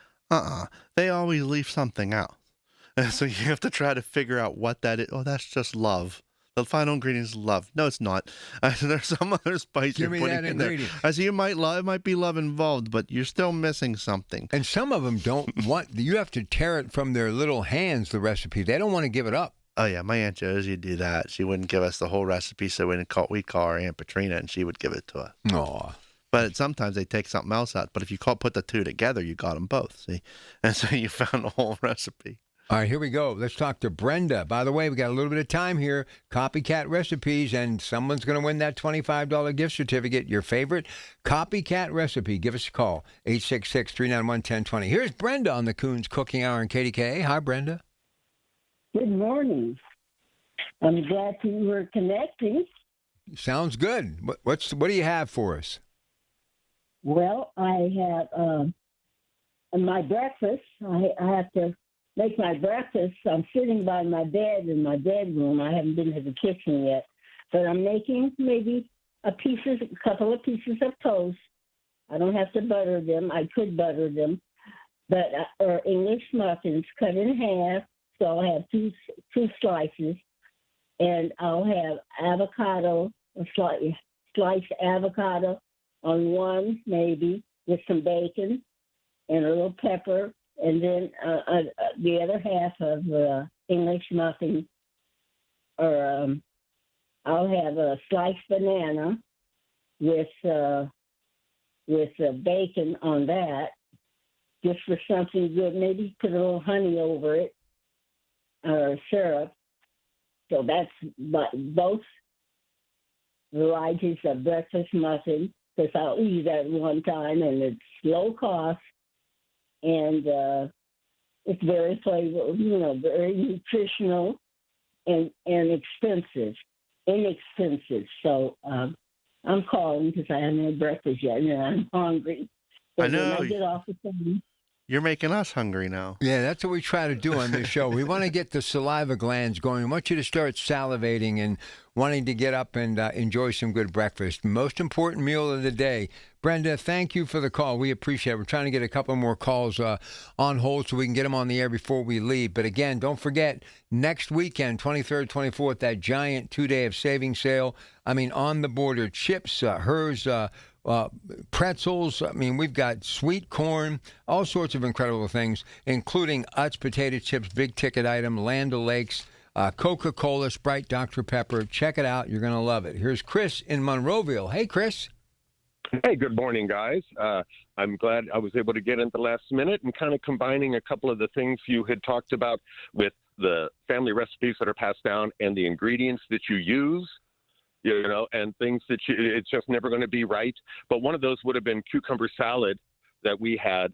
They always leave something out. And so you have to try to figure out what that is. Oh, that's just love. The final ingredient is love. No, it's not. There's some other spice Give you're me putting that in there. I see it might be love involved, but you're still missing something. And some of them don't want, you have to tear it from their little hands, the recipe. They don't want to give it up. Oh, yeah, my Aunt Josie would do that. She wouldn't give us the whole recipe, so we call her Aunt Patrina, and she would give it to us. Aw. But sometimes they take something else out. But if you put the two together, you got them both, see? And so you found the whole recipe. All right, here we go. Let's talk to Brenda. By the way, we got a little bit of time here. Copycat recipes, and someone's going to win that $25 gift certificate. Your favorite copycat recipe. Give us a call, 866-391-1020. Here's Brenda on the Coons Cooking Hour in KDKA. Hi, Brenda. Good morning. I'm glad you were connecting. Sounds good. What do you have for us? Well, I have my breakfast. I have to make my breakfast. I'm sitting by my bed in my bedroom. I haven't been to the kitchen yet, but I'm making maybe a couple of pieces of toast. I don't have to butter them. I could butter them, but or English muffins cut in half. So I'll have two slices, and I'll have avocado, sliced avocado on one, maybe with some bacon and a little pepper. And then the other half of English muffin, or I'll have a sliced banana with bacon on that, just for something good. Maybe put a little honey over it, or syrup. So that's both varieties of breakfast muffin, because I'll eat that one time, and it's low cost. And it's very flavorful, very nutritional and inexpensive. So I'm calling because I haven't had breakfast yet, and I'm hungry. So I know. When I get off the phone, You're making us hungry now. Yeah, that's what we try to do on this show. We want to get the saliva glands going. We want you to start salivating, and wanting to get up and enjoy some good breakfast. Most important meal of the day. Brenda, thank you for the call. We appreciate it. We're trying to get a couple more calls on hold so we can get them on the air before we leave. But again, don't forget, next weekend, 23rd, 24th, that giant 2-day of savings sale. I mean, on the border, chips, hers, pretzels. I mean, we've got sweet corn, all sorts of incredible things, including Utz potato chips, big ticket item, Land O'Lakes, Coca-Cola, Sprite, Dr. Pepper. Check it out. You're going to love it. Here's Chris in Monroeville. Hey, Chris. Hey, good morning, guys. I'm glad I was able to get in the last minute and kind of combining a couple of the things you had talked about with the family recipes that are passed down and the ingredients that you use, you know, and things that it's just never going to be right. But one of those would have been cucumber salad that we had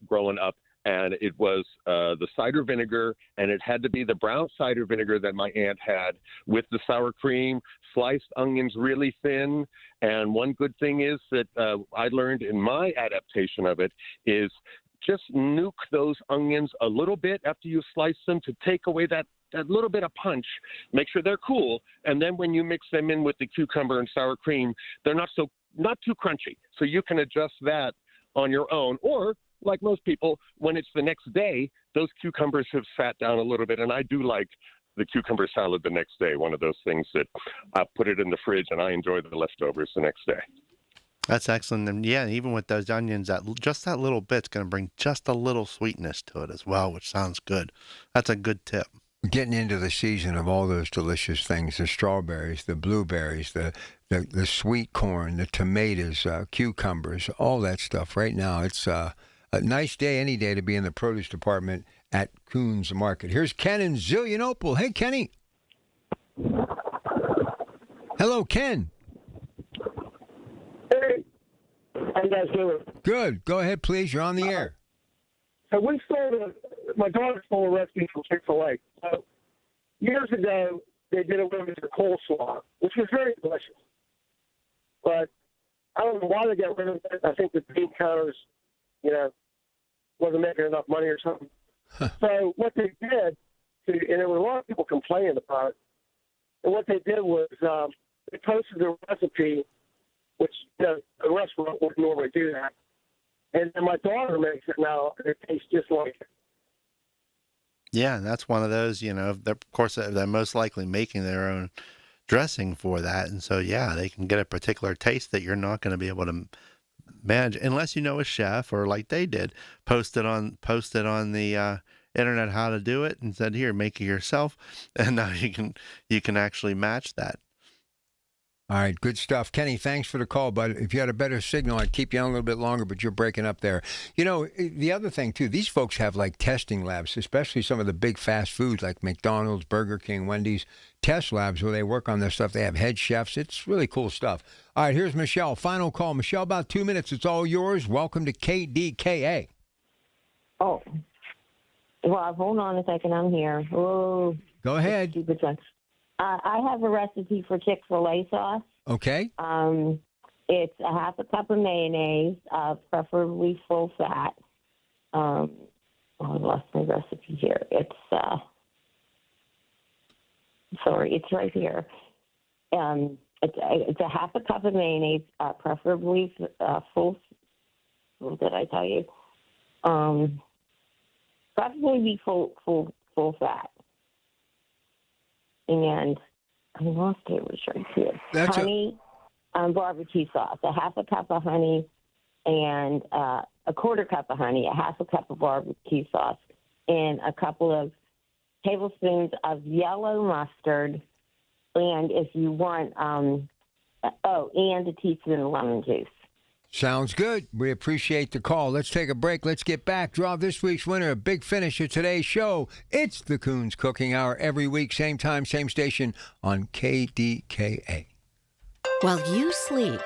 growing up. And it was the cider vinegar, and it had to be the brown cider vinegar that my aunt had with the sour cream, sliced onions really thin. And one good thing is that I learned in my adaptation of it is just nuke those onions a little bit after you slice them to take away that little bit of punch. Make sure they're cool. And then when you mix them in with the cucumber and sour cream, they're not too crunchy. So you can adjust that on your own. Or like most people, when it's the next day, those cucumbers have sat down a little bit. And I do like the cucumber salad the next day, one of those things that I put it in the fridge and I enjoy the leftovers the next day. That's excellent. And yeah, even with those onions, that little bit's going to bring just a little sweetness to it as well, which sounds good. That's a good tip. Getting into the season of all those delicious things, the strawberries, the blueberries, the sweet corn, the tomatoes, cucumbers, all that stuff. Right now, it's a nice day, any day, to be in the produce department at Coons Market. Here's Ken in Zillionople. Hey, Kenny. Hello, Ken. Hey, how you guys doing? Good. Go ahead, please. You're on the air. So we stole my daughter stole a recipe from Chick-fil-A. So years ago, they did away with their coleslaw, which was very delicious. But I don't know why they got rid of it. I think the bean counters, wasn't making enough money or something. So what they did, and there were a lot of people complaining about it, and what they did was they posted a recipe, which a restaurant wouldn't normally do that. And then my daughter makes it now, and it tastes just like it. Yeah, that's one of those, of course, they're most likely making their own dressing for that. And so, yeah, they can get a particular taste that you're not going to be able to manage unless you know a chef or like they did, posted on the internet how to do it and said, here, make it yourself. And now you can actually match that. All right, good stuff. Kenny, thanks for the call, bud. If you had a better signal, I'd keep you on a little bit longer, but you're breaking up there. The other thing, too, these folks have, like, testing labs, especially some of the big fast foods like McDonald's, Burger King, Wendy's, test labs where they work on this stuff. They have head chefs. It's really cool stuff. All right, here's Michelle. Final call. Michelle, about 2 minutes. It's all yours. Welcome to KDKA. Oh. Well, hold on a second. I'm here. Oh. Go ahead. Stupid one. I have a recipe for Chick-fil-A sauce. Okay. It's a half a cup of mayonnaise, preferably full fat. I lost my recipe here. It's right here. It's a half a cup of mayonnaise, preferably full. What did I tell you? Preferably be full fat. And I lost it. It was right here. Honey, barbecue sauce. A half a cup of honey and a quarter cup of honey, a half a cup of barbecue sauce, and a couple of tablespoons of yellow mustard. And if you want, and a teaspoon of lemon juice. Sounds good. We appreciate the call. Let's take a break. Let's get back. Draw this week's winner. A big finish of today's show. It's the Coons Cooking Hour every week, same time, same station on KDKA. While you sleep,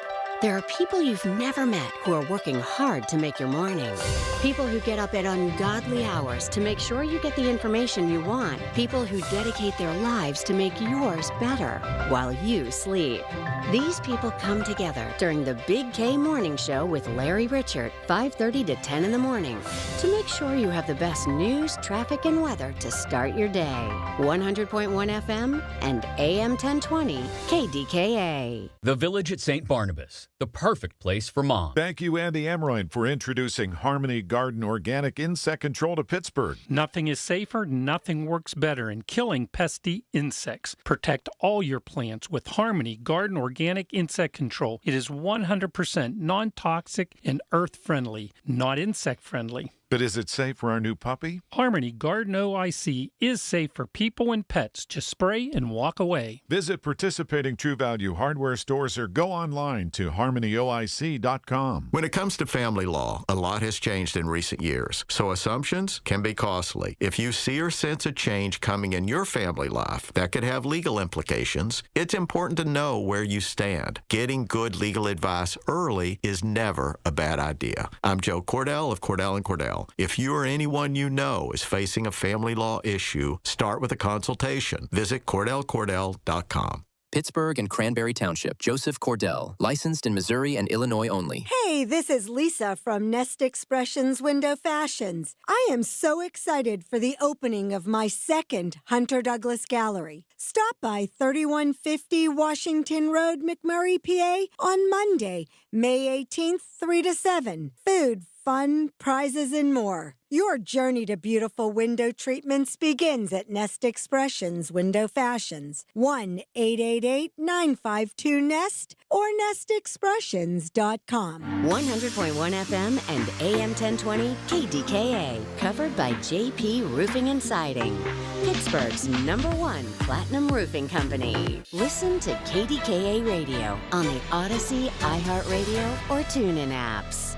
There are people you've never met who are working hard to make your morning. People who get up at ungodly hours to make sure you get the information you want. People who dedicate their lives to make yours better while you sleep. These people come together during the Big K Morning Show with Larry Richert, 5:30 to 10 in the morning, to make sure you have the best news, traffic, and weather to start your day. 100.1 FM and AM 1020 KDKA. The Village at St. Barnabas, the perfect place for mom. Thank you, Andy Emrein, for introducing Harmony Garden Organic Insect Control to Pittsburgh. Nothing is safer, nothing works better in killing pesky insects. Protect all your plants with Harmony Garden Organic Insect Control. It is 100% non-toxic and earth-friendly, not insect-friendly. But is it safe for our new puppy? Harmony Garden OIC is safe for people and pets. Just spray and walk away. Visit participating True Value hardware stores or go online to harmonyoic.com. When it comes to family law, a lot has changed in recent years, so assumptions can be costly. If you see or sense a change coming in your family life that could have legal implications, it's important to know where you stand. Getting good legal advice early is never a bad idea. I'm Joe Cordell of Cordell & Cordell. If you or anyone you know is facing a family law issue, start with a consultation. Visit CordellCordell.com. Pittsburgh and Cranberry Township. Joseph Cordell. Licensed in Missouri and Illinois only. Hey, this is Lisa from Nest Expressions Window Fashions. I am so excited for the opening of my second Hunter Douglas Gallery. Stop by 3150 Washington Road, McMurray, PA on Monday, May 18th, 3 to 7. Food, fun, prizes, and more. Your journey to beautiful window treatments begins at Nest Expressions Window Fashions. 1-888-952-NEST or nestexpressions.com. 100.1 FM and AM 1020 KDKA. Covered by JP Roofing and Siding. Pittsburgh's #1 platinum roofing company. Listen to KDKA Radio on the Odyssey, iHeartRadio, or TuneIn apps.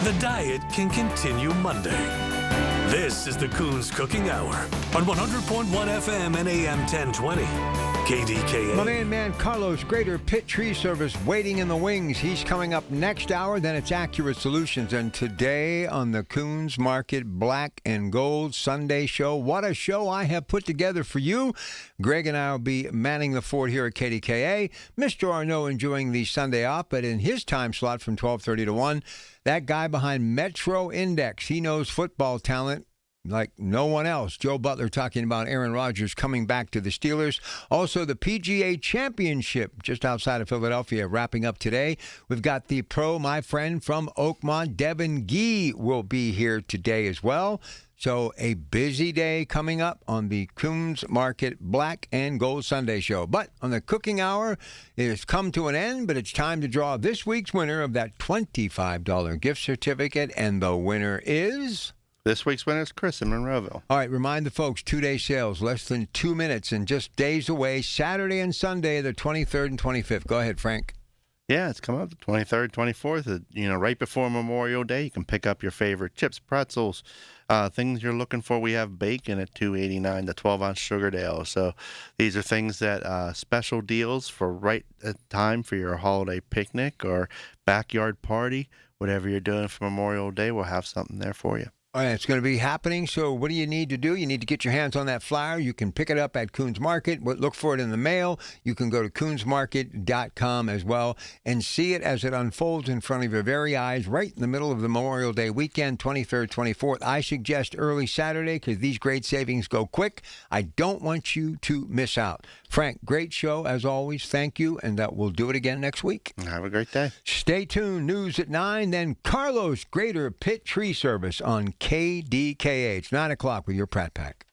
The diet can continue Monday. This is the Coons Cooking Hour on 100.1 FM and AM 1020. KDKA. My man Carlos, Greater Pitt Tree Service, waiting in the wings. He's coming up next hour. Then it's Accurate Solutions. And today on the Coons Market Black and Gold Sunday show, what a show I have put together for you. Greg and I will be manning the fort here at KDKA. Mr. Arnaud enjoying the Sunday off, but in his time slot from 12:30 to 1, that guy behind Metro Index, he knows football talent like no one else. Joe Butler talking about Aaron Rodgers coming back to the Steelers. Also, the PGA Championship just outside of Philadelphia wrapping up today. We've got the pro, my friend from Oakmont, Devin Gee, will be here today as well. So a busy day coming up on the Coons Market Black and Gold Sunday show. But on the cooking hour, it has come to an end, but it's time to draw this week's winner of that $25 gift certificate. And the winner is... This week's winner is Chris in Monroeville. All right, remind the folks, 2-day sales, less than 2 minutes and just days away, Saturday and Sunday, the 23rd and 25th. Go ahead, Frank. Yeah, it's coming up the 23rd, 24th. Right before Memorial Day, you can pick up your favorite chips, pretzels, things you're looking for. We have bacon at $2.89, the 12-ounce Sugardale. So these are things that special deals for right at time for your holiday picnic or backyard party. Whatever you're doing for Memorial Day, we'll have something there for you. All right, it's going to be happening, so what do you need to do? You need to get your hands on that flyer. You can pick it up at Coons Market. Look for it in the mail. You can go to coonsmarket.com as well and see it as it unfolds in front of your very eyes right in the middle of the Memorial Day weekend, 23rd, 24th. I suggest early Saturday because these great savings go quick. I don't want you to miss out. Frank, great show as always. Thank you, and we'll do it again next week. Have a great day. Stay tuned. News at 9, then Carlos, Greater Pitt Tree Service on KDKA. It's 9 o'clock with your Pratt Pack.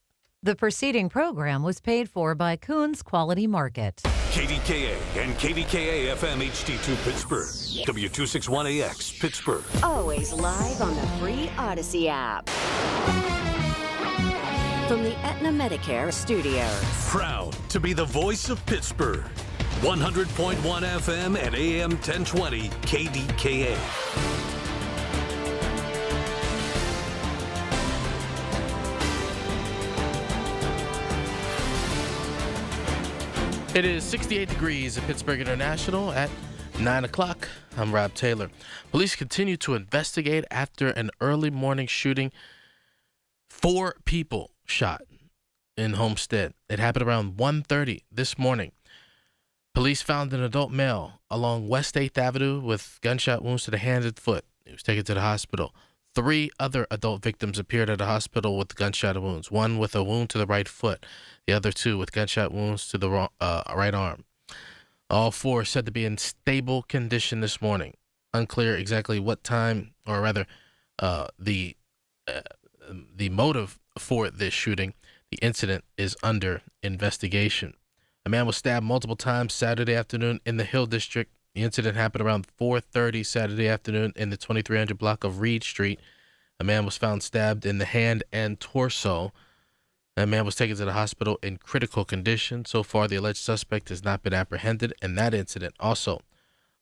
The preceding program was paid for by Coons Quality Market. KDKA and KDKA-FM HD2 Pittsburgh. W261AX Pittsburgh. Always live on the free Odyssey app. From the Aetna Medicare studios. Proud to be the voice of Pittsburgh. 100.1 FM and AM 1020 KDKA. It is 68 degrees at Pittsburgh International at 9 o'clock. I'm Rob Taylor. Police continue to investigate after an early morning shooting. 4 people shot in Homestead. It happened around 1:30 this morning. Police found an adult male along West 8th Avenue with gunshot wounds to the hand and foot. He was taken to the hospital. 3 other adult victims appeared at the hospital with gunshot wounds, one with a wound to the right foot, the other 2 with gunshot wounds to the right arm. All 4 said to be in stable condition this morning. Unclear exactly what time, or rather the motive for this shooting. The incident is under investigation. A man was stabbed multiple times Saturday afternoon in the Hill District. The incident happened around 4:30 Saturday afternoon in the 2300 block of Reed Street. A man was found stabbed in the hand and torso. That man was taken to the hospital in critical condition. So far, the alleged suspect has not been apprehended, and that incident also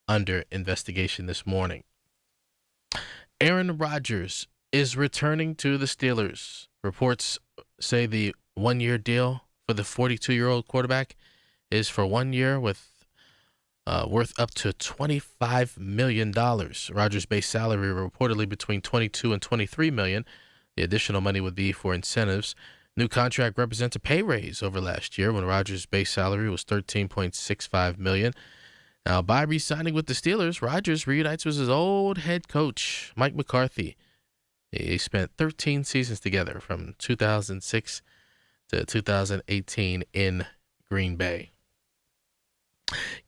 under investigation this morning. Aaron Rodgers is returning to the Steelers. Reports say the one-year deal for the 42-year-old quarterback is for 1 year with worth up to $25 million. Rodgers' base salary reportedly between $22 and $23 million. The additional money would be for incentives. New contract represents a pay raise over last year when Rodgers' base salary was $13.65 million. Now, by re-signing with the Steelers, Rodgers reunites with his old head coach, Mike McCarthy. They spent 13 seasons together from 2006 to 2018 in Green Bay.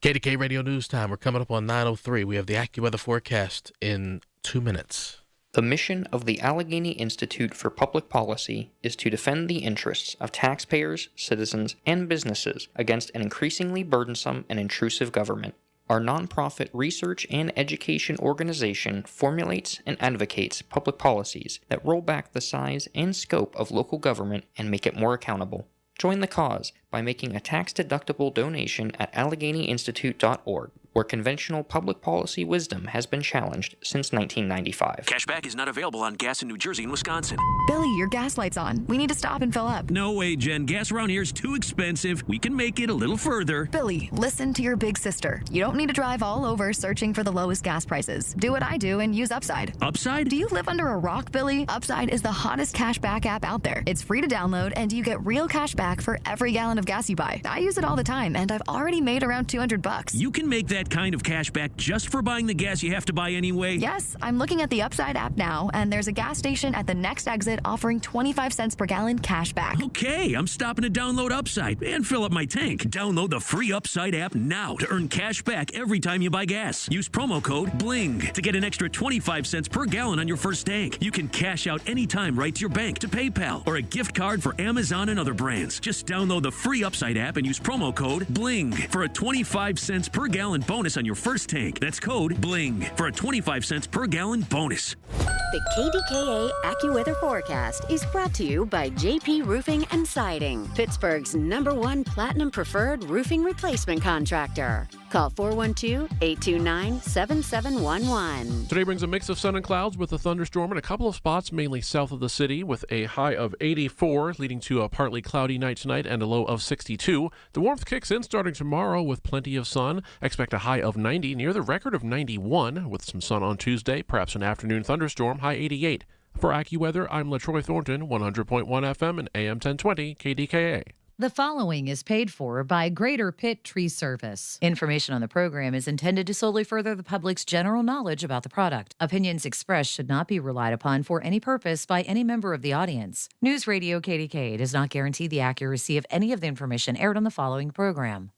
KDKA Radio News Time. We're coming up on 9:03. We have the AccuWeather forecast in 2 minutes. The mission of the Allegheny Institute for Public Policy is to defend the interests of taxpayers, citizens, and businesses against an increasingly burdensome and intrusive government. Our nonprofit research and education organization formulates and advocates public policies that roll back the size and scope of local government and make it more accountable. Join the cause by making a tax-deductible donation at AlleghenyInstitute.org, where conventional public policy wisdom has been challenged since 1995. Cashback is not available on gas in New Jersey and Wisconsin. Billy, your gas light's on. We need to stop and fill up. No way, Jen. Gas around here is too expensive. We can make it a little further. Billy, listen to your big sister. You don't need to drive all over searching for the lowest gas prices. Do what I do and use Upside. Upside? Do you live under a rock, Billy? Upside is the hottest cashback app out there. It's free to download, and you get real cash back for every gallon of gas you buy. I use it all the time, and I've already made around $200. You can make that kind of cash back just for buying the gas you have to buy anyway? Yes, I'm looking at the Upside app now, and there's a gas station at the next exit offering 25 cents per gallon cash back. Okay, I'm stopping to download Upside and fill up my tank. Download the free Upside app now to earn cash back every time you buy gas. Use promo code BLING to get an extra 25 cents per gallon on your first tank. You can cash out anytime right to your bank, to PayPal, or a gift card for Amazon and other brands. Just download the free Upside app and use promo code BLING for a 25 cents per gallon bonus on your first tank. That's code BLING for a 25 cents per gallon bonus. The KDKA AccuWeather forecast is brought to you by JP Roofing and Siding, Pittsburgh's #1 Platinum Preferred Roofing Replacement Contractor. Call 412-829-7711. Today brings a mix of sun and clouds with a thunderstorm in a couple of spots, mainly south of the city, with a high of 84, leading to a partly cloudy night tonight and a low of 62. The warmth kicks in starting tomorrow with plenty of sun. Expect a high of 90, near the record of 91, with some sun on Tuesday, perhaps an afternoon thunderstorm, high 88. For AccuWeather, I'm LaTroy Thornton, 100.1 FM and AM 1020 KDKA. The following is paid for by Greater Pitt Tree Service. Information on the program is intended to solely further the public's general knowledge about the product. Opinions expressed should not be relied upon for any purpose by any member of the audience. News Radio KDKA does not guarantee the accuracy of any of the information aired on the following program.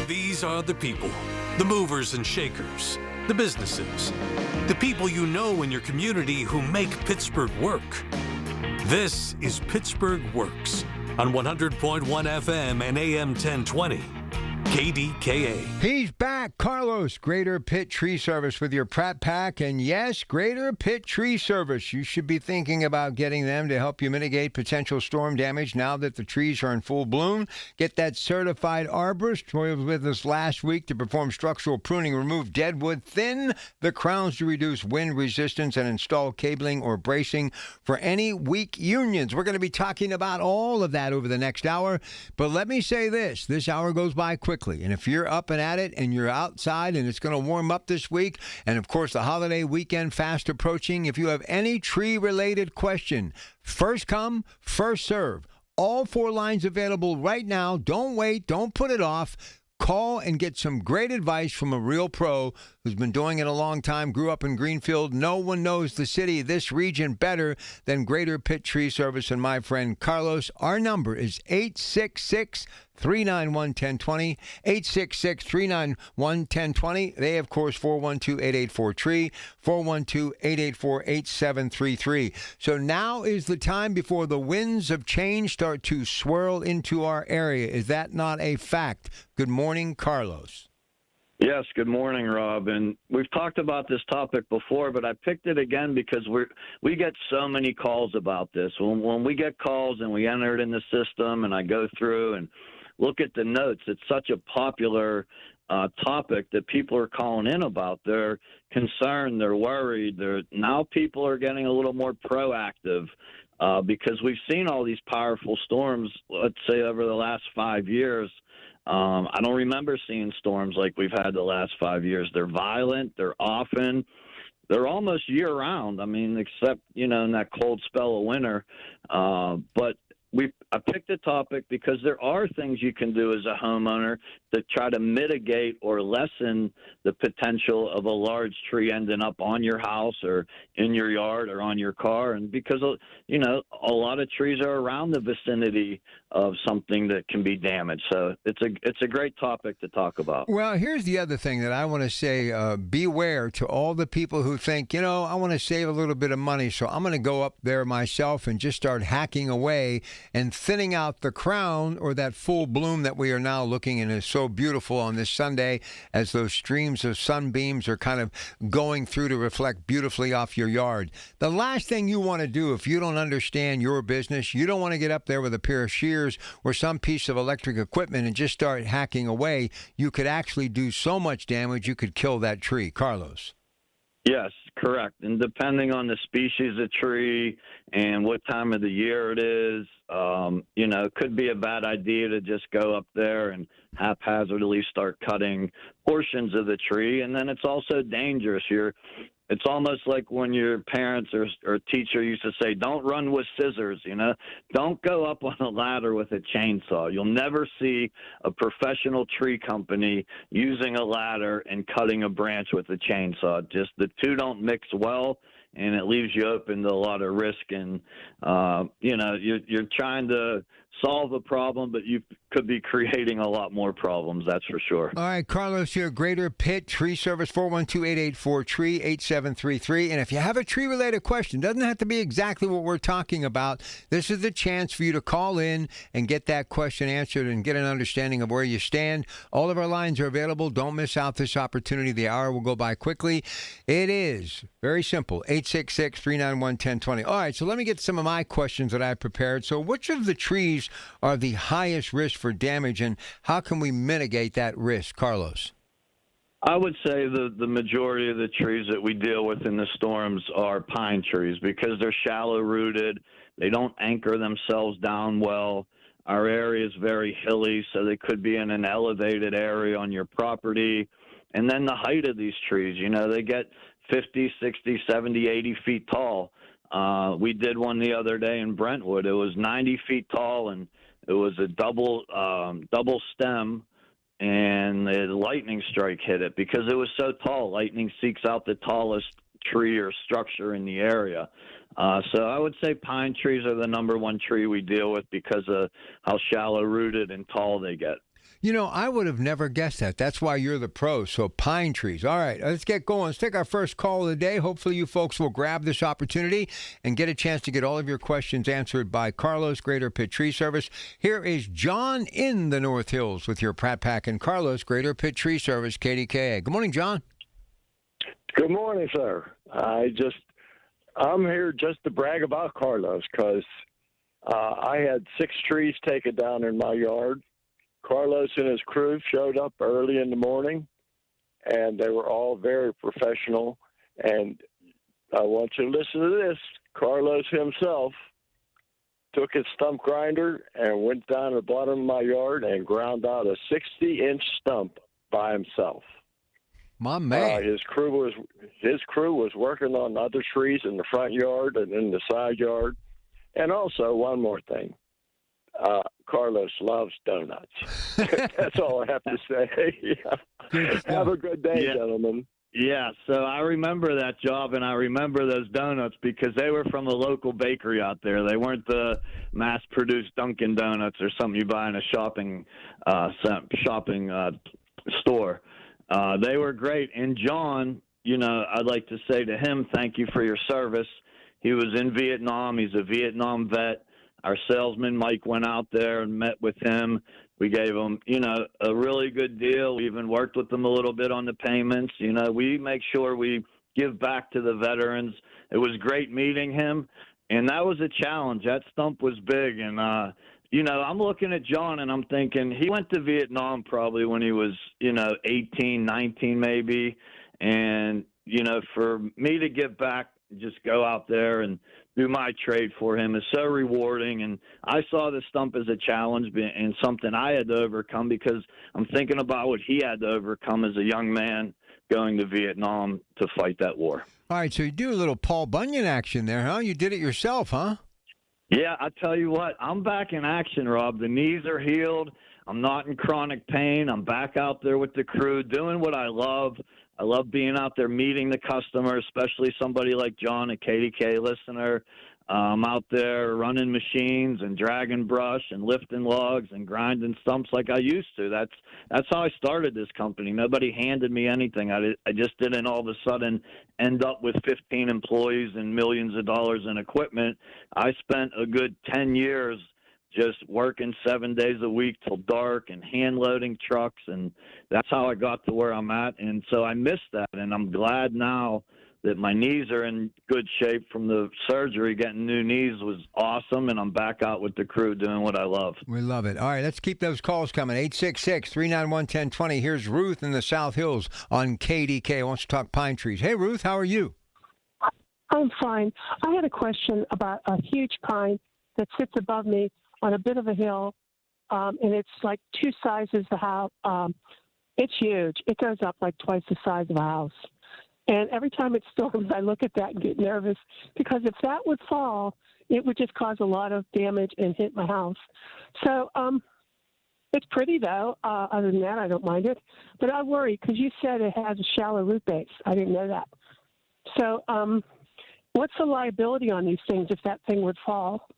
These are the people, the movers and shakers, the businesses, the people you know in your community who make Pittsburgh work. This is Pittsburgh Works on 100.1 FM and AM 1020. KDKA. He's back, Carlos, Greater Pitt Tree Service with your Pratt Pack. And yes, Greater Pitt Tree Service. You should be thinking about getting them to help you mitigate potential storm damage now that the trees are in full bloom. Get that certified arborist. Troy was with us last week to perform structural pruning, remove dead wood, thin the crowns to reduce wind resistance, and install cabling or bracing for any weak unions. We're going to be talking about all of that over the next hour. But let me say this hour goes by quickly. quickly. And if you're up and at it and you're outside and it's going to warm up this week, and of course the holiday weekend fast approaching, if you have any tree-related question, first come, first serve. All 4 lines available right now. Don't wait. Don't put it off. Call and get some great advice from a real pro who's been doing it a long time, grew up in Greenfield. No one knows the city, this region better than Greater Pitt Tree Service and my friend Carlos. Our number is 866-391-1020, 866-391-1020. They, of course, 412-884-TREE, 412-884-8733. So now is the time before the winds of change start to swirl into our area. Is that not a fact? Good morning, Carlos. Yes, good morning, Rob. And we've talked about this topic before, but I picked it again because we get so many calls about this. When we get calls and we enter it in the system and I go through and look at the notes, it's such a popular topic that people are calling in about. They're concerned, they're worried. Now people are getting a little more proactive because we've seen all these powerful storms, let's say, over the last 5 years. I don't remember seeing storms like we've had the last 5 years. They're violent. They're often. They're almost year-round. I mean, except, in that cold spell of winter. But I picked the topic because there are things you can do as a homeowner to try to mitigate or lessen the potential of a large tree ending up on your house or in your yard or on your car. And because, a lot of trees are around the vicinity of something that can be damaged. So it's a great topic to talk about. Well, here's the other thing that I want to say. Beware to all the people who think, I want to save a little bit of money, so I'm going to go up there myself and just start hacking away and thinning out the crown or that full bloom that we are now looking at is so beautiful on this Sunday as those streams of sunbeams are kind of going through to reflect beautifully off your yard. The last thing you want to do if you don't understand your business, you don't want to get up there with a pair of shears or some piece of electric equipment and just start hacking away. You could actually do so much damage you could kill that tree. Carlos. Yes, correct. And depending on the species of tree and what time of the year it is, it could be a bad idea to just go up there and haphazardly start cutting portions of the tree. And then it's also dangerous. It's almost like when your parents or teacher used to say, don't run with scissors, Don't go up on a ladder with a chainsaw. You'll never see a professional tree company using a ladder and cutting a branch with a chainsaw. Just the two don't mix well, and it leaves you open to a lot of risk. And, you're trying to solve a problem, but you could be creating a lot more problems, that's for sure. All right, Carlos here, Greater Pitt Tree Service, 412-884-TREE, 8733. And if you have a tree-related question, doesn't have to be exactly what we're talking about. This is the chance for you to call in and get that question answered and get an understanding of where you stand. All of our lines are available. Don't miss out this opportunity. The hour will go by quickly. It is very simple, 866-391-1020. All right, so let me get some of my questions that I prepared. So which of the trees are the highest risk for damage, and how can we mitigate that risk, Carlos? I would say the majority of the trees that we deal with in the storms are pine trees because they're shallow rooted. They don't anchor themselves down well. Our area is very hilly, so they could be in an elevated area on your property. And then the height of these trees, they get 50, 60, 70, 80 feet tall. We did one the other day in Brentwood. It was 90 feet tall, and it was a double stem, and the lightning strike hit it because it was so tall. Lightning seeks out the tallest tree or structure in the area. So I would say pine trees are the number one tree we deal with because of how shallow rooted and tall they get. I would have never guessed that. That's why you're the pro. So pine trees. All right, let's get going. Let's take our first call of the day. Hopefully you folks will grab this opportunity and get a chance to get all of your questions answered by Carlos, Greater Pitt Tree Service. Here is John in the North Hills with your Pratt Pack and Carlos, Greater Pitt Tree Service, KDKA. Good morning, John. Good morning, sir. I'm here just to brag about Carlos because I had 6 trees taken down in my yard. Carlos and his crew showed up early in the morning, and they were all very professional. And I want you to listen to this. Carlos himself took his stump grinder and went down to the bottom of my yard and ground out a 60-inch stump by himself. My man. His crew was working on other trees in the front yard and in the side yard. And also, one more thing. Carlos loves donuts. That's all I have to say. Have a good day, gentlemen. Yeah, so I remember that job, and I remember those donuts because they were from a local bakery out there. They weren't the mass-produced Dunkin' Donuts or something you buy in a shopping store. They were great. And John, I'd like to say to him, thank you for your service. He was in Vietnam. He's a Vietnam vet. Our salesman, Mike, went out there and met with him. We gave him, a really good deal. We even worked with them a little bit on the payments. We make sure we give back to the veterans. It was great meeting him, and that was a challenge. That stump was big, and, I'm looking at John, and I'm thinking he went to Vietnam probably when he was, 18, 19 maybe, and, for me to give back, just go out there and do my trade for him is so rewarding. And I saw the stump as a challenge and something I had to overcome because I'm thinking about what he had to overcome as a young man going to Vietnam to fight that war. All right, so you do a little Paul Bunyan action there, huh? You did it yourself, huh? Yeah, I tell you what, I'm back in action, Rob. The knees are healed. I'm not in chronic pain. I'm back out there with the crew doing what I love. I love being out there meeting the customer, especially somebody like John, a KDKA listener. I'm out there running machines and dragging brush and lifting logs and grinding stumps like I used to. That's how I started this company. Nobody handed me anything. I just didn't all of a sudden end up with 15 employees and millions of dollars in equipment. I spent a good 10 years just working 7 days a week till dark and hand loading trucks, and that's how I got to where I'm at. And so I missed that, and I'm glad now that my knees are in good shape from the surgery. Getting new knees was awesome, and I'm back out with the crew doing what I love. We love it. All right, let's keep those calls coming. 866-391-1020. Here's Ruth in the South Hills on KDK. Wants to talk pine trees. Hey, Ruth, how are you? I'm fine. I had a question about a huge pine that sits above me on a bit of a hill, and it's like two sizes the house. It's huge. It goes up like twice the size of a house. And every time it storms, I look at that and get nervous because if that would fall, it would just cause a lot of damage and hit my house. So it's pretty, though. Other than that, I don't mind it. But I worry because you said it has a shallow root base. I didn't know that. So what's the liability on these things if that thing would fall?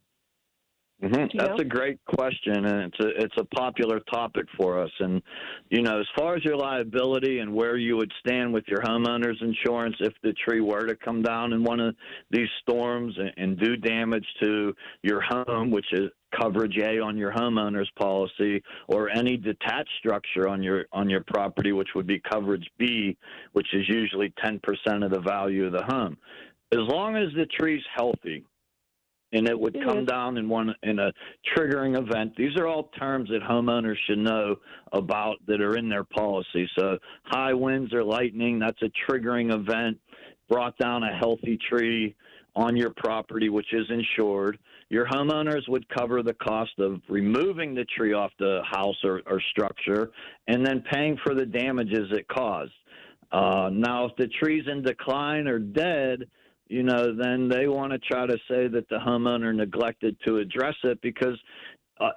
Mm-hmm. That's a great question, and it's a popular topic for us. And, as far as your liability and where you would stand with your homeowner's insurance if the tree were to come down in one of these storms and do damage to your home, which is coverage A on your homeowner's policy, or any detached structure on your property, which would be coverage B, which is usually 10% of the value of the home. As long as the tree's healthy, and it would come down in a triggering event. These are all terms that homeowners should know about that are in their policy. So high winds or lightning, that's a triggering event, brought down a healthy tree on your property, which is insured. Your homeowners would cover the cost of removing the tree off the house or structure and then paying for the damages it caused. Now, if the tree's in decline or dead, then they want to try to say that the homeowner neglected to address it because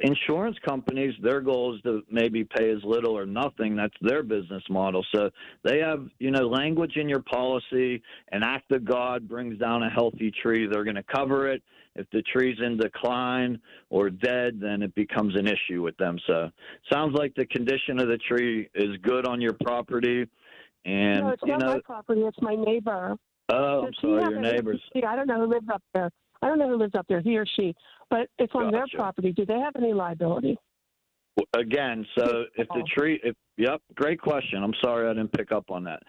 insurance companies, their goal is to maybe pay as little or nothing. That's their business model. So they have, language in your policy. An act of God brings down a healthy tree. They're going to cover it. If the tree's in decline or dead, then it becomes an issue with them. So sounds like the condition of the tree is good on your property. And, no, it's not my property. It's my neighbor. Oh, I'm sorry, your neighbors. I don't know who lives up there. He or she. But it's on their property. Do they have any liability? Again, so if the tree, great question. I'm sorry I didn't pick up on that.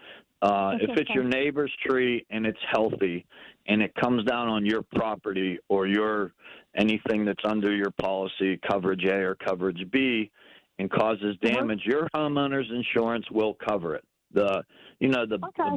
If it's your neighbor's tree and it's healthy and it comes down on your property or anything that's under your policy, coverage A or coverage B, and causes damage, your homeowner's insurance will cover it. The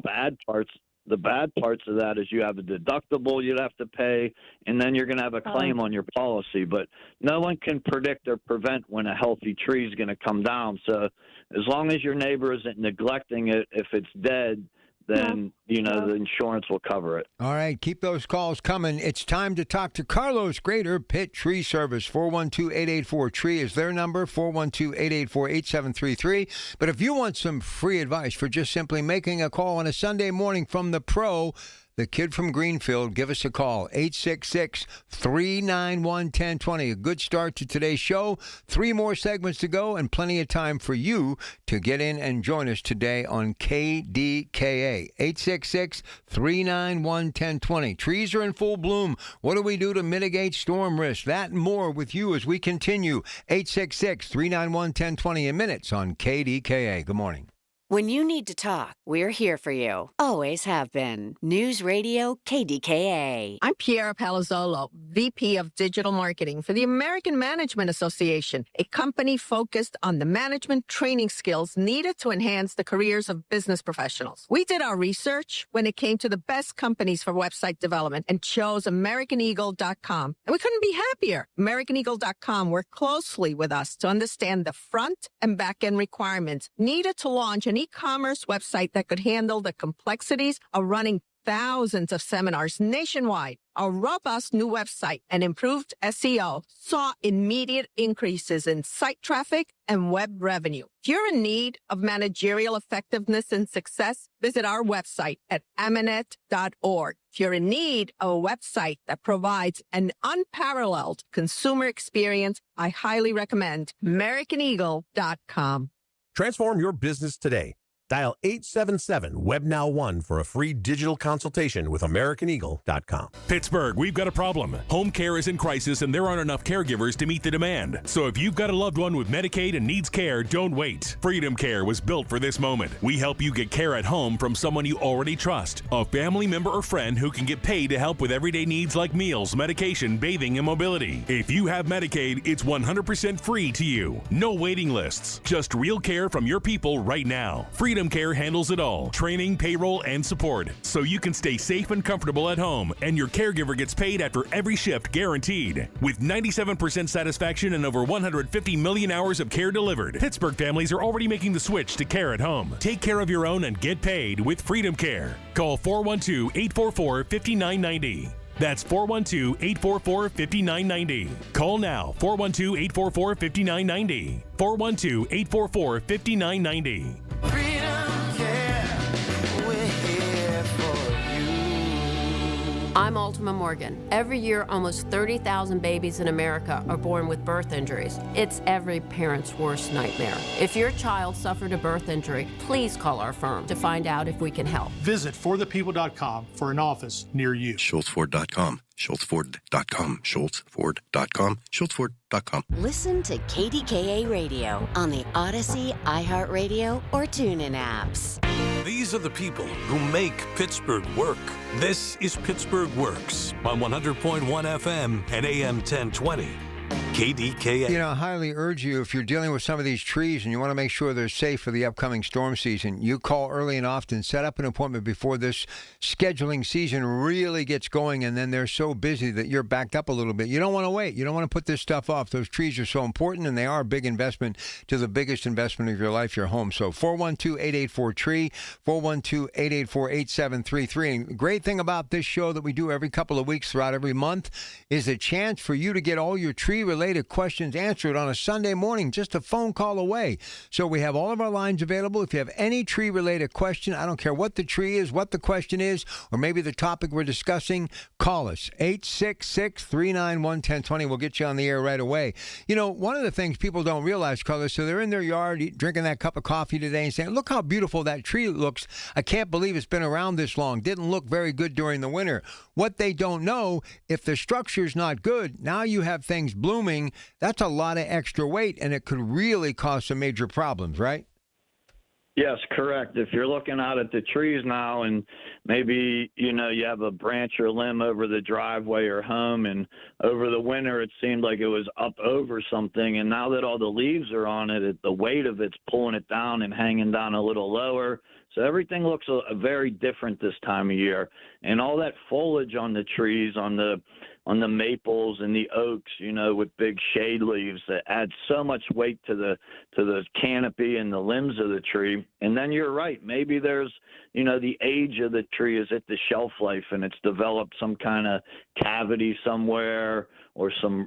bad parts. the bad parts of that is you have a deductible you'd have to pay, and then you're going to have a claim on your policy. But no one can predict or prevent when a healthy tree is going to come down. So as long as your neighbor isn't neglecting it, if it's dead, then, the insurance will cover it. All right, keep those calls coming. It's time to talk to Carlos Grader, Pitt Tree Service. 412-884-TREE is their number, 412-884-8733. But if you want some free advice for just simply making a call on a Sunday morning from the pro, the kid from Greenfield, give us a call, 866-391-1020. A good start to today's show. 3 more segments to go and plenty of time for you to get in and join us today on KDKA. 866-391-1020. Trees are in full bloom. What do we do to mitigate storm risk? That and more with you as we continue. 866-391-1020 in minutes on KDKA. Good morning. When you need to talk, we're here for you. Always have been. News Radio KDKA. I'm Piera Palazzolo, VP of Digital Marketing for the American Management Association, a company focused on the management training skills needed to enhance the careers of business professionals. We did our research when it came to the best companies for website development and chose AmericanEagle.com. And we couldn't be happier. AmericanEagle.com worked closely with us to understand the front and back end requirements needed to launch an e-commerce website that could handle the complexities of running thousands of seminars nationwide. Our robust new website and improved SEO saw immediate increases in site traffic and web revenue. If you're in need of managerial effectiveness and success, visit our website at amanet.org. If you're in need of a website that provides an unparalleled consumer experience, I highly recommend AmericanEagle.com. Transform your business today. Dial 877-WebNow1 for a free digital consultation with AmericanEagle.com. Pittsburgh, we've got a problem. Home care is in crisis and there aren't enough caregivers to meet the demand. So if you've got a loved one with Medicaid and needs care, don't wait. Freedom Care was built for this moment. We help you get care at home from someone you already trust. A family member or friend who can get paid to help with everyday needs like meals, medication, bathing, and mobility. If you have Medicaid, it's 100% free to you. No waiting lists. Just real care from your people right now. Freedom Care handles it all. Training, payroll, and support. So you can stay safe and comfortable at home, and your caregiver gets paid after every shift guaranteed. With 97% satisfaction and over 150 million hours of care delivered, Pittsburgh families are already making the switch to care at home. Take care of your own and get paid with Freedom Care. Call 412-844-5990. That's 412-844-5990. Call now, 412-844-5990. 412-844-5990. I'm Ultima Morgan. Every year, almost 30,000 babies in America are born with birth injuries. It's every parent's worst nightmare. If your child suffered a birth injury, please call our firm to find out if we can help. Visit forthepeople.com for an office near you. SchultzFord.com. SchultzFord.com. SchultzFord.com. SchultzFord.com. Listen to KDKA Radio on the Odyssey, iHeartRadio, or TuneIn apps. These are the people who make Pittsburgh work. This is Pittsburgh Works on 100.1 FM and AM 1020. KDKA. I highly urge you, if you're dealing with some of these trees and you want to make sure they're safe for the upcoming storm season, you call early and often, set up an appointment before this scheduling season really gets going, and then they're so busy that you're backed up a little bit. You don't want to wait. You don't want to put this stuff off. Those trees are so important, and they are a big investment to the biggest investment of your life, your home. So 412-884-TREE, 412-884-8733. And the great thing about this show that we do every couple of weeks throughout every month is a chance for you to get all your tree-related questions answered on a Sunday morning, just a phone call away. So we have all of our lines available. If you have any tree-related question, I don't care what the tree is, what the question is, or maybe the topic we're discussing, call us, 866-391-1020. We'll get you on the air right away. One of the things people don't realize, Carlos, so they're in their yard drinking that cup of coffee today and saying, look how beautiful that tree looks. I can't believe it's been around this long. Didn't look very good during the winter. What they don't know, if the structure's not good, now you have things blooming. That's a lot of extra weight, and it could really cause some major problems, right? Yes, correct. If you're looking out at the trees now and maybe, you have a branch or limb over the driveway or home, and over the winter it seemed like it was up over something, and now that all the leaves are on it, the weight of it's pulling it down and hanging down a little lower. So everything looks very different this time of year. And all that foliage on the trees, on the maples and the oaks, with big shade leaves, that adds so much weight to the canopy and the limbs of the tree. And then you're right, maybe there's, the age of the tree is at the shelf life and it's developed some kind of cavity somewhere, or some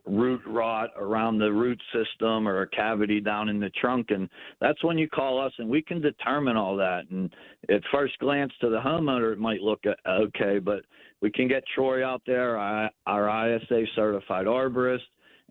root rot around the root system, or a cavity down in the trunk. And that's when you call us, and we can determine all that. And at first glance to the homeowner, it might look okay, but we can get Troy out there, our ISA certified arborist.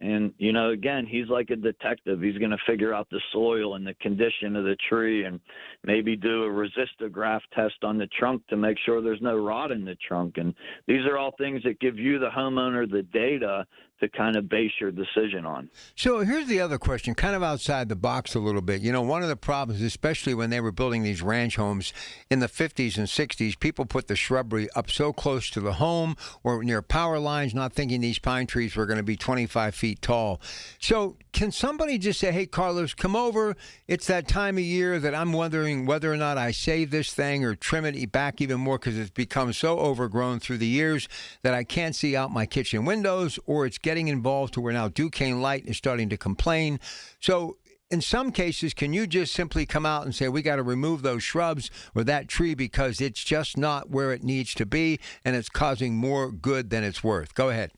And, again, he's like a detective. He's going to figure out the soil and the condition of the tree, and maybe do a resistograph test on the trunk to make sure there's no rot in the trunk. And these are all things that give you, the homeowner, the data to kind of base your decision on. So here's the other question, kind of outside the box a little bit. One of the problems, especially when they were building these ranch homes in the 50s and 60s, people put the shrubbery up so close to the home or near power lines, not thinking these pine trees were going to be 25 feet tall. So can somebody just say, hey, Carlos, come over. It's that time of year that I'm wondering whether or not I save this thing or trim it back even more, because it's become so overgrown through the years that I can't see out my kitchen windows, or it's getting involved to where now Duquesne Light is starting to complain. So in some cases, can you just simply come out and say, we got to remove those shrubs or that tree because it's just not where it needs to be and it's causing more good than it's worth? Go ahead.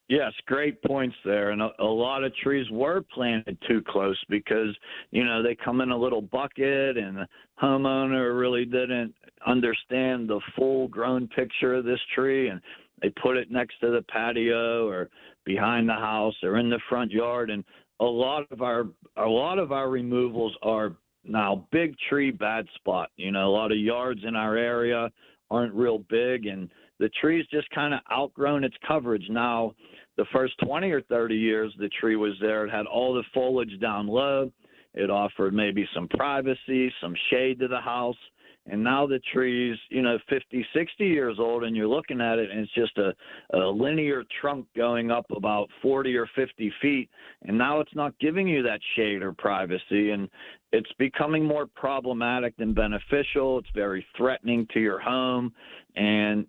Yes, great points there. And a lot of trees were planted too close because, they come in a little bucket, and the homeowner really didn't understand the full grown picture of this tree, and they put it next to the patio or behind the house or in the front yard. And a lot of our removals are now big tree, bad spot. A lot of yards in our area aren't real big, and the tree's just kind of outgrown its coverage. Now, the first 20 or 30 years the tree was there, it had all the foliage down low. It offered maybe some privacy, some shade to the house. And now the tree's, 50, 60 years old, and you're looking at it, and it's just a linear trunk going up about 40 or 50 feet. And now it's not giving you that shade or privacy, and it's becoming more problematic than beneficial. It's very threatening to your home. And,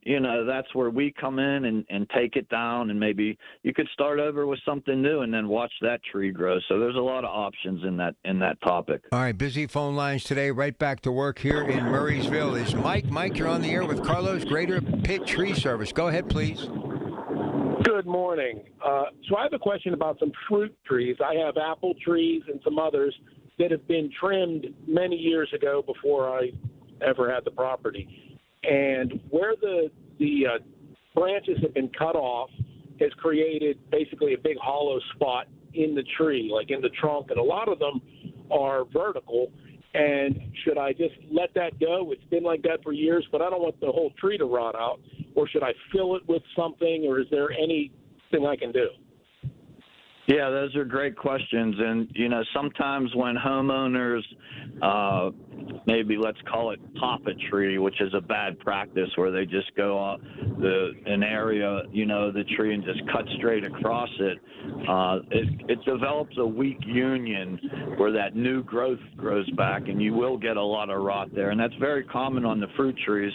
that's where we come in and take it down, and maybe you could start over with something new and then watch that tree grow. So there's a lot of options in that topic. All right, busy phone lines today. Right back to work here in Murraysville is Mike. Mike, you're on the air with Carlos, Greater Pitt Tree Service. Go ahead, please. Good morning. So I have a question about some fruit trees. I have apple trees and some others that have been trimmed many years ago before I ever had the property. And where the branches have been cut off has created basically a big hollow spot in the tree, like in the trunk, and a lot of them are vertical. And should I just let that go? It's been like that for years, but I don't want the whole tree to rot out. Or should I fill it with something, or is there anything I can do? Yeah, those are great questions. And, sometimes when homeowners, maybe let's call it pop a tree, which is a bad practice, where they just go an area, the tree, and just cut straight across it, it develops a weak union where that new growth grows back, and you will get a lot of rot there. And that's very common on the fruit trees.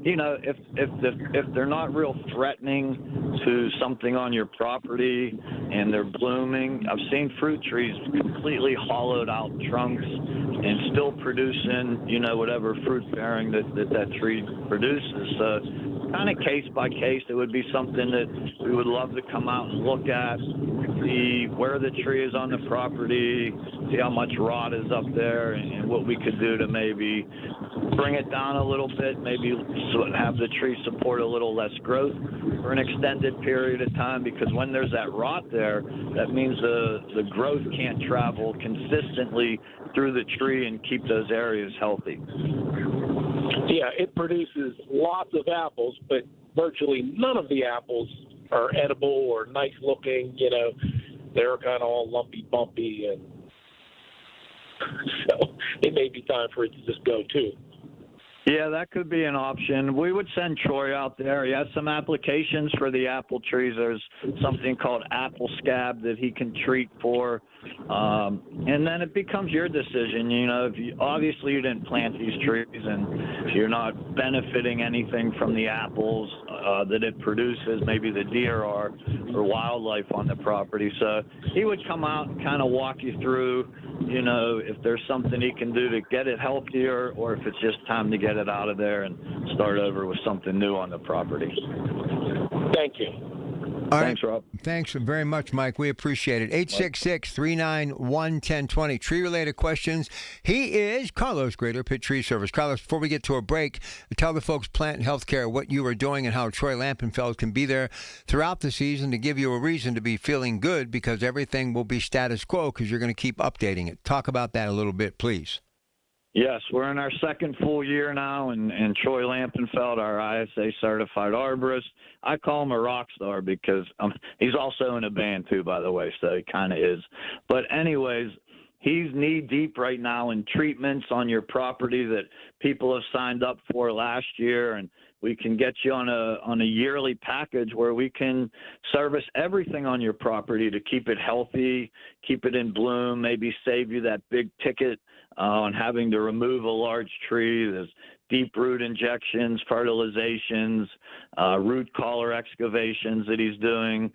If they're not real threatening to something on your property and they're blooming, I've seen fruit trees completely hollowed out trunks and still producing, whatever fruit bearing that tree produces. So kind of case by case, it would be something that we would love to come out and look at, see where the tree is on the property, see how much rot is up there, and what we could do to maybe bring it down a little bit, maybe have the tree support a little less growth for an extended period of time, because when there's that rot there, that means the growth can't travel consistently through the tree and keep those areas healthy. Yeah, it produces lots of apples, but virtually none of the apples are edible or nice looking. They're kind of all lumpy, bumpy, and So it may be time for it to just go too. Yeah, that could be an option. We would send Troy out there. He has some applications for the apple trees. There's something called apple scab that he can treat for. And then it becomes your decision. You know, obviously you didn't plant these trees and you're not benefiting anything from the apples that it produces, maybe the deer are, or wildlife on the property. So he would come out and kind of walk you through, you know, if there's something he can do to get it healthier or if it's just time to get it out of there and start over with something new on the property. Thank you. All Thanks, Rob. Thanks very much, Mike. We appreciate it. 866-391-1020. Tree-related questions. He is Carlos Grader, Pitt Tree Service. Carlos, before we get to a break, tell the folks Plant Healthcare what you are doing and how Troy Lampenfeld can be there throughout the season to give you a reason to be feeling good because everything will be status quo because you're going to keep updating it. Talk about that a little bit, please. Yes, we're in our second full year now, and Troy Lampenfeld, our ISA certified arborist. I call him a rock star because he's also in a band too, by the way, so he kind of is. But anyways, he's knee deep right now in treatments on your property that people have signed up for last year, and we can get you on a yearly package where we can service everything on your property to keep it healthy, keep it in bloom, maybe save you that big ticket on having to remove a large tree. There's deep root injections, fertilizations, root collar excavations that he's doing.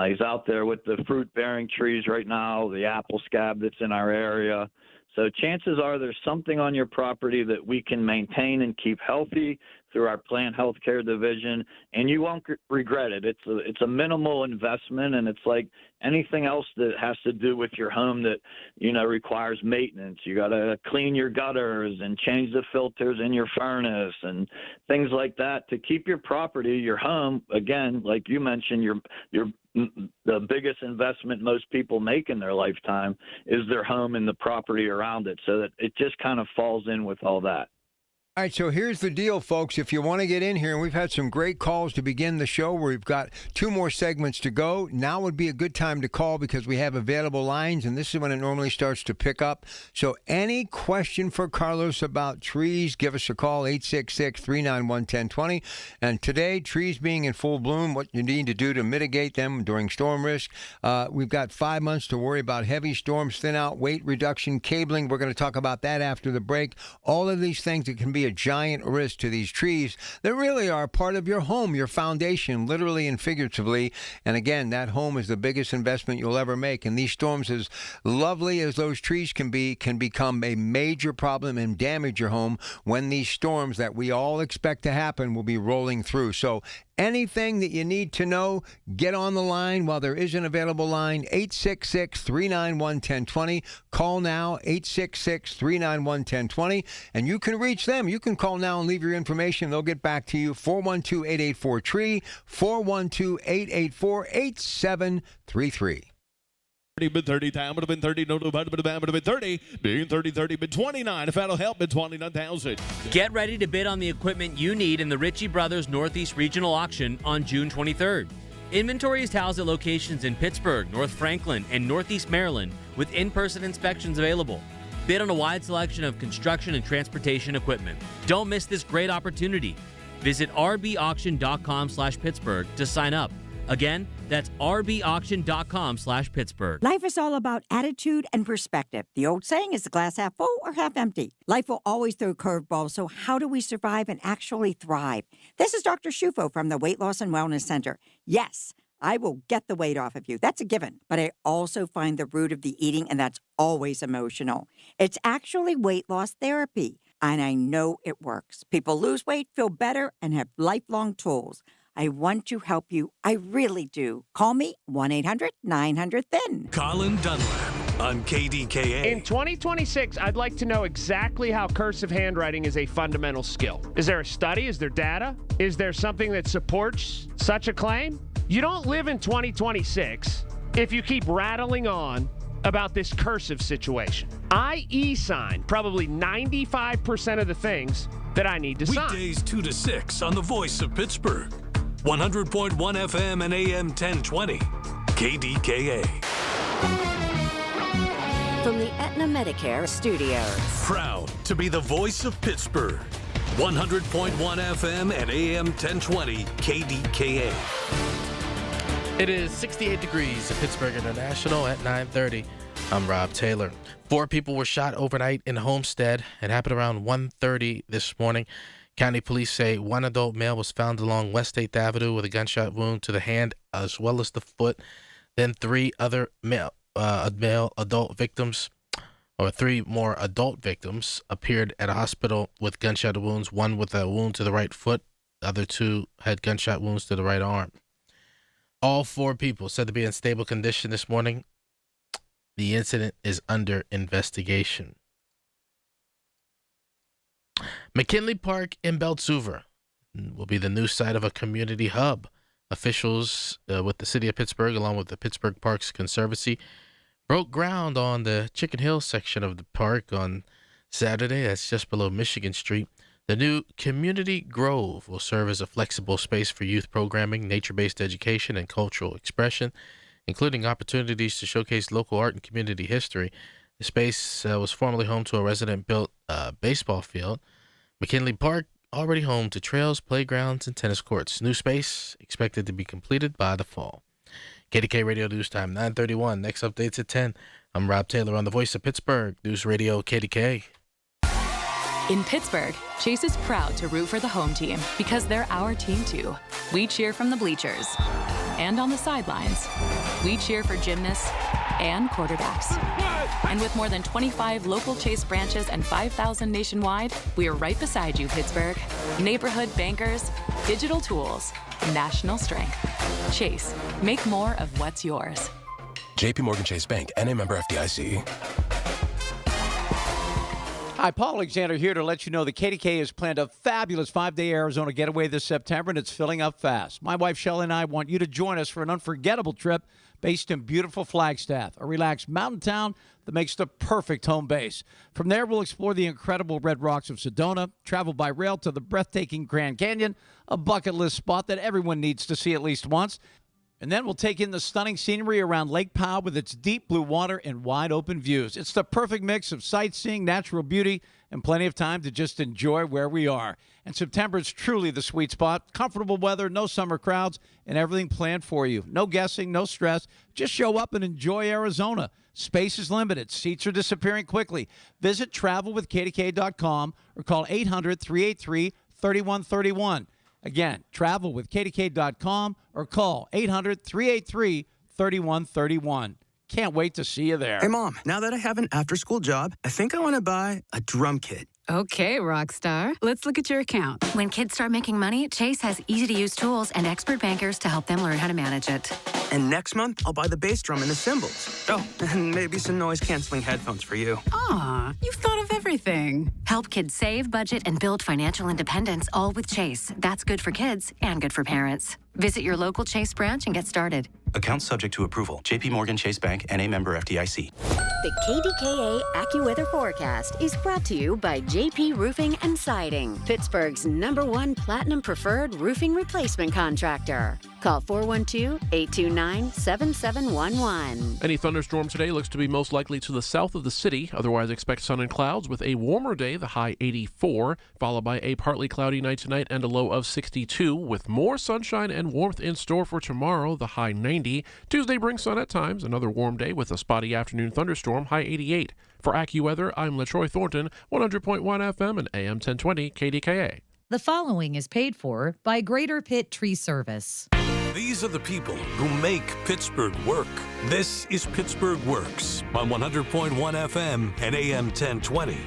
He's out there with the fruit-bearing trees right now, the apple scab that's in our area. So chances are there's something on your property that we can maintain and keep healthy through our plant healthcare division, and you won't regret it. It's a minimal investment, and it's like anything else that has to do with your home that, you know, requires maintenance. You got to clean your gutters and change the filters in your furnace and things like that to keep your property, your home, again, like you mentioned, the biggest investment most people make in their lifetime is their home and the property around it, so that it just kind of falls in with all that. All right, so here's the deal, folks. If you want to get in here, and we've had some great calls to begin the show where we've got 2 more segments to go. Now would be a good time to call because we have available lines, and this is when it normally starts to pick up. So any question for Carlos about trees, give us a call, 866-391-1020. And today, trees being in full bloom, what you need to do to mitigate them during storm risk. We've got 5 months to worry about heavy storms, thin out, weight reduction, cabling. We're going to talk about that after the break. All of these things that can be a giant risk to these trees that really are part of your home, your foundation, literally and figuratively. And again, that home is the biggest investment you'll ever make. And these storms, as lovely as those trees can be, can become a major problem and damage your home when these storms that we all expect to happen will be rolling through. So anything that you need to know, get on the line while there is an available line, 866-391-1020. Call now, 866-391-1020, and you can reach them. You can call now and leave your information. They'll get back to you, 412-884-TREE, 412-884-8733. Been 30, time would have been 30, no, would have been 30, being 30, been 29. If that'll help, been 29,000. Get ready to bid on the equipment you need in the Ritchie Brothers Northeast Regional Auction on June 23rd. Inventory is housed at locations in Pittsburgh, North Franklin, and Northeast Maryland with in-person inspections available. Bid on a wide selection of construction and transportation equipment. Don't miss this great opportunity. Visit rbauction.com/Pittsburgh to sign up. Again, that's rbauction.com/Pittsburgh. Life is all about attitude and perspective. The old saying is the glass half full or half empty. Life will always throw curveballs, so how do we survive and actually thrive? This is Dr. Shufo from the Weight Loss and Wellness Center. Yes, I will get the weight off of you. That's a given. But I also find the root of the eating, and that's always emotional. It's actually weight loss therapy, and I know it works. People lose weight, feel better, and have lifelong tools. I want to help you. I really do. Call me 1-800-900-THIN. Colin Dunlap on KDKA. In 2026, I'd like to know exactly how cursive handwriting is a fundamental skill. Is there a study? Is there data? Is there something that supports such a claim? You don't live in 2026 if you keep rattling on about this cursive situation. I e-sign probably 95% of the things that I need to sign. Weekdays 2 to 6 on the Voice of Pittsburgh. 100.1 FM and AM 1020. KDKA. from the Aetna Medicare studios. Proud to be the voice of Pittsburgh. 100.1 FM and AM 1020 KDKA. It is 68 degrees at Pittsburgh International at 9:30. I'm Rob Taylor. 4 people were shot overnight in Homestead. It happened around 1:30 this morning. County police say one adult male was found along West 8th Avenue with a gunshot wound to the hand as well as the foot. Then 3 other male adult victims, or 3 more adult victims, appeared at a hospital with gunshot wounds, one with a wound to the right foot. The other 2 had gunshot wounds to the right arm. All 4 people said to be in stable condition this morning. The incident is under investigation. McKinley Park in Beltsuver will be the new site of a community hub. Officials with the city of Pittsburgh, along with the Pittsburgh Parks Conservancy, broke ground on the Chicken Hill section of the park on Saturday. That's just below Michigan Street. The new Community Grove will serve as a flexible space for youth programming, nature-based education, and cultural expression, including opportunities to showcase local art and community history. The space was formerly home to a resident-built baseball field. McKinley Park already home to trails, playgrounds, and tennis courts. New space expected to be completed by the fall. KDK Radio News Time, 9:31. Next updates at 10. I'm Rob Taylor on the Voice of Pittsburgh, News Radio KDK. In Pittsburgh, Chase is proud to root for the home team because they're our team too. We cheer from the bleachers and on the sidelines. We cheer for gymnasts and quarterbacks. And with more than 25 local Chase branches and 5,000 nationwide, we are right beside you, Pittsburgh. Neighborhood bankers, digital tools, national strength. Chase, make more of what's yours. JP Morgan Chase Bank, N.A. member FDIC. Hi, Paul Alexander here to let you know that KDK has planned a fabulous 5-day Arizona getaway this September, and it's filling up fast. My wife, Shelley, and I want you to join us for an unforgettable trip based in beautiful Flagstaff, a relaxed mountain town that makes the perfect home base. From there, we'll explore the incredible red rocks of Sedona, travel by rail to the breathtaking Grand Canyon, a bucket list spot that everyone needs to see at least once. And then we'll take in the stunning scenery around Lake Powell with its deep blue water and wide open views. It's the perfect mix of sightseeing, natural beauty, and plenty of time to just enjoy where we are. And September is truly the sweet spot. Comfortable weather, no summer crowds, and everything planned for you. No guessing, no stress. Just show up and enjoy Arizona. Space is limited. Seats are disappearing quickly. Visit travelwithkdk.com or call 800-383-3131. Again, travelwithkdk.com or call 800-383-3131. Can't wait to see you there. Hey, Mom, now that I have an after-school job, I think I want to buy a drum kit. Okay, Rockstar. Let's look at your account. When kids start making money, Chase has easy-to-use tools and expert bankers to help them learn how to manage it. And next month, I'll buy the bass drum and the cymbals. Oh, and maybe some noise-canceling headphones for you. Aw, you've thought of everything. Help kids save, budget, and build financial independence, all with Chase. That's good for kids and good for parents. Visit your local Chase branch and get started. Account subject to approval. JP Morgan Chase Bank, N.A. member FDIC. The KDKA AccuWeather forecast is brought to you by JP Roofing and Siding, Pittsburgh's #1 Platinum Preferred Roofing Replacement Contractor. Call 412-829-7711. Any thunderstorm today looks to be most likely to the south of the city. Otherwise, expect sun and clouds with a warmer day, the high 84, followed by a partly cloudy night tonight and a low of 62, with more sunshine and warmth in store for tomorrow, the high 90. Tuesday brings sun at times, another warm day with a spotty afternoon thunderstorm, high 88. For AccuWeather, I'm LaTroy Thornton, 100.1 FM and AM 1020 KDKA. The following is paid for by Greater Pitt Tree Service. These are the people who make Pittsburgh work. This is Pittsburgh Works on 100.1 FM and AM 1020.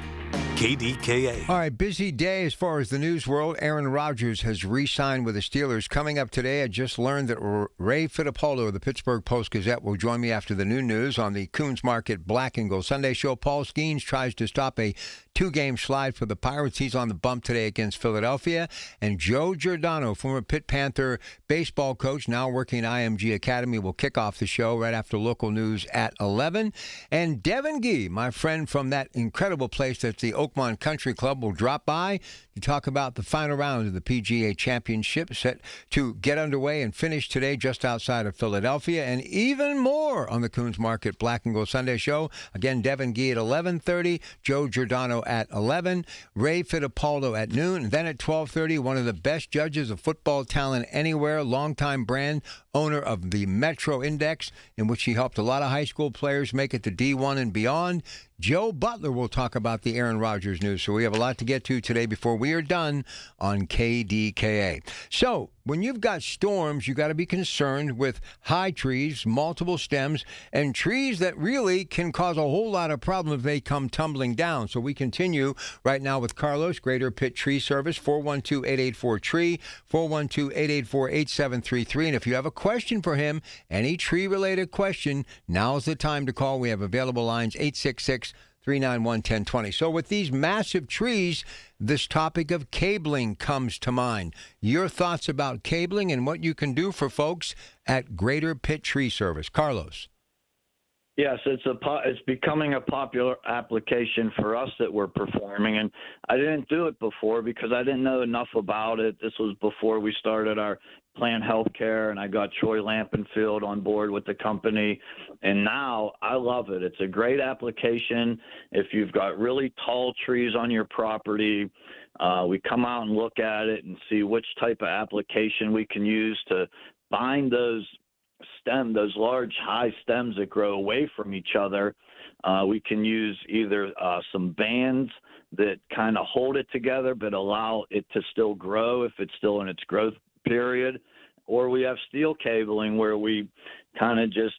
KDKA. All right, busy day as far as the news world. Aaron Rodgers has re-signed with the Steelers. Coming up today, I just learned that Ray Fittipaldo of the Pittsburgh Post-Gazette will join me after the noon news on the Coons Market Black and Gold Sunday show. Paul Skeens tries to stop a 2-game slide for the Pirates. He's on the bump today against Philadelphia. And Joe Giordano, former Pitt Panther baseball coach, now working at IMG Academy, will kick off the show right after local news at 11. And Devin Gee, my friend from that incredible place that's the Oak Oakmont Country Club will drop by to talk about the final round of the PGA Championship set to get underway and finish today just outside of Philadelphia, and even more on the Coons Market Black and Gold Sunday Show. Again, Devin Gee at 11:30, Joe Giordano at 11, Ray Fittipaldo at noon, and then at 12:30, one of the best judges of football talent anywhere, longtime brand owner of the Metro Index, in which he helped a lot of high school players make it to D1 and beyond. Joe Butler will talk about the Aaron Rodgers news. So we have a lot to get to today before we are done on KDKA. So when you've got storms, you got to be concerned with high trees, multiple stems, and trees that really can cause a whole lot of problems if they come tumbling down. So we continue right now with Carlos, Greater Pitt Tree Service, 412-884-TREE, 412-884-8733. And if you have a question for him, any tree-related question, now's the time to call. We have available lines 866-391-1020. So with these massive trees, this topic of cabling comes to mind. Your thoughts about cabling and what you can do for folks at Greater Pitt Tree Service. Carlos. Yes, it's becoming a popular application for us that we're performing, and I didn't do it before because I didn't know enough about it. This was before we started our Plan Healthcare, and I got Troy Lampenfield on board with the company, and now I love it. It's a great application. If you've got really tall trees on your property, we come out and look at it and see which type of application we can use to bind those large high stems that grow away from each other. We can use either some bands that kind of hold it together but allow it to still grow if it's still in its growth period, or we have steel cabling where we kind of just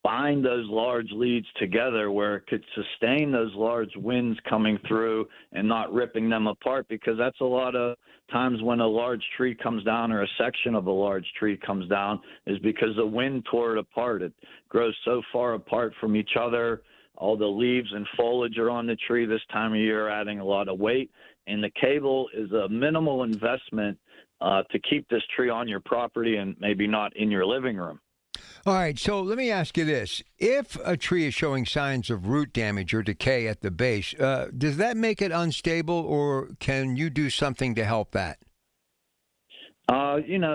bind those large leads together where it could sustain those large winds coming through and not ripping them apart, because that's a lot of times when a large tree comes down or a section of a large tree comes down is because the wind tore it apart. It grows so far apart from each other. All the leaves and foliage are on the tree this time of year, adding a lot of weight. And the cable is a minimal investment to keep this tree on your property and maybe not in your living room. All right, so let me ask you this. If a tree is showing signs of root damage or decay at the base, does that make it unstable, or can you do something to help that?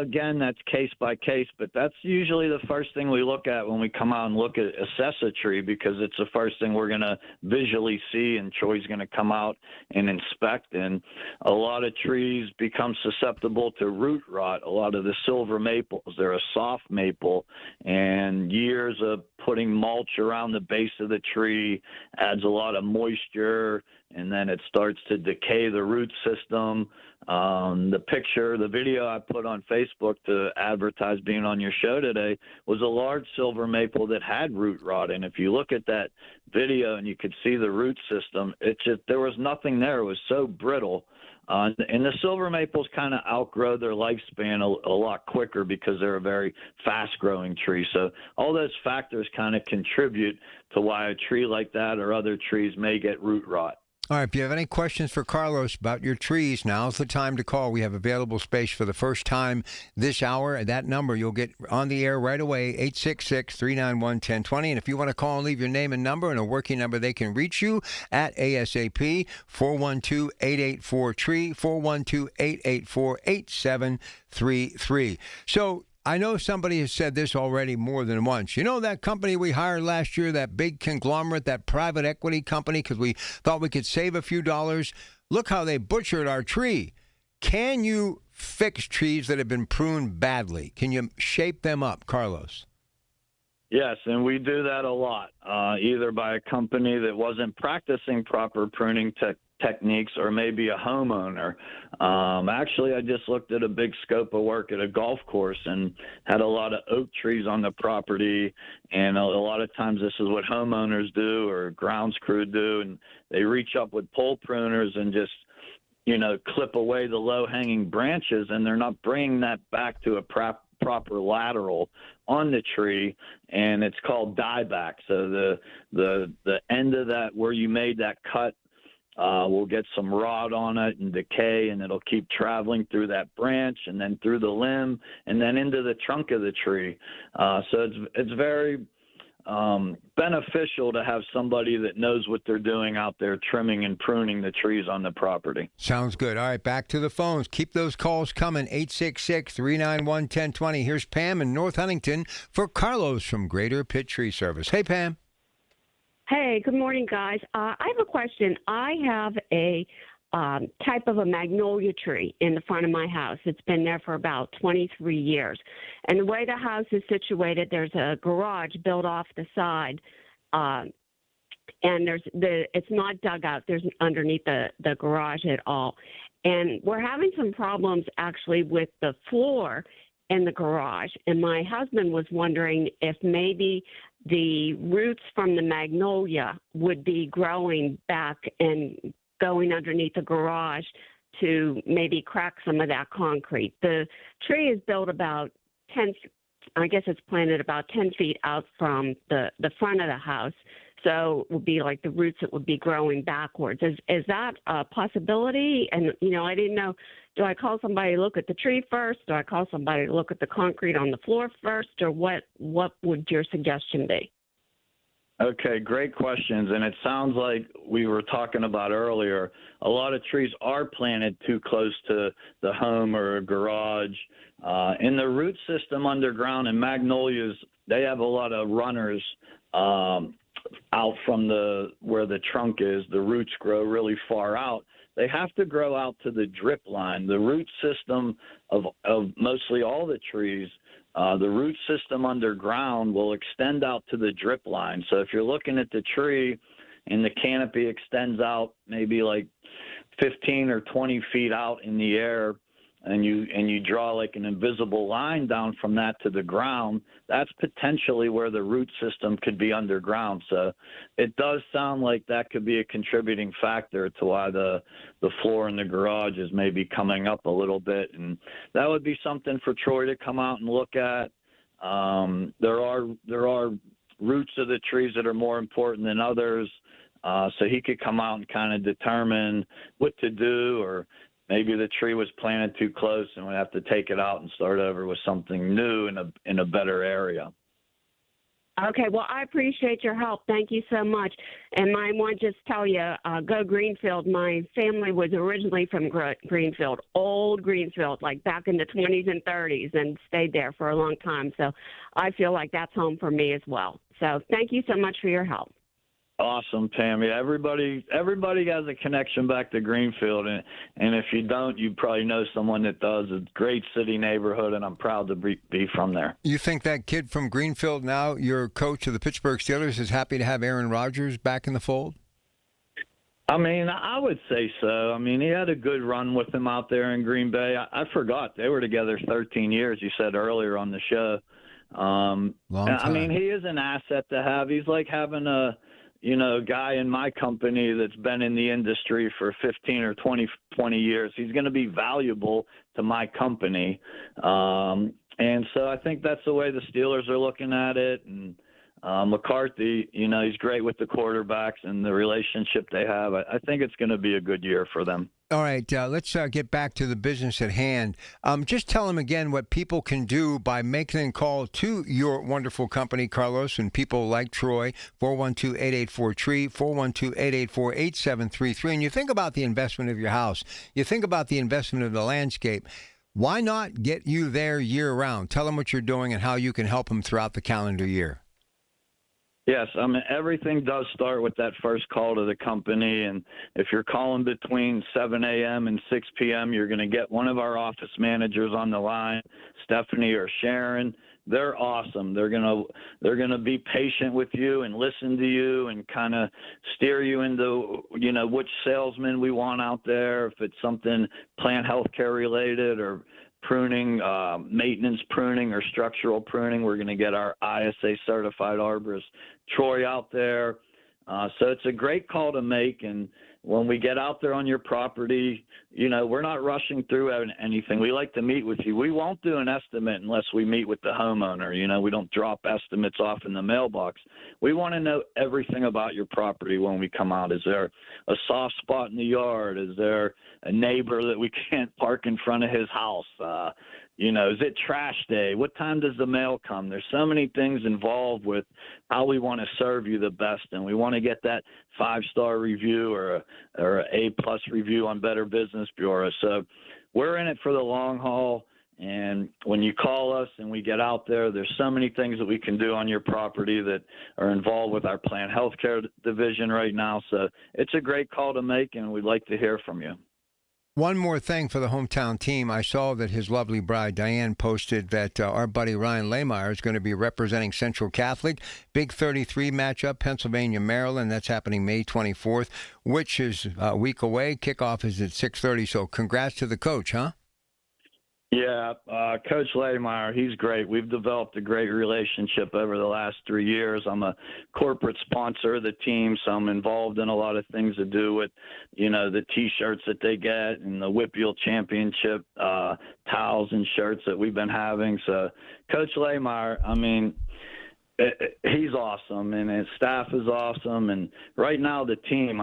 Again, that's case by case, but that's usually the first thing we look at when we come out and assess a tree, because it's the first thing we're going to visually see, and Troy's going to come out and inspect. And a lot of trees become susceptible to root rot. A lot of the silver maples, they're a soft maple, and years of putting mulch around the base of the tree adds a lot of moisture, and then it starts to decay the root system. The video I put on Facebook to advertise being on your show today was a large silver maple that had root rot. And if you look at that video and you could see the root system, there was nothing there. It was so brittle. And the silver maples kind of outgrow their lifespan a lot quicker because they're a very fast-growing tree. So all those factors kind of contribute to why a tree like that or other trees may get root rot. All right, if you have any questions for Carlos about your trees, now's the time to call. We have available space for the first time this hour. At that number, you'll get on the air right away, 866-391-1020. And if you want to call and leave your name and number and a working number, they can reach you at ASAP, 412-884-TREE, 412-884-8733. So I know somebody has said this already more than once. You know that company we hired last year, that big conglomerate, that private equity company, because we thought we could save a few dollars? Look how they butchered our tree. Can you fix trees that have been pruned badly? Can you shape them up, Carlos? Yes, and we do that a lot, either by a company that wasn't practicing proper pruning techniques or maybe a homeowner. Actually, I just looked at a big scope of work at a golf course and had a lot of oak trees on the property, and a lot of times this is what homeowners do or grounds crew do, and they reach up with pole pruners and just clip away the low-hanging branches, and they're not bringing that back to a proper lateral on the tree, and it's called dieback. So the end of that where you made that cut will get some rot on it and decay, and it'll keep traveling through that branch and then through the limb and then into the trunk of the tree. So it's very beneficial to have somebody that knows what they're doing out there trimming and pruning the trees on the property. Sounds good. All right, back to the phones. Keep those calls coming. 866-391-1020. Here's Pam in North Huntington for Carlos from Greater Pitt Tree Service. Hey, Pam. Hey, good morning, guys. I have a question. I have a type of a magnolia tree in the front of my house. It's been there for about 23 years. And the way the house is situated, there's a garage built off the side, and it's not dug out. There's underneath the garage at all. And we're having some problems actually with the floor in the garage. And my husband was wondering if maybe the roots from the magnolia would be growing back and going underneath the garage to maybe crack some of that concrete. The tree is built about 10, I guess it's planted about 10 feet out from the front of the house. So it would be like the roots that would be growing backwards. Is that a possibility? And, I didn't know, do I call somebody to look at the tree first? Do I call somebody to look at the concrete on the floor first? Or what would your suggestion be? Okay, great questions. And it sounds like we were talking about earlier, a lot of trees are planted too close to the home or a garage. In the root system underground, and magnolias, they have a lot of runners out from where the trunk is. The roots grow really far out. They have to grow out to the drip line. The root system of mostly all the trees, the root system underground will extend out to the drip line. So if you're looking at the tree and the canopy extends out maybe like 15 or 20 feet out in the air, and you draw like an invisible line down from that to the ground, that's potentially where the root system could be underground. So it does sound like that could be a contributing factor to why the floor in the garage is maybe coming up a little bit. And that would be something for Troy to come out and look at. There are roots of the trees that are more important than others. So he could come out and kind of determine what to do, or maybe the tree was planted too close and we have to take it out and start over with something new in a better area. Okay, well, I appreciate your help. Thank you so much. And I want to just tell you, go Greenfield. My family was originally from Greenfield, old Greenfield, like back in the 20s and 30s, and stayed there for a long time. So I feel like that's home for me as well. So thank you so much for your help. Awesome, Pam. Yeah, everybody has a connection back to Greenfield, and if you don't, you probably know someone that does. It's a great city neighborhood, and I'm proud to be from there. You think that kid from Greenfield, now your coach of the Pittsburgh Steelers, is happy to have Aaron Rodgers back in the fold? I mean, I would say so. I mean, he had a good run with him out there in Green Bay. I forgot they were together 13 years, you said earlier on the show. Long time. I mean, he is an asset to have. He's like having a guy in my company that's been in the industry for 15 or 20 years. He's going to be valuable to my company. And so I think that's the way the Steelers are looking at it. And McCarthy, he's great with the quarterbacks and the relationship they have. I think it's going to be a good year for them. All right, let's get back to the business at hand. Just tell them again what people can do by making a call to your wonderful company, Carlos, and people like Troy, 412-884-TREE, 412-884-8733. And you think about the investment of your house. You think about the investment of the landscape. Why not get you there year-round? Tell them what you're doing and how you can help them throughout the calendar year. Yes, I mean, everything does start with that first call to the company, and if you're calling between 7 a.m. and 6 p.m., you're going to get one of our office managers on the line, Stephanie or Sharon. They're awesome. They're gonna be patient with you and listen to you and kind of steer you into which salesman we want out there, if it's something plant healthcare related or pruning, maintenance pruning or structural pruning. We're going to get our ISA certified arborist Troy out there. So it's a great call to make. And when we get out there on your property, we're not rushing through anything. We like to meet with you. We won't do an estimate unless we meet with the homeowner. We don't drop estimates off in the mailbox. We want to know everything about your property when we come out. Is there a soft spot in the yard? Is there a neighbor that we can't park in front of his house? Is it trash day? What time does the mail come? There's so many things involved with how we want to serve you the best, and we want to get that 5-star review or a A+ review on Better Business Bureau. So we're in it for the long haul. And when you call us and we get out there, there's so many things that we can do on your property that are involved with our Planned Healthcare division right now. So it's a great call to make, and we'd like to hear from you. One more thing for the hometown team. I saw that his lovely bride, Diane, posted that our buddy Ryan Lehmeyer is going to be representing Central Catholic. Big 33 matchup, Pennsylvania, Maryland. That's happening May 24th, which is a week away. Kickoff is at 6:30, so congrats to the coach, huh? Yeah, Coach Lehmeyer, he's great. We've developed a great relationship over the last 3 years. I'm a corporate sponsor of the team, so I'm involved in a lot of things to do with, the T-shirts that they get and the WPIAL Championship towels and shirts that we've been having. So Coach Lehmeyer, he's awesome, and his staff is awesome. And right now the team,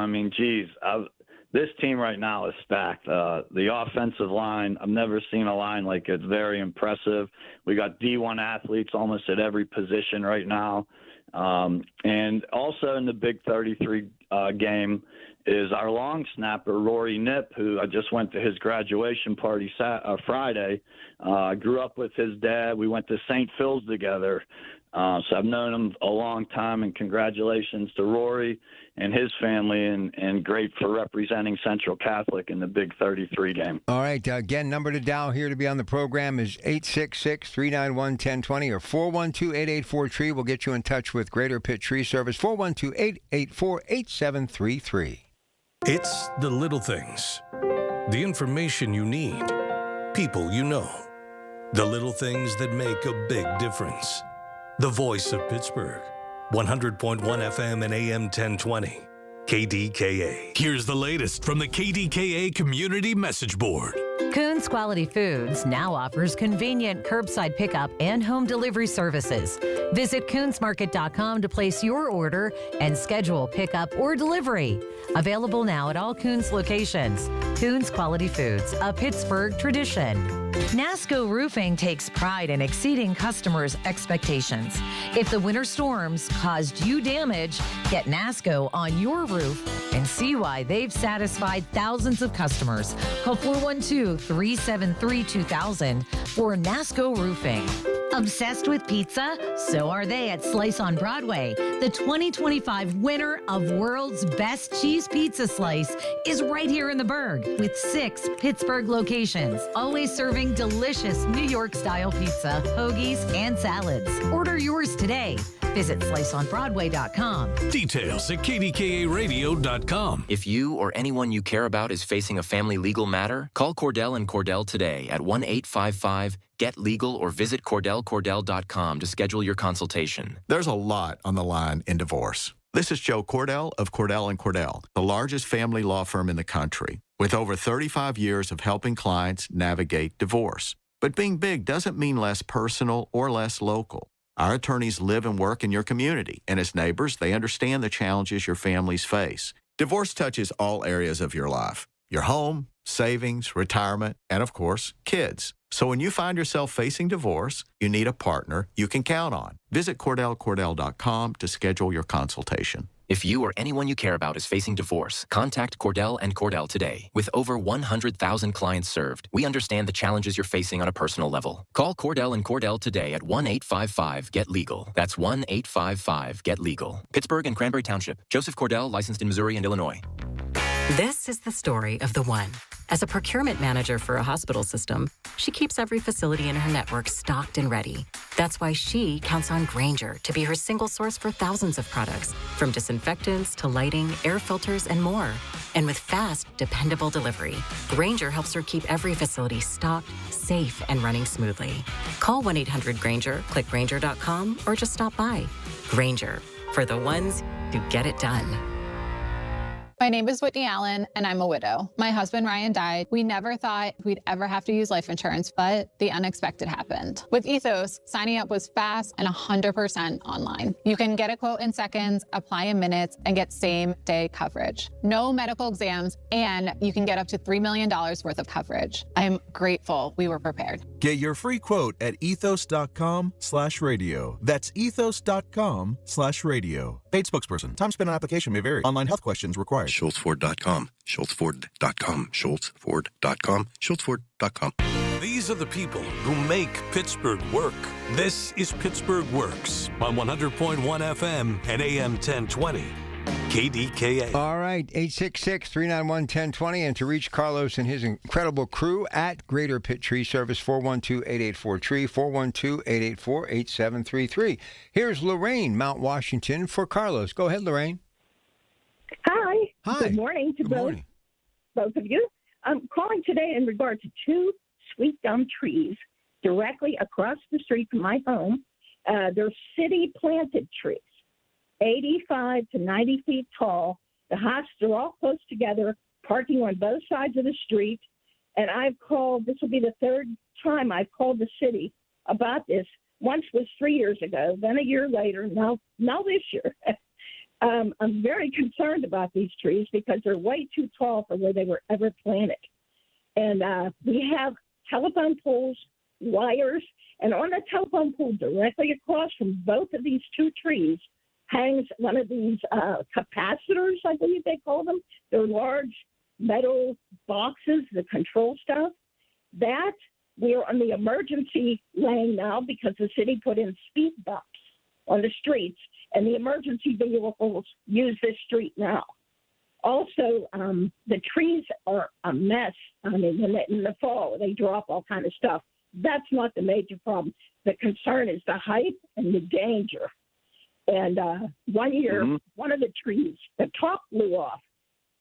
this team right now is stacked. The offensive line, I've never seen a line like it. It's very impressive. We got D1 athletes almost at every position right now. And also in the Big 33 game is our long snapper, Rory Nip, who I just went to his graduation party Friday. Grew up with his dad. We went to St. Phil's together. So I've known him a long time, and congratulations to Rory and his family, and great for representing Central Catholic in the Big 33 game. All right. Again, number to dial here to be on the program is 866-391-1020 or 412-884-TREE. We'll get you in touch with Greater Pitt Tree Service, 412-884-8733. It's the little things. The information you need. People you know. The little things that make a big difference. The voice of Pittsburgh. 100.1 FM and AM 1020. KDKA. Here's the latest from the KDKA Community Message Board. Coons Quality Foods now offers convenient curbside pickup and home delivery services. Visit coonsmarket.com to place your order and schedule pickup or delivery. Available now at all Coons locations. Coons Quality Foods, a Pittsburgh tradition. NASCO Roofing takes pride in exceeding customers' expectations. If the winter storms caused you damage, get NASCO on your roof and see why they've satisfied thousands of customers. Call 412-373-2000 for NASCO Roofing. Obsessed with pizza? So are they at Slice on Broadway. The 2025 winner of World's Best Cheese Pizza Slice is right here in the Burgh with 6 Pittsburgh locations, always serving delicious New York-style pizza, hoagies, and salads. Order yours today. Visit sliceonbroadway.com. Details at kdkaradio.com. If you or anyone you care about is facing a family legal matter, call Cordell and Cordell today at 1-855-GET-LEGAL or visit CordellCordell.com to schedule your consultation. There's a lot on the line in divorce. This is Joe Cordell of Cordell & Cordell, the largest family law firm in the country, with over 35 years of helping clients navigate divorce. But being big doesn't mean less personal or less local. Our attorneys live and work in your community, and as neighbors, they understand the challenges your families face. Divorce touches all areas of your life: your home, savings, retirement, and of course, kids. So when you find yourself facing divorce, you need a partner you can count on. Visit CordellCordell.com to schedule your consultation. If you or anyone you care about is facing divorce, contact Cordell and Cordell today. With over 100,000 clients served, we understand the challenges you're facing on a personal level. Call Cordell and Cordell today at 1-855-GET-LEGAL. That's 1-855-GET-LEGAL. Pittsburgh and Cranberry Township. Joseph Cordell, licensed in Missouri and Illinois. This is the story of the one. As a procurement manager for a hospital system, she keeps every facility in her network stocked and ready. That's why she counts on Grainger to be her single source for thousands of products, from disinfectants to lighting, air filters, and more. And with fast, dependable delivery, Grainger helps her keep every facility stocked, safe, and running smoothly. Call 1-800-GRAINGER, click Grainger.com, or just stop by. Grainger, for the ones who get it done. My name is Whitney Allen, and I'm a widow. My husband, Ryan, died. We never thought we'd ever have to use life insurance, but the unexpected happened. With Ethos, signing up was fast and 100% online. You can get a quote in seconds, apply in minutes, and get same-day coverage. No medical exams, and you can get up to $3 million worth of coverage. I'm grateful we were prepared. Get your free quote at ethos.com/radio. That's ethos.com/radio. Paid spokesperson. Time spent on application may vary. Online health questions required. SchultzFord.com. SchultzFord.com. SchultzFord.com. SchultzFord.com. These are the people who make Pittsburgh work. This is Pittsburgh Works on 100.1 FM and AM 1020. KDKA. All right, 866-391-1020. And to reach Carlos and his incredible crew at Greater Pitt Tree Service, 412-884-TREE, 412-884-8733. Here's Lorraine, Mount Washington, for Carlos. Go ahead, Lorraine. Hi. Hi. Good morning to both of you. I'm calling today in regard to two sweet gum trees directly across the street from my home. They're city-planted trees, 85 to 90 feet tall. The hops are all close together, parking on both sides of the street. And I've called, this will be the third time I've called the city about this. Once was 3 years ago, then a year later, now this year. I'm very concerned about these trees because they're way too tall for where they were ever planted. And we have telephone poles, wires, and on the telephone pole directly across from both of these two trees hangs one of these capacitors, I believe they call them. They're large metal boxes that control stuff. That we're on the emergency lane now because the city put in speed bumps on the streets, and the emergency vehicles use this street now. Also, the trees are a mess. I mean, in the fall, they drop all kind of stuff. That's not the major problem. The concern is the height and the danger. And 1 year, one of the trees, the top blew off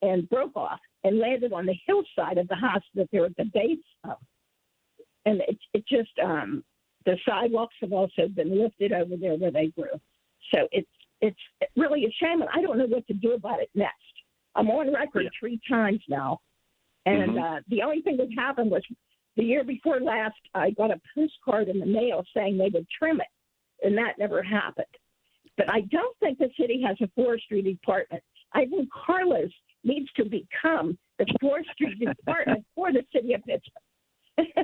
and broke off and landed on the hillside of the house that they're at the base of. And it just, the sidewalks have also been lifted over there where they grew. So it's really a shame, and I don't know what to do about it next. I'm on record 3 times now. And the only thing that happened was the year before last, I got a postcard in the mail saying they would trim it, and that never happened. But I don't think the city has a forestry department. I think Carlos needs to become the forestry department for the city of Pittsburgh.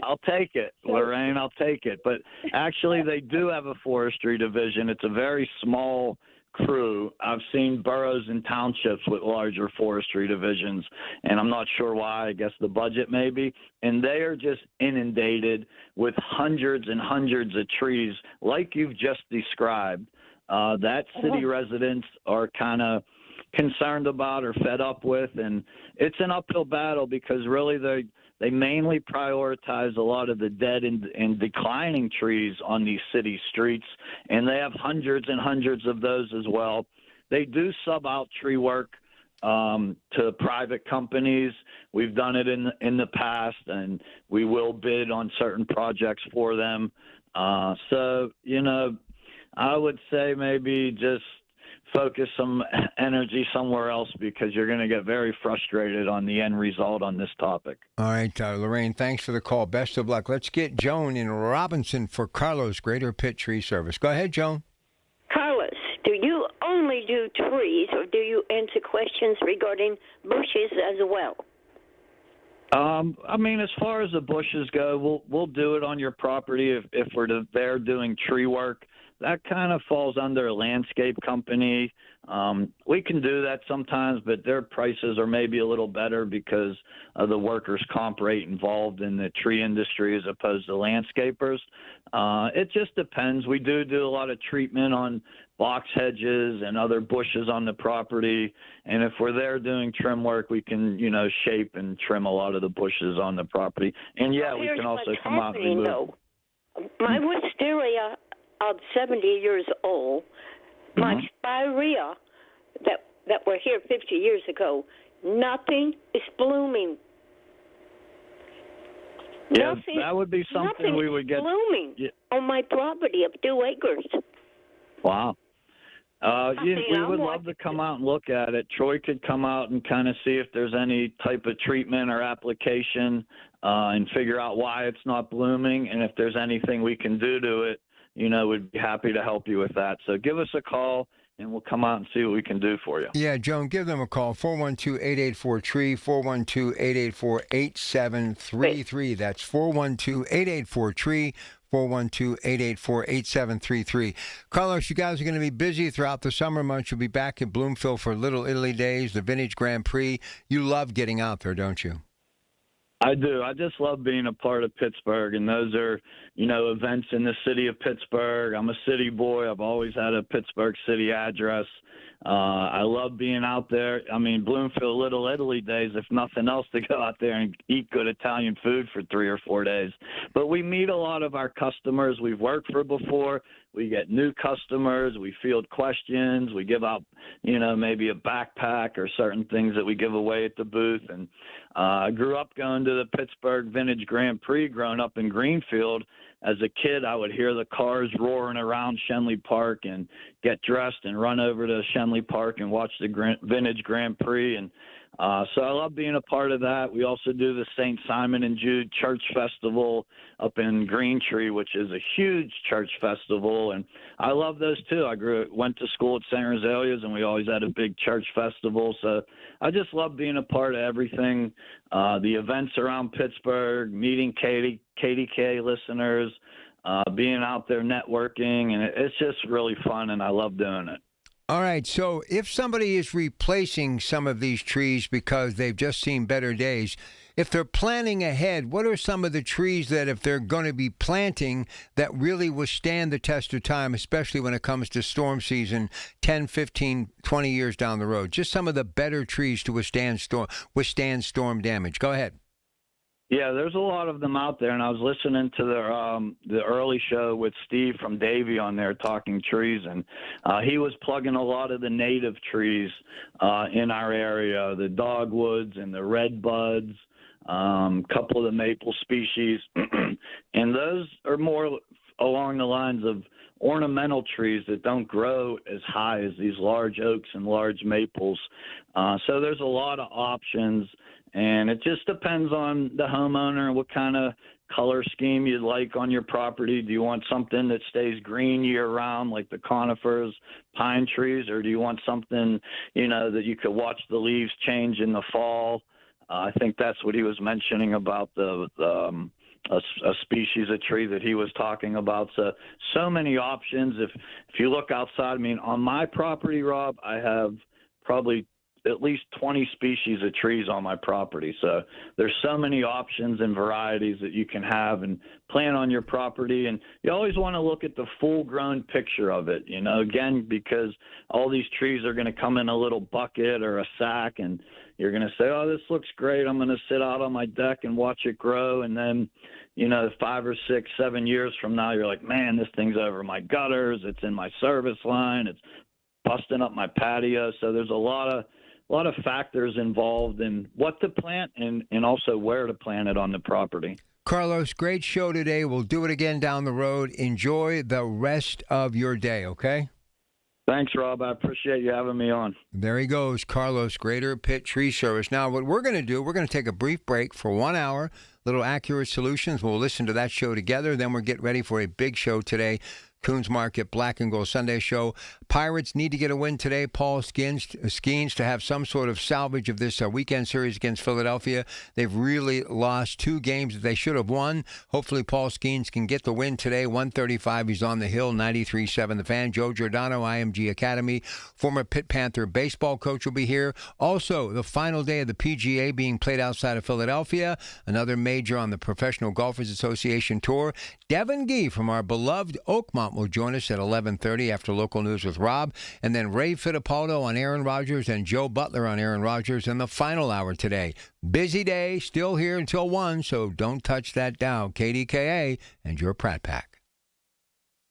I'll take it, Lorraine. I'll take it. But actually, they do have a forestry division. It's a very small crew. I've seen boroughs and townships with larger forestry divisions, and I'm not sure why. I guess the budget maybe. And they are just inundated with hundreds and hundreds of trees, like you've just described, that city residents are kind of concerned about or fed up with. And it's an uphill battle because really they mainly prioritize a lot of the dead and declining trees on these city streets, and they have hundreds and hundreds of those as well. They do sub out tree work to private companies. We've done it in the past, and we will bid on certain projects for them. So, I would say maybe just focus some energy somewhere else because you're going to get very frustrated on the end result on this topic. All right, Lorraine, thanks for the call. Best of luck. Let's get Joan in Robinson for Carlos, Greater Pitt Tree Service. Go ahead, Joan. Carlos, do you only do trees or do you answer questions regarding bushes as well? I mean, as far as the bushes go, we'll do it on your property if we're there doing tree work. That kind of falls under a landscape company. We can do that sometimes, but their prices are maybe a little better because of the workers' comp rate involved in the tree industry as opposed to landscapers. It just depends. We do a lot of treatment on box hedges and other bushes on the property. And if we're there doing trim work, we can, shape and trim a lot of the bushes on the property. And, we can also come out and remove. Though. My wisteria of 70 years old, my spirea that were here 50 years ago, nothing is blooming. Yeah, that would be something we would get blooming on my property of 2 acres. Wow. We would love to come out and look at it. Troy could come out and kind of see if there's any type of treatment or application and figure out why it's not blooming. And if there's anything we can do to it, we'd be happy to help you with that. So give us a call, and we'll come out and see what we can do for you. Yeah, Joan, give them a call, 412-884-TREE, 412-884-8733. That's 412-884-TREE, 412-884-8733. Carlos, you guys are going to be busy throughout the summer months. You'll be back in Bloomfield for Little Italy Days, the Vintage Grand Prix. You love getting out there, don't you? I do. I just love being a part of Pittsburgh, and those are, events in the city of Pittsburgh. I'm a city boy. I've always had a Pittsburgh city address. I love being out there. I mean, Bloomfield Little Italy Days, if nothing else, to go out there and eat good Italian food for 3 or 4 days. But we meet a lot of our customers we've worked for before. We get new customers. We field questions. We give out, maybe a backpack or certain things that we give away at the booth. And I grew up going to the Pittsburgh Vintage Grand Prix growing up in Greenfield. As a kid, I would hear the cars roaring around Shenley Park and get dressed and run over to Shenley Park and watch the Vintage Grand Prix. And so I love being a part of that. We also do the St. Simon and Jude Church Festival up in Greentree, which is a huge church festival. And I love those too. Went to school at St. Rosalia's, and we always had a big church festival. So I just love being a part of everything. The events around Pittsburgh, meeting KDKA listeners, being out there networking, and it's just really fun, and I love doing it. All right, so if somebody is replacing some of these trees because they've just seen better days, if they're planning ahead, what are some of the trees that, if they're going to be planting, that really withstand the test of time, especially when it comes to storm season 10, 15, 20 years down the road? Just some of the better trees to withstand storm damage. Go ahead. Yeah, there's a lot of them out there, and I was listening to the early show with Steve from Davie on there talking trees, and he was plugging a lot of the native trees in our area, the dogwoods and the red buds, a couple of the maple species, and those are more along the lines of ornamental trees that don't grow as high as these large oaks and large maples. So there's a lot of options. And it just depends on the homeowner and what kind of color scheme you'd like on your property. Do you want something that stays green year-round, like the conifers, pine trees, or do you want something, that you could watch the leaves change in the fall? I think that's what he was mentioning about a species of tree that he was talking about. So many options. If you look outside, on my property, Rob, I have probably at least 20 species of trees on my property. So there's so many options and varieties that you can have and plant on your property. And you always want to look at the full-grown picture of it, again, because all these trees are going to come in a little bucket or a sack, and you're going to say, oh, this looks great. I'm going to sit out on my deck and watch it grow. And then, 5 or 6, 7 years from now, you're like, man, this thing's over my gutters. It's in my service line. It's busting up my patio. So there's a lot of factors involved in what to plant and also where to plant it on the property. Carlos, great show today. We'll do it again down the road. Enjoy the rest of your day, okay? Thanks, Rob. I appreciate you having me on. There he goes, Carlos, Greater Pitt Tree Service. Now, what we're going to do, we're going to take a brief break for 1 hour. Little Accurate Solutions. We'll listen to that show together. Then we'll get ready for a big show today. Coons Market Black and Gold Sunday Show. Pirates need to get a win today. Paul Skeens to have some sort of salvage of this weekend series against Philadelphia. They've really lost 2 games that they should have won. Hopefully Paul Skeens can get the win today. 135, he's on the hill. 93.7 The Fan. Joe Giordano, IMG Academy. Former Pitt Panther baseball coach will be here. Also, the final day of the PGA being played outside of Philadelphia. Another major on the Professional Golfers Association Tour. Devin Gee from our beloved Oakmont will join us at 11:30 after local news with Rob. And then Ray Fittipaldo on Aaron Rodgers and Joe Butler on Aaron Rodgers in the final hour today. Busy day, still here until 1, so don't touch that dial. KDKA and your Pratt Pack.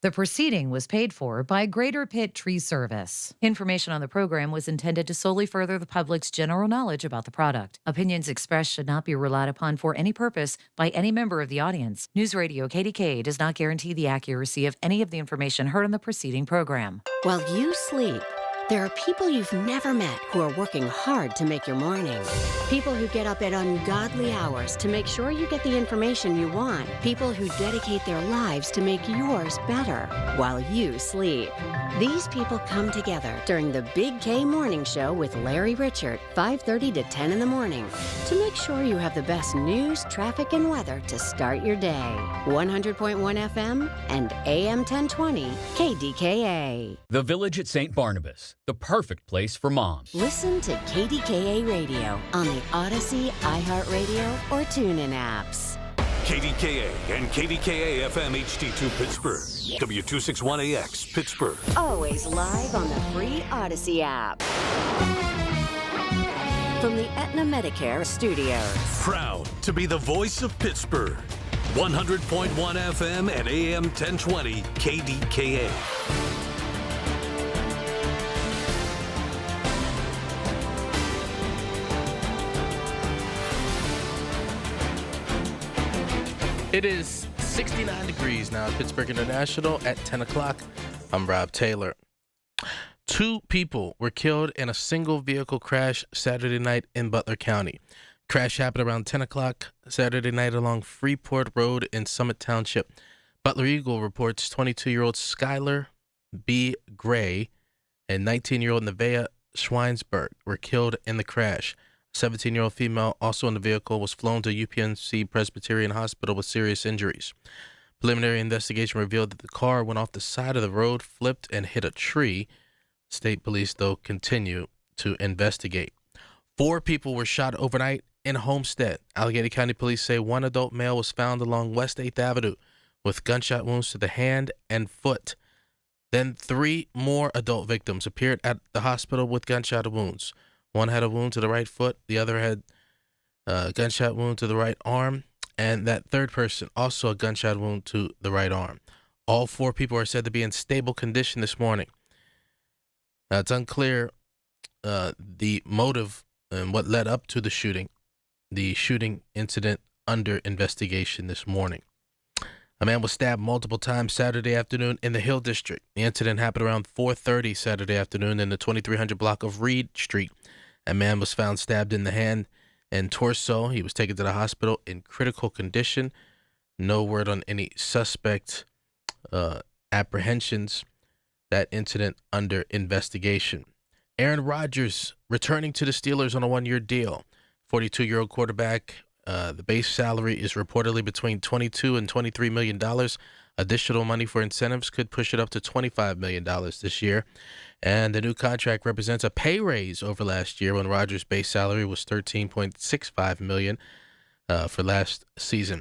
The proceeding was paid for by Greater Pitt Tree Service. Information on the program was intended to solely further the public's general knowledge about the product. Opinions expressed should not be relied upon for any purpose by any member of the audience. News Radio KDKA does not guarantee the accuracy of any of the information heard on the preceding program. While you sleep, there are people you've never met who are working hard to make your morning. People who get up at ungodly hours to make sure you get the information you want. People who dedicate their lives to make yours better while you sleep. These people come together during the Big K Morning Show with Larry Richert, 5:30 to 10 in the morning, to make sure you have the best news, traffic, and weather to start your day. 100.1 FM and AM 1020 KDKA. The Village at St. Barnabas, the perfect place for moms. Listen to KDKA Radio on the Odyssey, iHeartRadio, or TuneIn apps. KDKA and KDKA-FM HD2 Pittsburgh. W261AX Pittsburgh. Always live on the free Odyssey app. From the Aetna Medicare Studios. Proud to be the voice of Pittsburgh. 100.1 FM and AM 1020 KDKA. It is 69 degrees now at Pittsburgh International at 10 o'clock. I'm Rob Taylor. 2 people were killed in a single vehicle crash Saturday night in Butler County. Crash happened around 10 o'clock Saturday night along Freeport Road in Summit Township. Butler Eagle reports 22-year-old Skylar B. Gray and 19-year-old Nevaeh Schweinsberg were killed in the crash. 17-year-old female, also in the vehicle, was flown to UPMC Presbyterian Hospital with serious injuries. Preliminary investigation revealed that the car went off the side of the road, flipped, and hit a tree. State police, though, continue to investigate. 4 people were shot overnight in Homestead. Allegheny County police say 1 adult male was found along West 8th Avenue with gunshot wounds to the hand and foot. Then 3 more adult victims appeared at the hospital with gunshot wounds. One had a wound to the right foot. The other had a gunshot wound to the right arm. And that third person, also a gunshot wound to the right arm. All 4 people are said to be in stable condition this morning. Now, it's unclear the motive and what led up to the shooting. The shooting incident under investigation this morning. A man was stabbed multiple times Saturday afternoon in the Hill District. The incident happened around 4:30 Saturday afternoon in the 2300 block of Reed Street. A man was found stabbed in the hand and torso. He was taken to the hospital in critical condition. No word on any suspect apprehensions. That incident under investigation. Aaron Rodgers returning to the Steelers on a 1-year deal. 42-year-old quarterback. The base salary is reportedly between $22 and $23 million. Additional money for incentives could push it up to $25 million this year. And the new contract represents a pay raise over last year when Rodgers' base salary was $13.65 million for last season.